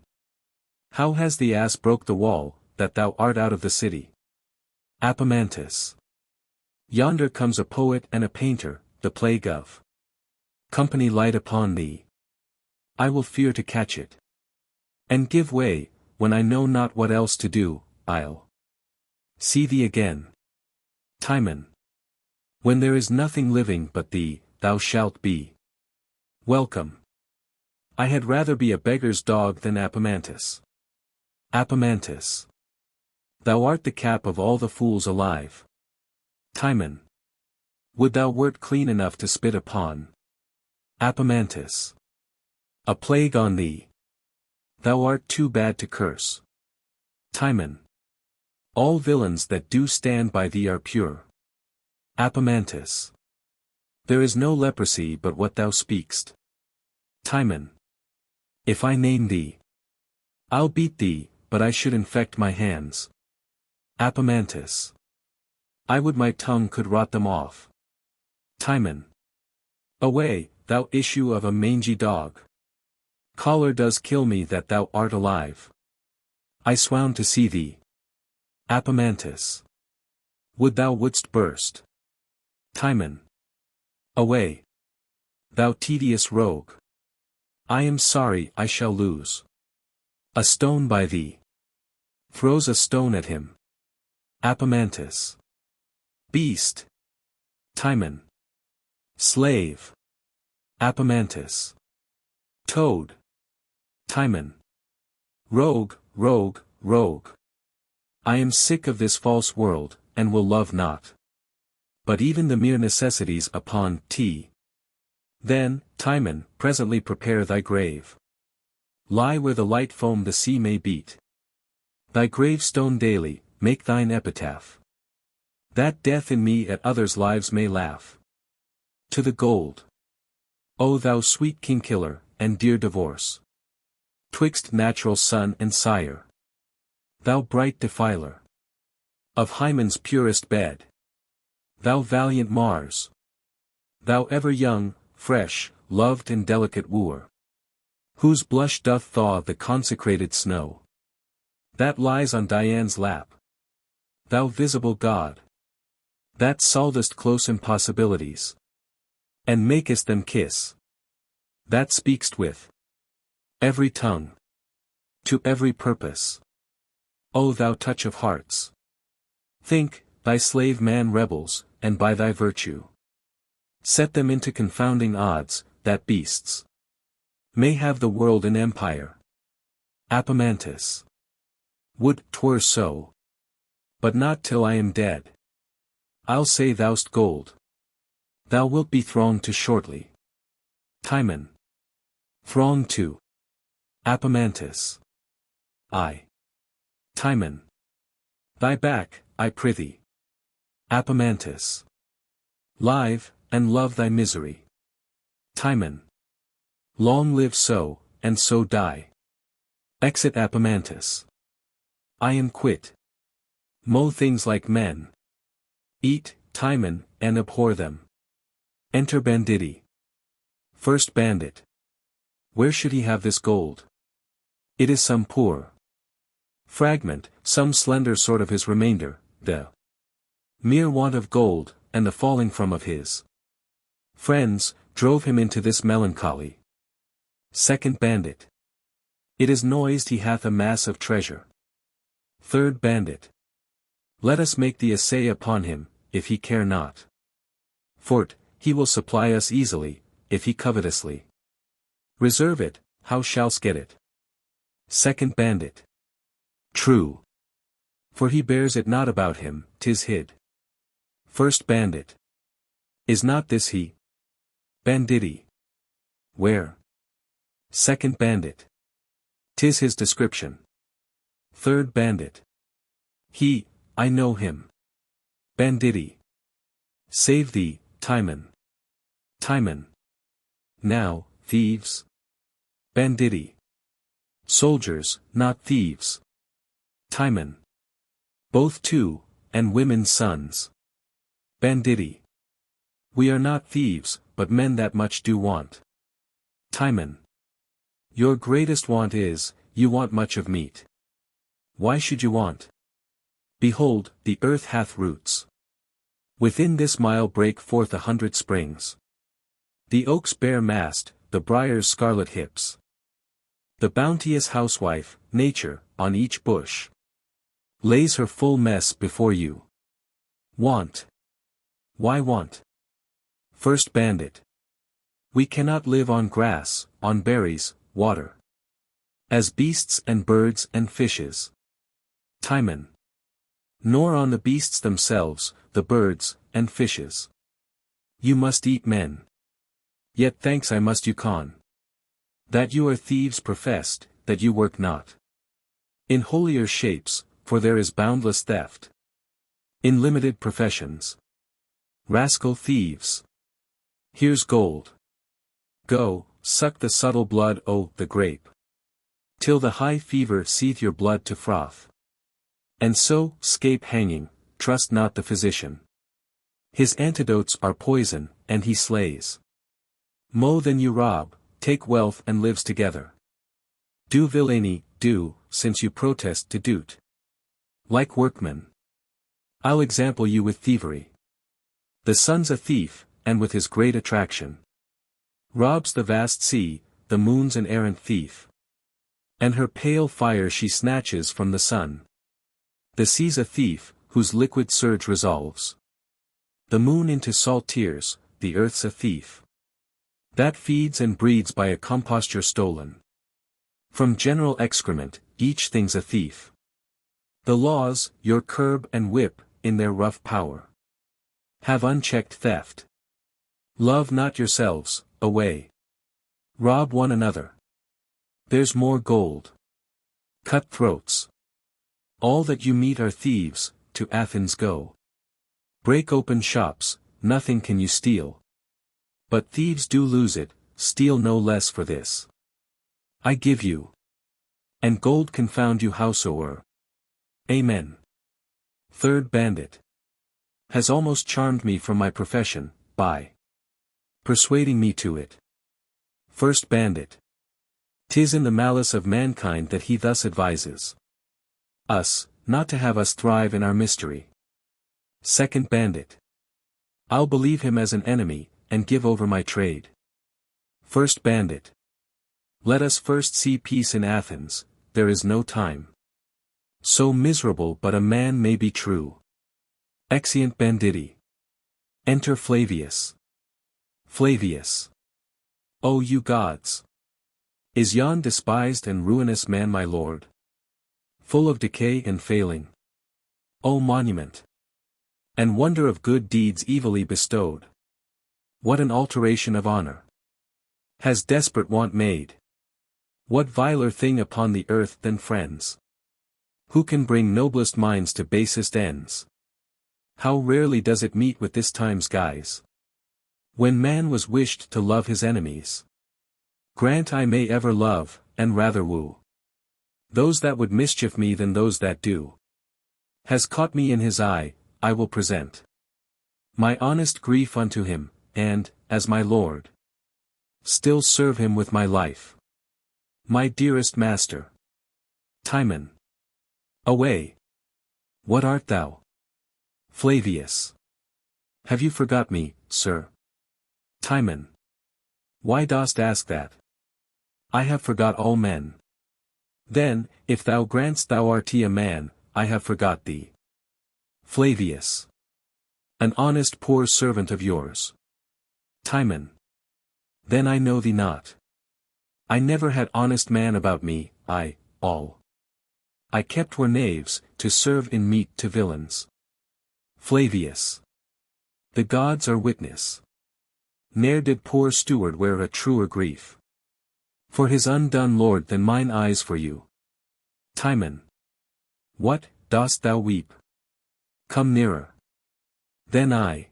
How has the ass broke the wall, that thou art out of the city? Apemantus. Yonder comes a poet and a painter, the plague of company light upon thee. I will fear to catch it and give way. When I know not what else to do, I'll see thee again. Timon. When there is nothing living but thee, thou shalt be welcome. I had rather be a beggar's dog than Apemantus. Apemantus. Thou art the cap of all the fools alive. Timon. Would thou wert clean enough to spit upon. Apemantus. A plague on thee. Thou art too bad to curse. Timon. All villains that do stand by thee are pure. Apemantus. There is no leprosy but what thou speakst. Timon. If I name thee, I'll beat thee, but I should infect my hands. Apemantus. I would my tongue could rot them off. Timon. Away, thou issue of a mangy dog. Choler does kill me that thou art alive. I swoon to see thee. Apemantus. Would thou wouldst burst. Timon. Away, thou tedious rogue. I am sorry I shall lose a stone by thee. Throws a stone at him. Apemantus. Beast. Timon. Slave. Apemantus. Toad. Timon. Rogue, rogue, rogue. I am sick of this false world, and will love not. But even the mere necessities upon t. Then, Timon, presently prepare thy grave. Lie where the light foam the sea may beat. Thy gravestone daily, make thine epitaph. That death in me at others' lives may laugh. To the gold. O thou sweet king-killer, and dear divorce. Twixt natural son and sire. Thou bright defiler. Of Hymen's purest bed. Thou valiant Mars. Thou ever young, fresh, loved and delicate wooer. Whose blush doth thaw the consecrated snow. That lies on Dian's lap. Thou visible God. That solvest close impossibilities. And makest them kiss. That speak'st with every tongue. To every purpose. O thou touch of hearts. Think, thy slave man rebels, and by thy virtue. Set them into confounding odds, that beasts may have the world in empire. Apemantus. Would 'twere so. But not till I am dead. I'll say thou'st gold. Thou wilt be thronged to shortly. Timon. Thronged to. Apemantus. I. Timon. Thy back, I prithee. Apemantus. Live, and love thy misery. Timon. Long live so, and so die. Exit Apemantus. I am quit. Mow things like men. Eat, Timon, and abhor them. Enter banditti. First bandit. Where should he have this gold? It is some poor fragment, some slender sort of his remainder, the mere want of gold, and the falling from of his friends, drove him into this melancholy. Second bandit. It is noised he hath a mass of treasure. Third bandit. Let us make the essay upon him, if he care not. Fort, he will supply us easily, if he covetously reserve it, how shall's get it? Second bandit. True. For he bears it not about him, 'tis hid. First bandit. Is not this he? Banditti. Where? Second bandit. 'Tis his description. Third bandit. He, I know him. Banditti. Save thee, Timon. Timon. Now, thieves. Banditti. Soldiers, not thieves. Timon. Both too, and women's sons. Banditti. We are not thieves, but men that much do want. Timon. Your greatest want is, you want much of meat. Why should you want? Behold, the earth hath roots. Within this mile break forth 100 springs. The oak's bare mast, the briar's scarlet hips. The bounteous housewife, nature, on each bush, lays her full mess before you. Want. Why want? First bandit. We cannot live on grass, on berries, water. As beasts and birds and fishes. Timon. Nor on the beasts themselves, the birds, and fishes. You must eat men. Yet thanks I must you con. That you are thieves professed, that you work not. In holier shapes, for there is boundless theft. In limited professions. Rascal thieves. Here's gold. Go, suck the subtle blood the grape. Till the high fever seethe your blood to froth. And so, 'scape hanging, trust not the physician. His antidotes are poison, and he slays. Mo than you rob, take wealth and lives together. Do villainy, do, since you protest to do't. Like workmen. I'll example you with thievery. The sun's a thief, and with his great attraction. Robs the vast sea, the moon's an errant thief. And her pale fire she snatches from the sun. The sea's a thief, whose liquid surge resolves the moon into salt tears. The earth's a thief that feeds and breeds by a composture stolen from general excrement. Each thing's a thief. The laws, your curb and whip, in their rough power, have unchecked theft. Love not yourselves, away. Rob one another. There's more gold. Cut throats. All that you meet are thieves. To Athens go. Break open shops, nothing can you steal. But thieves do lose it, steal no less for this. I give you. And gold confound you howsoe'er. Amen. Third bandit. Has almost charmed me from my profession, by persuading me to it. First bandit. 'Tis in the malice of mankind that he thus advises us, not to have us thrive in our mystery. Second bandit. I'll believe him as an enemy, and give over my trade. First bandit. Let us first see peace in Athens, there is no time so miserable but a man may be true. Exeunt banditi. Enter Flavius. Flavius. O you gods! Is yon despised and ruinous man my lord? Full of decay and failing. O monument! And wonder of good deeds evilly bestowed. What an alteration of honor has desperate want made! What viler thing upon the earth than friends? Who can bring noblest minds to basest ends? How rarely does it meet with this time's guise, when man was wished to love his enemies. Grant I may ever love, and rather woo, those that would mischief me than those that do. Has caught me in his eye, I will present my honest grief unto him, and, as my lord, still serve him with my life. My dearest master. Timon. Away. What art thou? Flavius. Have you forgot me, sir? Timon. Why dost ask that? I have forgot all men. Then, if thou grant'st thou art a man, I have forgot thee. Flavius. An honest poor servant of yours. Timon. Then I know thee not. I never had honest man about me, all I kept were knaves, to serve in meat to villains. Flavius. The gods are witness. Ne'er did poor steward wear a truer grief for his undone lord than mine eyes for you. Timon. What, dost thou weep? Come nearer. Then I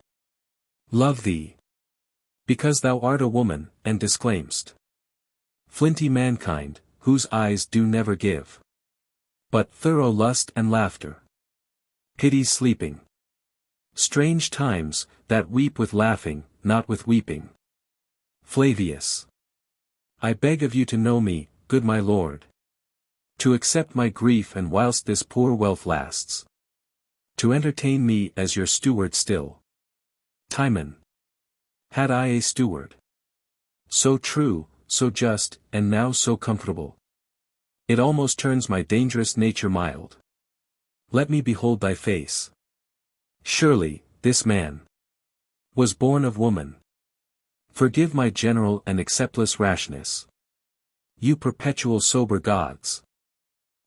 love thee, because thou art a woman, and disclaim'st flinty mankind, whose eyes do never give but thorough lust and laughter. Pity's sleeping. Strange times, that weep with laughing, not with weeping. Flavius. I beg of you to know me, good my lord. To accept my grief and whilst this poor wealth lasts, to entertain me as your steward still. Timon. Had I a steward so true, so just, and now so comfortable, it almost turns my dangerous nature mild. Let me behold thy face. Surely, this man was born of woman. Forgive my general and acceptless rashness. You perpetual sober gods,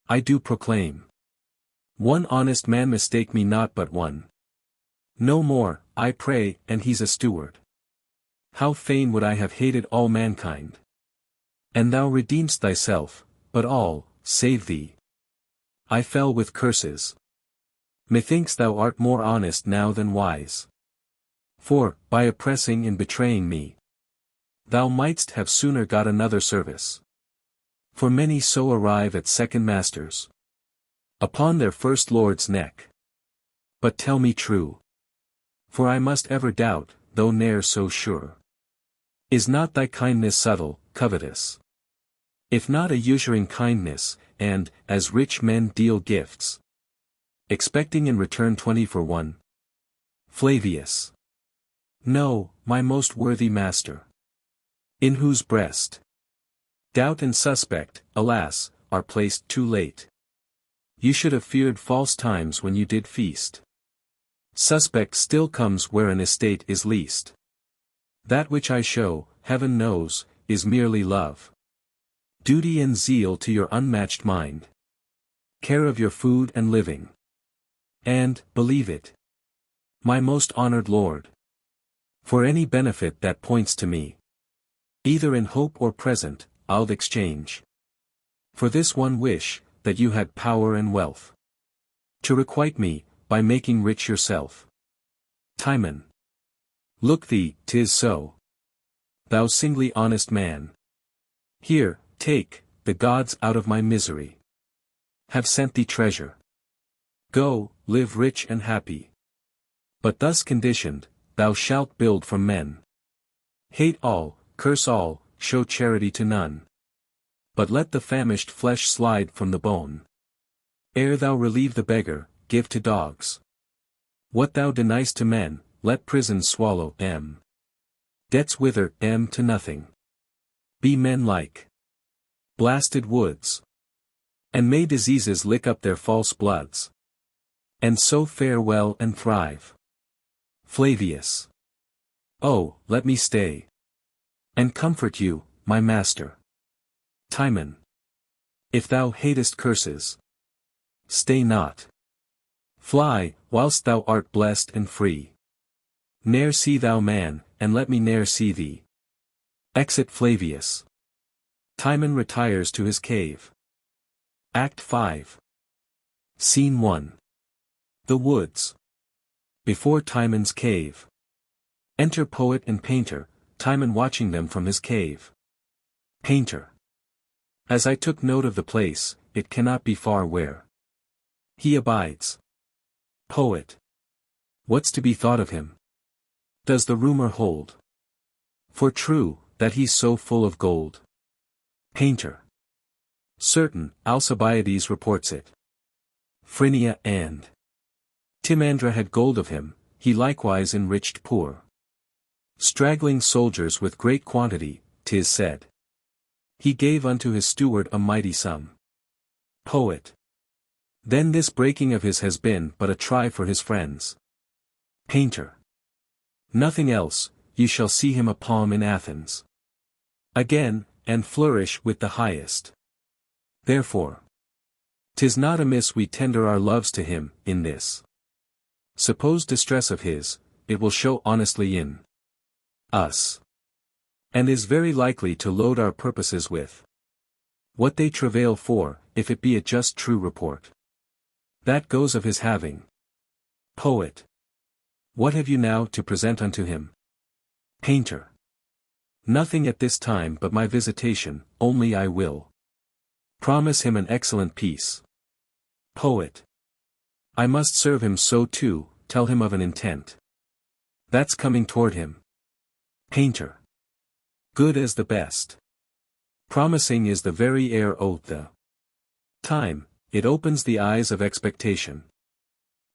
I do proclaim. One honest man mistake me not but one. No more, I pray, and he's a steward. How fain would I have hated all mankind. And thou redeem'st thyself, but all, save thee, I fell with curses. Methinks thou art more honest now than wise. For, by oppressing and betraying me, thou mightst have sooner got another service. For many so arrive at second masters, upon their first lord's neck. But tell me true, for I must ever doubt, though ne'er so sure. Is not thy kindness subtle, covetous? If not a usuring kindness, and, as rich men deal gifts, expecting in return 20 for 1. Flavius. No, my most worthy master. In whose breast doubt and suspect, alas, are placed too late. You should have feared false times when you did feast. Suspect still comes where an estate is least. That which I show, heaven knows, is merely love. Duty and zeal to your unmatched mind. Care of your food and living. And, believe it, my most honored lord, for any benefit that points to me, either in hope or present, I'll exchange. For this one wish, that you had power and wealth, to requite me, by making rich yourself. Timon. Look thee, 'tis so. Thou singly honest man. Here, take, the gods out of my misery have sent thee treasure. Go, live rich and happy. But thus conditioned, thou shalt build from men. Hate all, curse all, show charity to none. But let the famished flesh slide from the bone. Ere thou relieve the beggar, give to dogs. What thou deniest to men, let prisons swallow. Debts wither to nothing. Be men like blasted woods. And may diseases lick up their false bloods. And so fare well and thrive. Flavius. Oh, let me stay. And comfort you, my master. Timon. If thou hatest curses, stay not. Fly, whilst thou art blessed and free. Ne'er see thou man, and let me ne'er see thee. Exit Flavius. Timon retires to his cave. Act 5. Scene 1. The woods. Before Timon's cave. Enter poet and painter, Timon watching them from his cave. Painter. As I took note of the place, it cannot be far where he abides. Poet. What's to be thought of him? Does the rumor hold for true, that he's so full of gold? Painter. Certain, Alcibiades reports it. Phrygia and Timandra had gold of him, he likewise enriched poor straggling soldiers with great quantity, 'tis said. He gave unto his steward a mighty sum. Poet. Then this breaking of his has been but a try for his friends. Painter. Nothing else, you shall see him a palm in Athens again, and flourish with the highest. Therefore, 'tis not amiss we tender our loves to him, in this supposed distress of his, it will show honestly in us, and is very likely to load our purposes with what they travail for, if it be a just true report. That goes of his having. Poet. What have you now to present unto him? Painter. Nothing at this time but my visitation, only I will promise him an excellent piece. Poet. I must serve him so too, tell him of an intent that's coming toward him. Painter. Good as the best. Promising is the very air o' the time, it opens the eyes of expectation.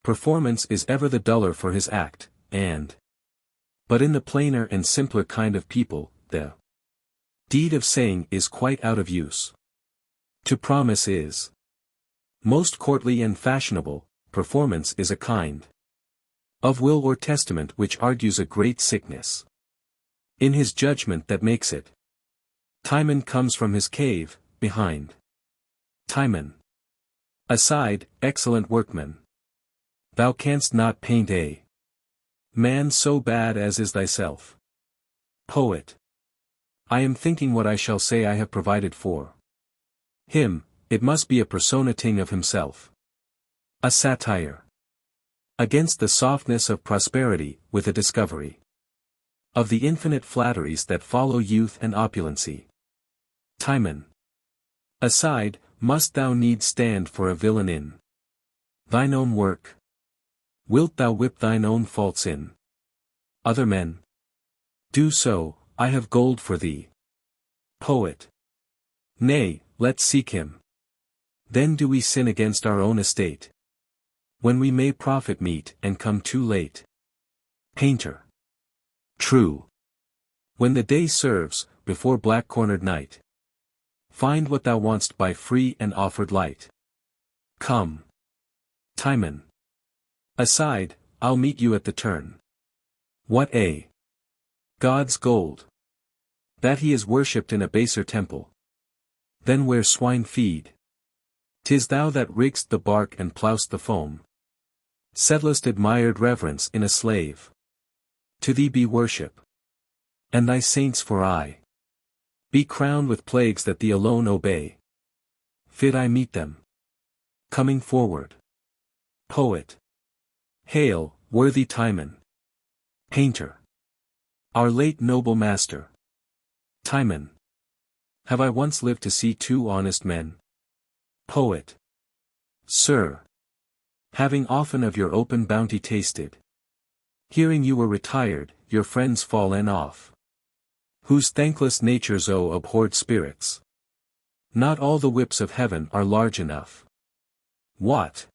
Performance is ever the duller for his act, but in the plainer and simpler kind of people, the deed of saying is quite out of use. To promise is most courtly and fashionable, performance is a kind of will or testament which argues a great sickness in his judgment that makes it. Timon comes from his cave, behind. Timon. Aside, excellent workman. Thou canst not paint a man so bad as is thyself. Poet. I am thinking what I shall say I have provided for him, it must be a personating of himself. A satire against the softness of prosperity, with a discovery of the infinite flatteries that follow youth and opulency. Timon. Aside, must thou needs stand for a villain in thine own work? Wilt thou whip thine own faults in other men? Do so, I have gold for thee. Poet. Nay, let's seek him. Then do we sin against our own estate, when we may profit meet and come too late. Painter. True. When the day serves, before black-cornered night, find what thou want'st by free and offered light. Come. Timon. Aside, I'll meet you at the turn. What a God's gold. That he is worshipped in a baser temple than where swine feed. 'Tis thou that rigg'st the bark and plough'st the foam. Settlest admired reverence in a slave. To thee be worship. And thy saints for aye. Be crowned with plagues that thee alone obey. Fit I meet them. Coming forward. Poet. Hail, worthy Timon. Painter. Our late noble master. Timon. Have I once lived to see two honest men? Poet. Sir. Having often of your open bounty tasted. Hearing you were retired, your friends fallen off. Whose thankless natures owe abhorred spirits. Not all the whips of heaven are large enough. What?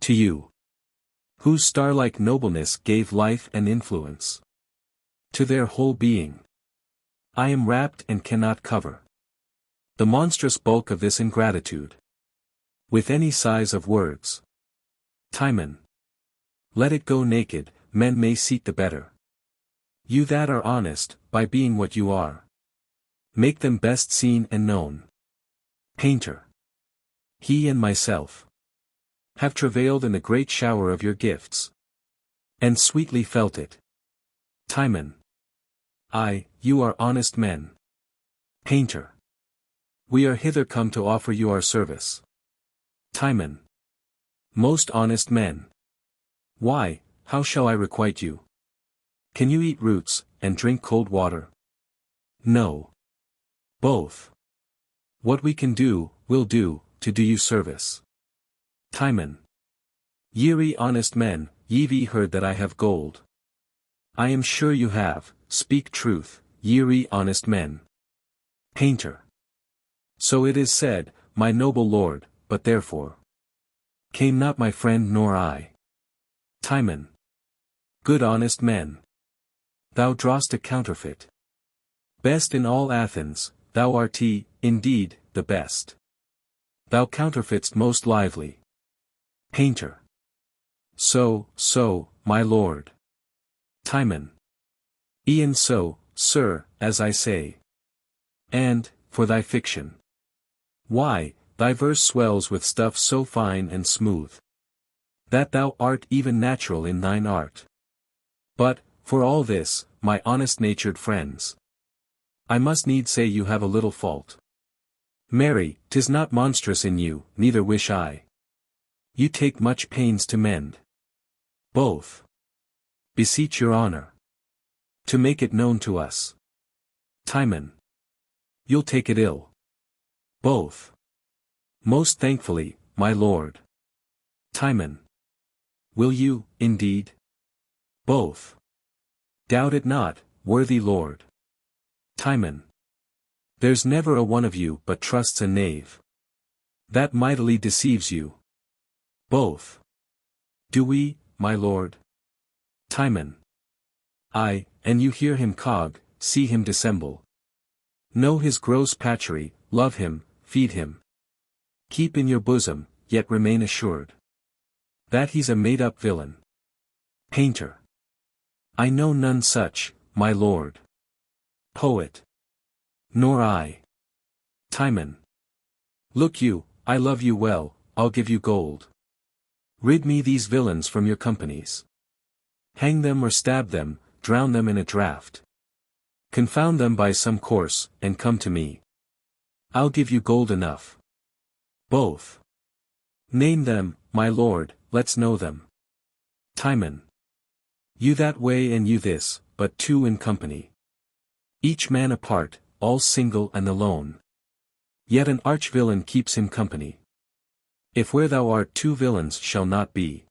To you. Whose star-like nobleness gave life and influence to their whole being. I am wrapped and cannot cover the monstrous bulk of this ingratitude with any size of words. Timon. Let it go naked, men may seat the better. You that are honest, by being what you are, make them best seen and known. Painter. He and myself have travailed in the great shower of your gifts, and sweetly felt it. Timon. Aye, you are honest men. Painter. We are hither come to offer you our service. Timon. Most honest men. Why, how shall I requite you? Can you eat roots, and drink cold water? No. Both. What we can do, we'll do, to do you service. Timon. Ye honest men, ye've heard that I have gold. I am sure you have, speak truth, ye honest men. Painter. So it is said, my noble lord, but therefore came not my friend nor I. Timon. Good honest men. Thou drawst a counterfeit. Best in all Athens, thou art indeed, the best. Thou counterfeit'st most lively. Painter. So, my lord. Timon. E'en so, sir, as I say. And, for thy fiction. Why, thy verse swells with stuff so fine and smooth, that thou art even natural in thine art. But, for all this, my honest-natured friends, I must needs say you have a little fault. Marry, 'tis not monstrous in you, neither wish I. You take much pains to mend both. Beseech your honor to make it known to us. Timon. You'll take it ill. Both. Most thankfully, my lord. Timon. Will you, indeed? Both. Doubt it not, worthy lord. Timon. There's never a one of you but trusts a knave. That mightily deceives you. Both. Do we, my lord? Timon. Aye, and you hear him see him dissemble. Know his gross patchery, love him, feed him. Keep in your bosom, yet remain assured that he's a made-up villain. Painter. I know none such, my lord. Poet. Nor I. Timon. Look you, I love you well, I'll give you gold. Rid me these villains from your companies. Hang them or stab them, drown them in a draught. Confound them by some course, and come to me. I'll give you gold enough. Both. Name them, my lord, let's know them. Timon. You that way and you this, but two in company. Each man apart, all single and alone. Yet an arch-villain keeps him company. If where thou art two villains shall not be,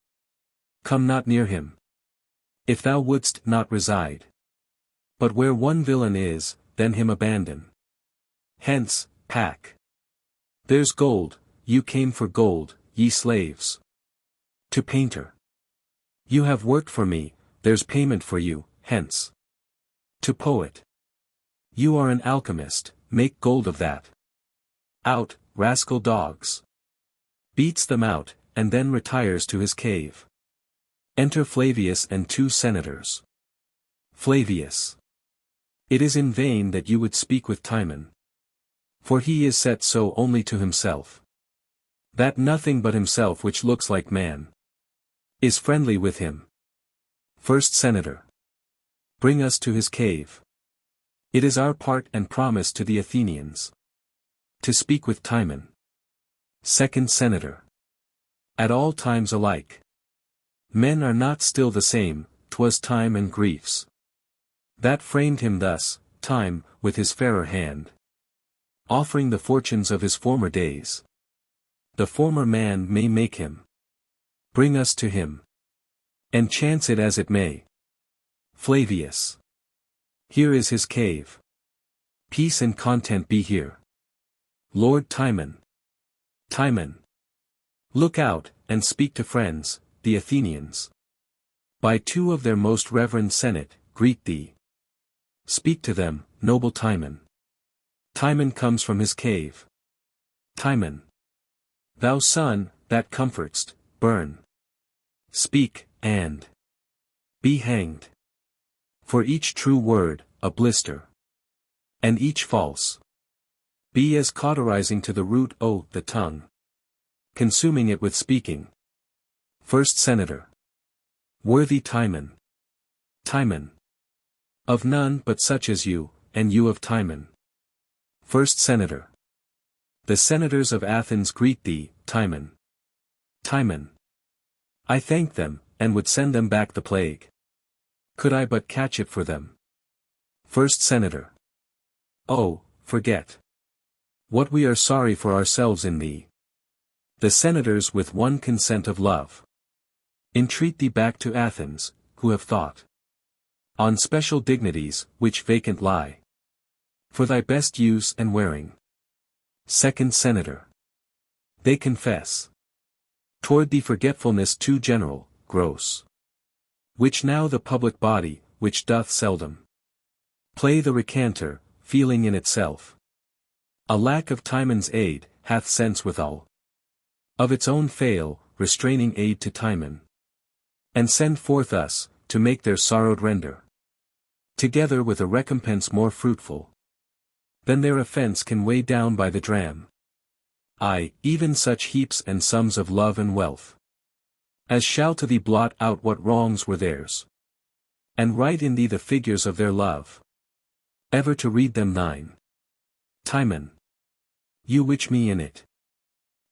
come not near him. If thou wouldst not reside, but where one villain is, then him abandon. Hence, pack. There's gold, you came for gold, ye slaves. To painter. You have worked for me, there's payment for you, hence. To poet. You are an alchemist, make gold of that. Out, rascal dogs. beats them out, and then retires to his cave. Enter Flavius and 2 senators. Flavius. It is in vain that you would speak with Timon. For he is set so only to himself. That nothing but himself which looks like man is friendly with him. First Senator. Bring us to his cave. It is our part and promise to the Athenians to speak with Timon. Second Senator. At all times alike. Men are not still the same, 'twas time and griefs that framed him thus, time, with his fairer hand, offering the fortunes of his former days. The former man may make him. Bring us to him. And chance it as it may. Flavius. Here is his cave. Peace and content be here. Lord Timon. Timon. Look out, and speak to friends, the Athenians. By 2 of their most reverend senate, greet thee. Speak to them, noble Timon. Timon comes from his cave. Timon. Thou sun, that comfort'st, burn. Speak, and be hanged. For each true word, a blister. And each false. Be as cauterizing to the root, O, the tongue. Consuming it with speaking. First Senator. Worthy Timon. Timon. Of none but such as you, and you of Timon. First Senator. The senators of Athens greet thee, Timon. Timon. I thank them, and would send them back the plague. Could I but catch it for them. First Senator. Oh, forget what we are sorry for ourselves in thee. The senators with one consent of love entreat thee back to Athens, who have thought on special dignities, which vacant lie, for thy best use and wearing. Second Senator. They confess toward thee forgetfulness too general, gross, which now the public body, which doth seldom play the recanter, feeling in itself a lack of Timon's aid, hath sense withal of its own fail, restraining aid to Timon. And send forth us, to make their sorrowed render, together with a recompense more fruitful than their offense can weigh down by the dram. Aye, even such heaps and sums of love and wealth as shall to thee blot out what wrongs were theirs, and write in thee the figures of their love, ever to read them thine. Timon. You which me in it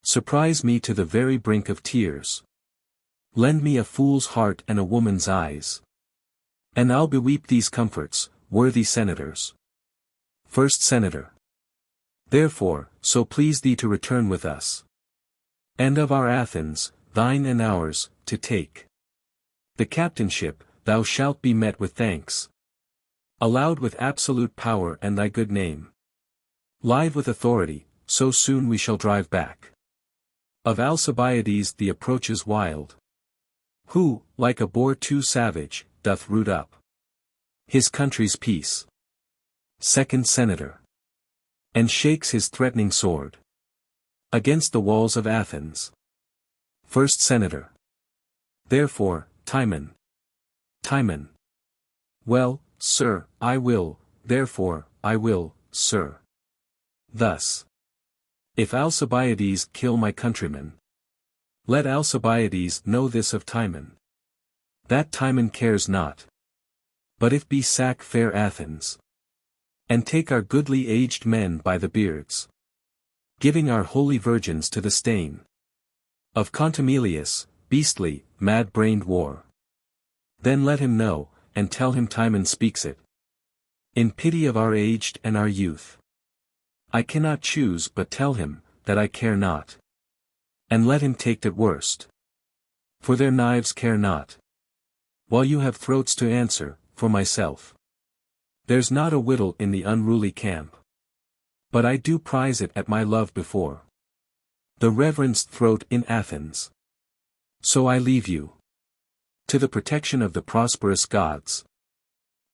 surprise me to the very brink of tears. Lend me a fool's heart and a woman's eyes, and I'll beweep these comforts, worthy senators. First Senator. Therefore, so please thee to return with us, and of our Athens, thine and ours, to take the captainship, thou shalt be met with thanks, allowed with absolute power and thy good name, live with authority, so soon we shall drive back of Alcibiades the approaches wild, who, like a boar too savage, doth root up his country's peace. Second Senator. And shakes his threatening sword against the walls of Athens. First Senator. Therefore, Timon. Timon. Well, sir, I will, therefore, I will, sir. Thus. If Alcibiades kill my countrymen, let Alcibiades know this of Timon, that Timon cares not. But if be sack fair Athens, and take our goodly aged men by the beards, giving our holy virgins to the stain of contumelious, beastly, mad-brained war, then let him know, and tell him Timon speaks it in pity of our aged and our youth. I cannot choose but tell him, that I care not. And let him take it worst. For their knives care not. While you have throats to answer, for myself, there's not a whittle in the unruly camp. But I do prize it at my love before the reverenced throat in Athens. So I leave you to the protection of the prosperous gods,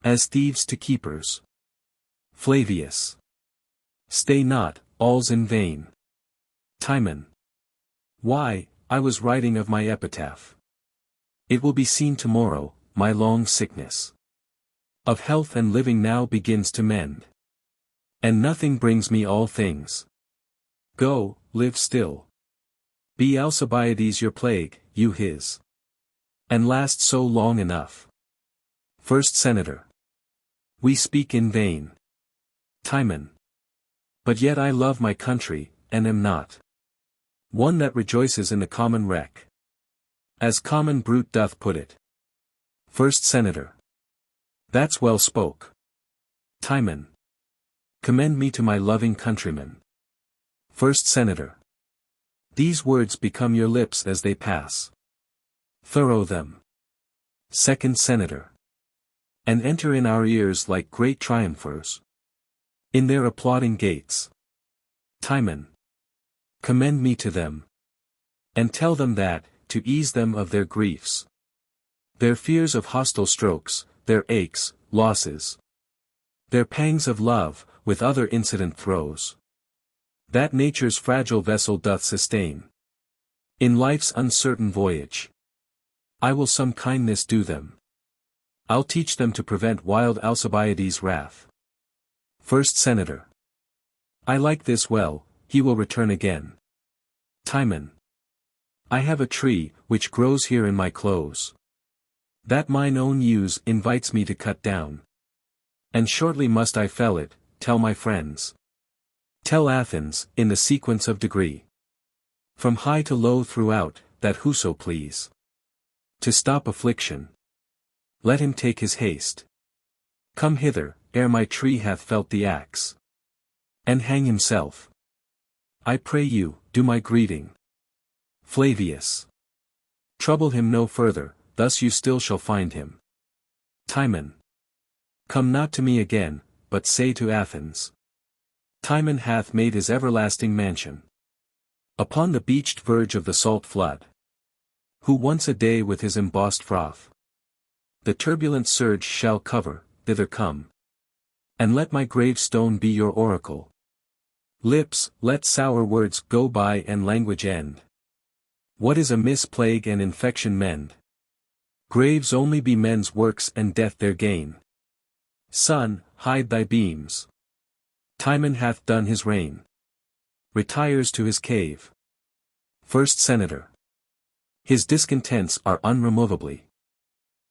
as thieves to keepers. Flavius. Stay not, all's in vain. Timon. Why, I was writing of my epitaph. It will be seen tomorrow, my long sickness of health and living now begins to mend. And nothing brings me all things. Go, live still. Be Alcibiades your plague, you his. And last so long enough. First Senator. We speak in vain. Timon. But yet I love my country, and am not one that rejoices in the common wreck. As common brute doth put it. First Senator. That's well spoke. Timon. Commend me to my loving countrymen. First Senator. These words become your lips as they pass. Thorough them. Second Senator. And enter in our ears like great triumphers. In their applauding gates. Timon. Commend me to them. And tell them that, to ease them of their griefs. Their fears of hostile strokes, their aches, losses. Their pangs of love, with other incident throes. That nature's fragile vessel doth sustain. In life's uncertain voyage. I will some kindness do them. I'll teach them to prevent wild Alcibiades' wrath. First Senator. I like this well, he will return again. Timon. I have a tree, which grows here in my close. That mine own use invites me to cut down. And shortly must I fell it, tell my friends. Tell Athens, in the sequence of degree. From high to low throughout, that whoso please. To stop affliction. Let him take his haste. Come hither, ere my tree hath felt the axe. And hang himself. I pray you, do my greeting. Flavius. Trouble him no further, thus you still shall find him. Timon. Come not to me again, but say to Athens. Timon hath made his everlasting mansion. Upon the beached verge of the salt flood. Who once a day with his embossed froth. The turbulent surge shall cover, thither come. And let my gravestone be your oracle. Lips, let sour words go by and language end. What is amiss plague and infection mend? Graves only be men's works and death their gain. Sun, hide thy beams. Timon hath done his reign. Retires to his cave. First Senator. His discontents are unremovably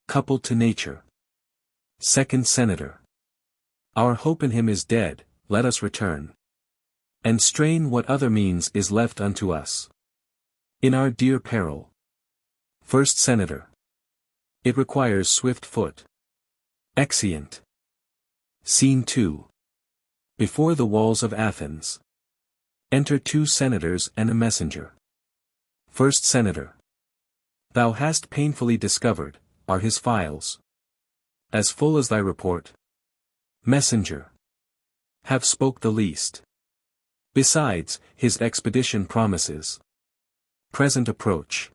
coupled to nature. Second Senator. Our hope in him is dead, let us return. And strain what other means is left unto us. In our dear peril. First Senator. It requires swift foot. Exeunt. Scene 2. Before the walls of Athens. Enter 2 senators and a messenger. First Senator. Thou hast painfully discovered, are his files as full as thy report? Messenger. Have spoke the least. Besides, his expedition promises present approach.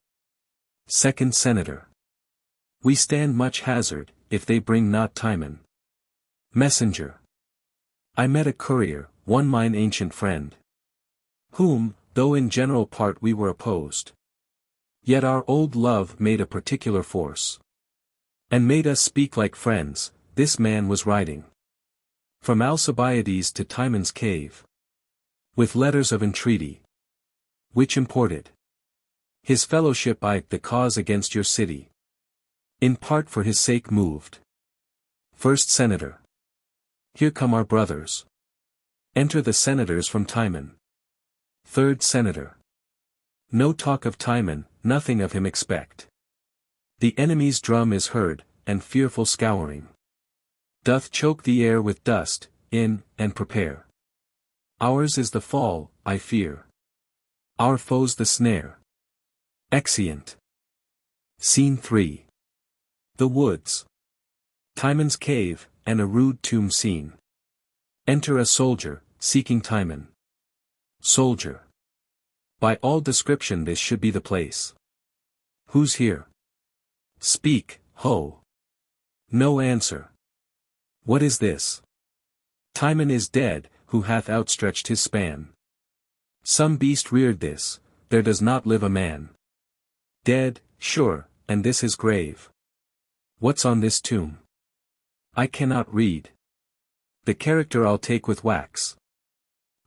Second Senator. We stand much hazard, if they bring not Timon. Messenger. I met a courier, one mine ancient friend. Whom, though in general part we were opposed, yet our old love made a particular force. And made us speak like friends. This man was riding from Alcibiades to Timon's cave, with letters of entreaty, which imported his fellowship I the cause against your city. In part for his sake moved. First Senator. Here come our brothers. Enter the senators from Timon. Third Senator. No talk of Timon, nothing of him expect. The enemy's drum is heard, and fearful scouring doth choke the air with dust, in, and prepare. Ours is the fall, I fear. Our foes the snare. Exeunt. Scene 3. The woods. Timon's cave, and a rude tomb seen. Enter a soldier, seeking Timon. Soldier. By all description this should be the place. Who's here? Speak, ho. No answer. What is this? Timon is dead, who hath outstretched his span. Some beast reared this, there does not live a man. Dead, sure, and this his grave. What's on this tomb? I cannot read. The character I'll take with wax.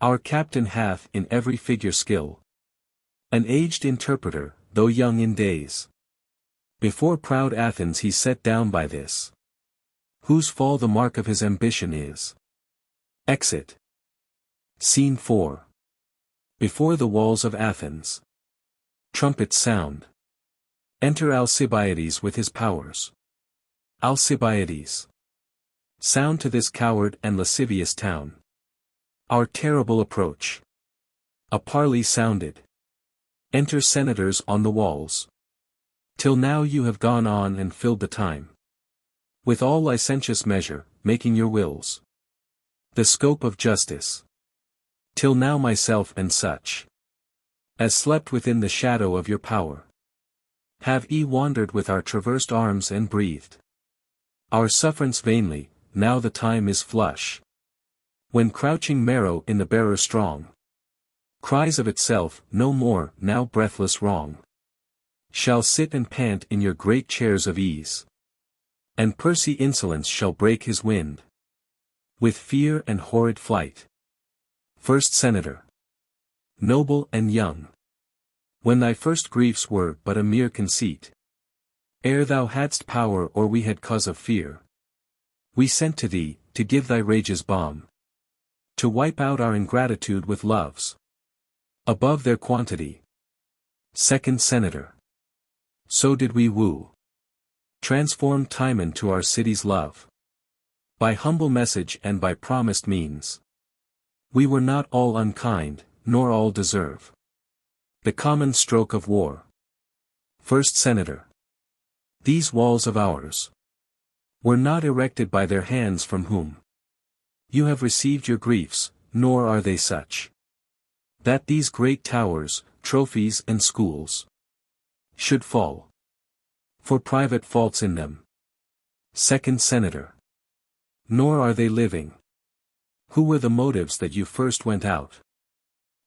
Our captain hath in every figure skill. An aged interpreter, though young in days. Before proud Athens he set down by this. Whose fall the mark of his ambition is. Exit. Scene 4. Before the walls of Athens. Trumpets sound. Enter Alcibiades with his powers. Alcibiades. Sound to this coward and lascivious town. Our terrible approach. A parley sounded. Enter senators on the walls. Till now you have gone on and filled the time. With all licentious measure, making your wills. The scope of justice. Till now myself and such. As slept within the shadow of your power. Have wandered with our traversed arms and breathed. Our sufferance vainly, now the time is flush. When crouching marrow in the bearer strong. Cries of itself, no more, now breathless wrong. Shall sit and pant in your great chairs of ease. And pursy insolence shall break his wind. With fear and horrid flight. First Senator. Noble and young. When thy first griefs were but a mere conceit. Ere thou hadst power or we had cause of fear. We sent to thee, to give thy rages balm. To wipe out our ingratitude with loves. Above their quantity. Second Senator. So did we woo. Transform Timon to our city's love. By humble message and by promised means. We were not all unkind, nor all deserve. The common stroke of war. First Senator. These walls of ours. Were not erected by their hands from whom. You have received your griefs, nor are they such. That these great towers, trophies and schools. Should fall. For private faults in them. Second Senator. Nor are they living. Who were the motives that you first went out?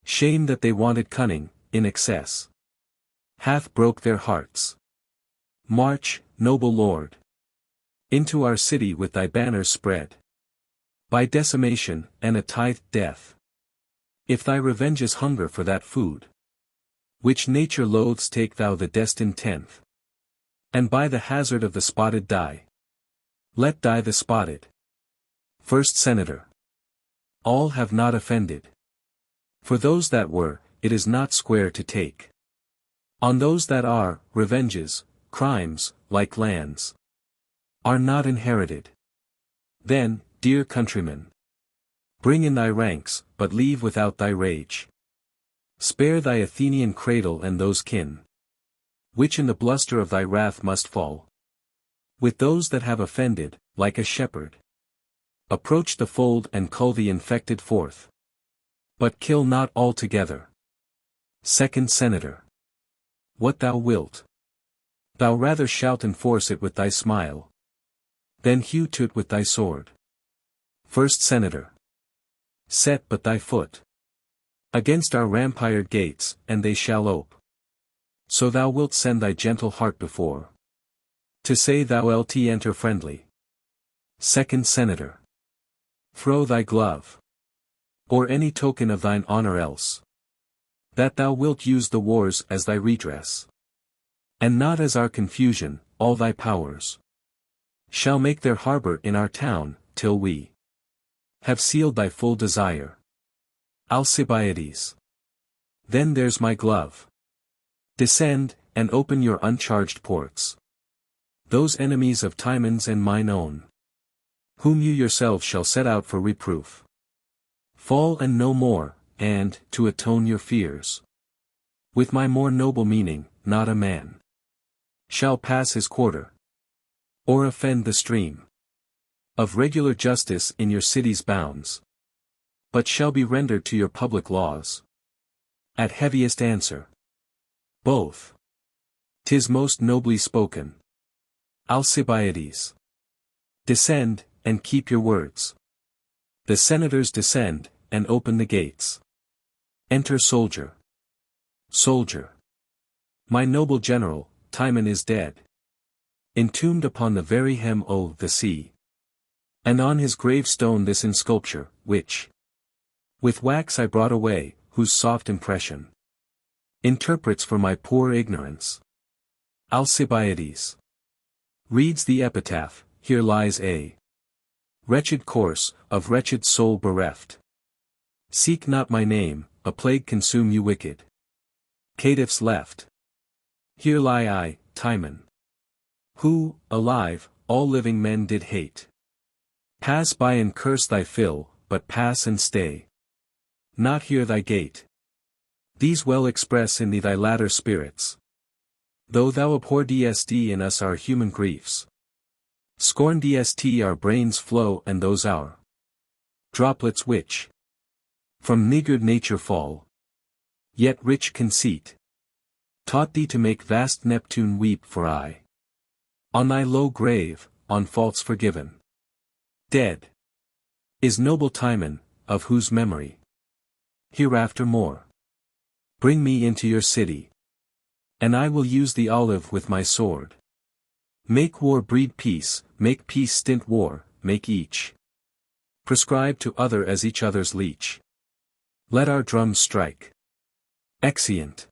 Shame that they wanted cunning, in excess. Hath broke their hearts. March, noble lord. Into our city with thy banners spread. By decimation, and a tithed death. If thy revenges hunger for that food. Which nature loathes take thou the destined tenth. And by the hazard of the spotted die. Let die the spotted. First Senator. All have not offended. For those that were, it is not square to take. On those that are, revenges, crimes, like lands. Are not inherited. Then, dear countrymen. Bring in thy ranks, but leave without thy rage. Spare thy Athenian cradle and those kin. Which in the bluster of thy wrath must fall. With those that have offended, like a shepherd. Approach the fold and cull the infected forth. But kill not altogether. Second Senator. What thou wilt. Thou rather shalt enforce it with thy smile. Than hew to't with thy sword. First Senator. Set but thy foot. Against our rampired gates, and they shall ope. So thou wilt send thy gentle heart before. To say thou lt enter friendly. Second Senator. Throw thy glove. Or any token of thine honor else. That thou wilt use the wars as thy redress. And not as our confusion, all thy powers. Shall make their harbor in our town, till we have sealed thy full desire. Alcibiades. Then there's my glove. Descend, and open your uncharged ports. Those enemies of Timon's and mine own. Whom you yourselves shall set out for reproof. Fall and no more, and, to atone your fears. With my more noble meaning, not a man shall pass his quarter. Or offend the stream of regular justice in your city's bounds. But shall be rendered to your public laws. At heaviest answer. Both. 'Tis most nobly spoken. Alcibiades. Descend, and keep your words. The senators descend, and open the gates. Enter soldier. Soldier. My noble general, Timon is dead. Entombed upon the very hem o' the sea. And on his gravestone this in sculpture, which with wax I brought away, whose soft impression interprets for my poor ignorance. Alcibiades reads the epitaph, here lies a wretched corse, of wretched soul bereft. Seek not my name, a plague consume you wicked caitiffs left. Here lie I, Timon, who, alive, all living men did hate. Pass by and curse thy fill, but pass and stay not here thy gate. These well express in thee thy latter spirits. Though thou abhor DSD in us our human griefs. Scorn DST our brains flow and those our droplets which from niggard nature fall. Yet rich conceit taught thee to make vast Neptune weep for I. On thy low grave, on faults forgiven. Dead is noble Timon, of whose memory hereafter more. Bring me into your city, and I will use the olive with my sword. Make war breed peace, make peace stint war, make each prescribe to other as each other's leech. Let our drums strike. Exeunt.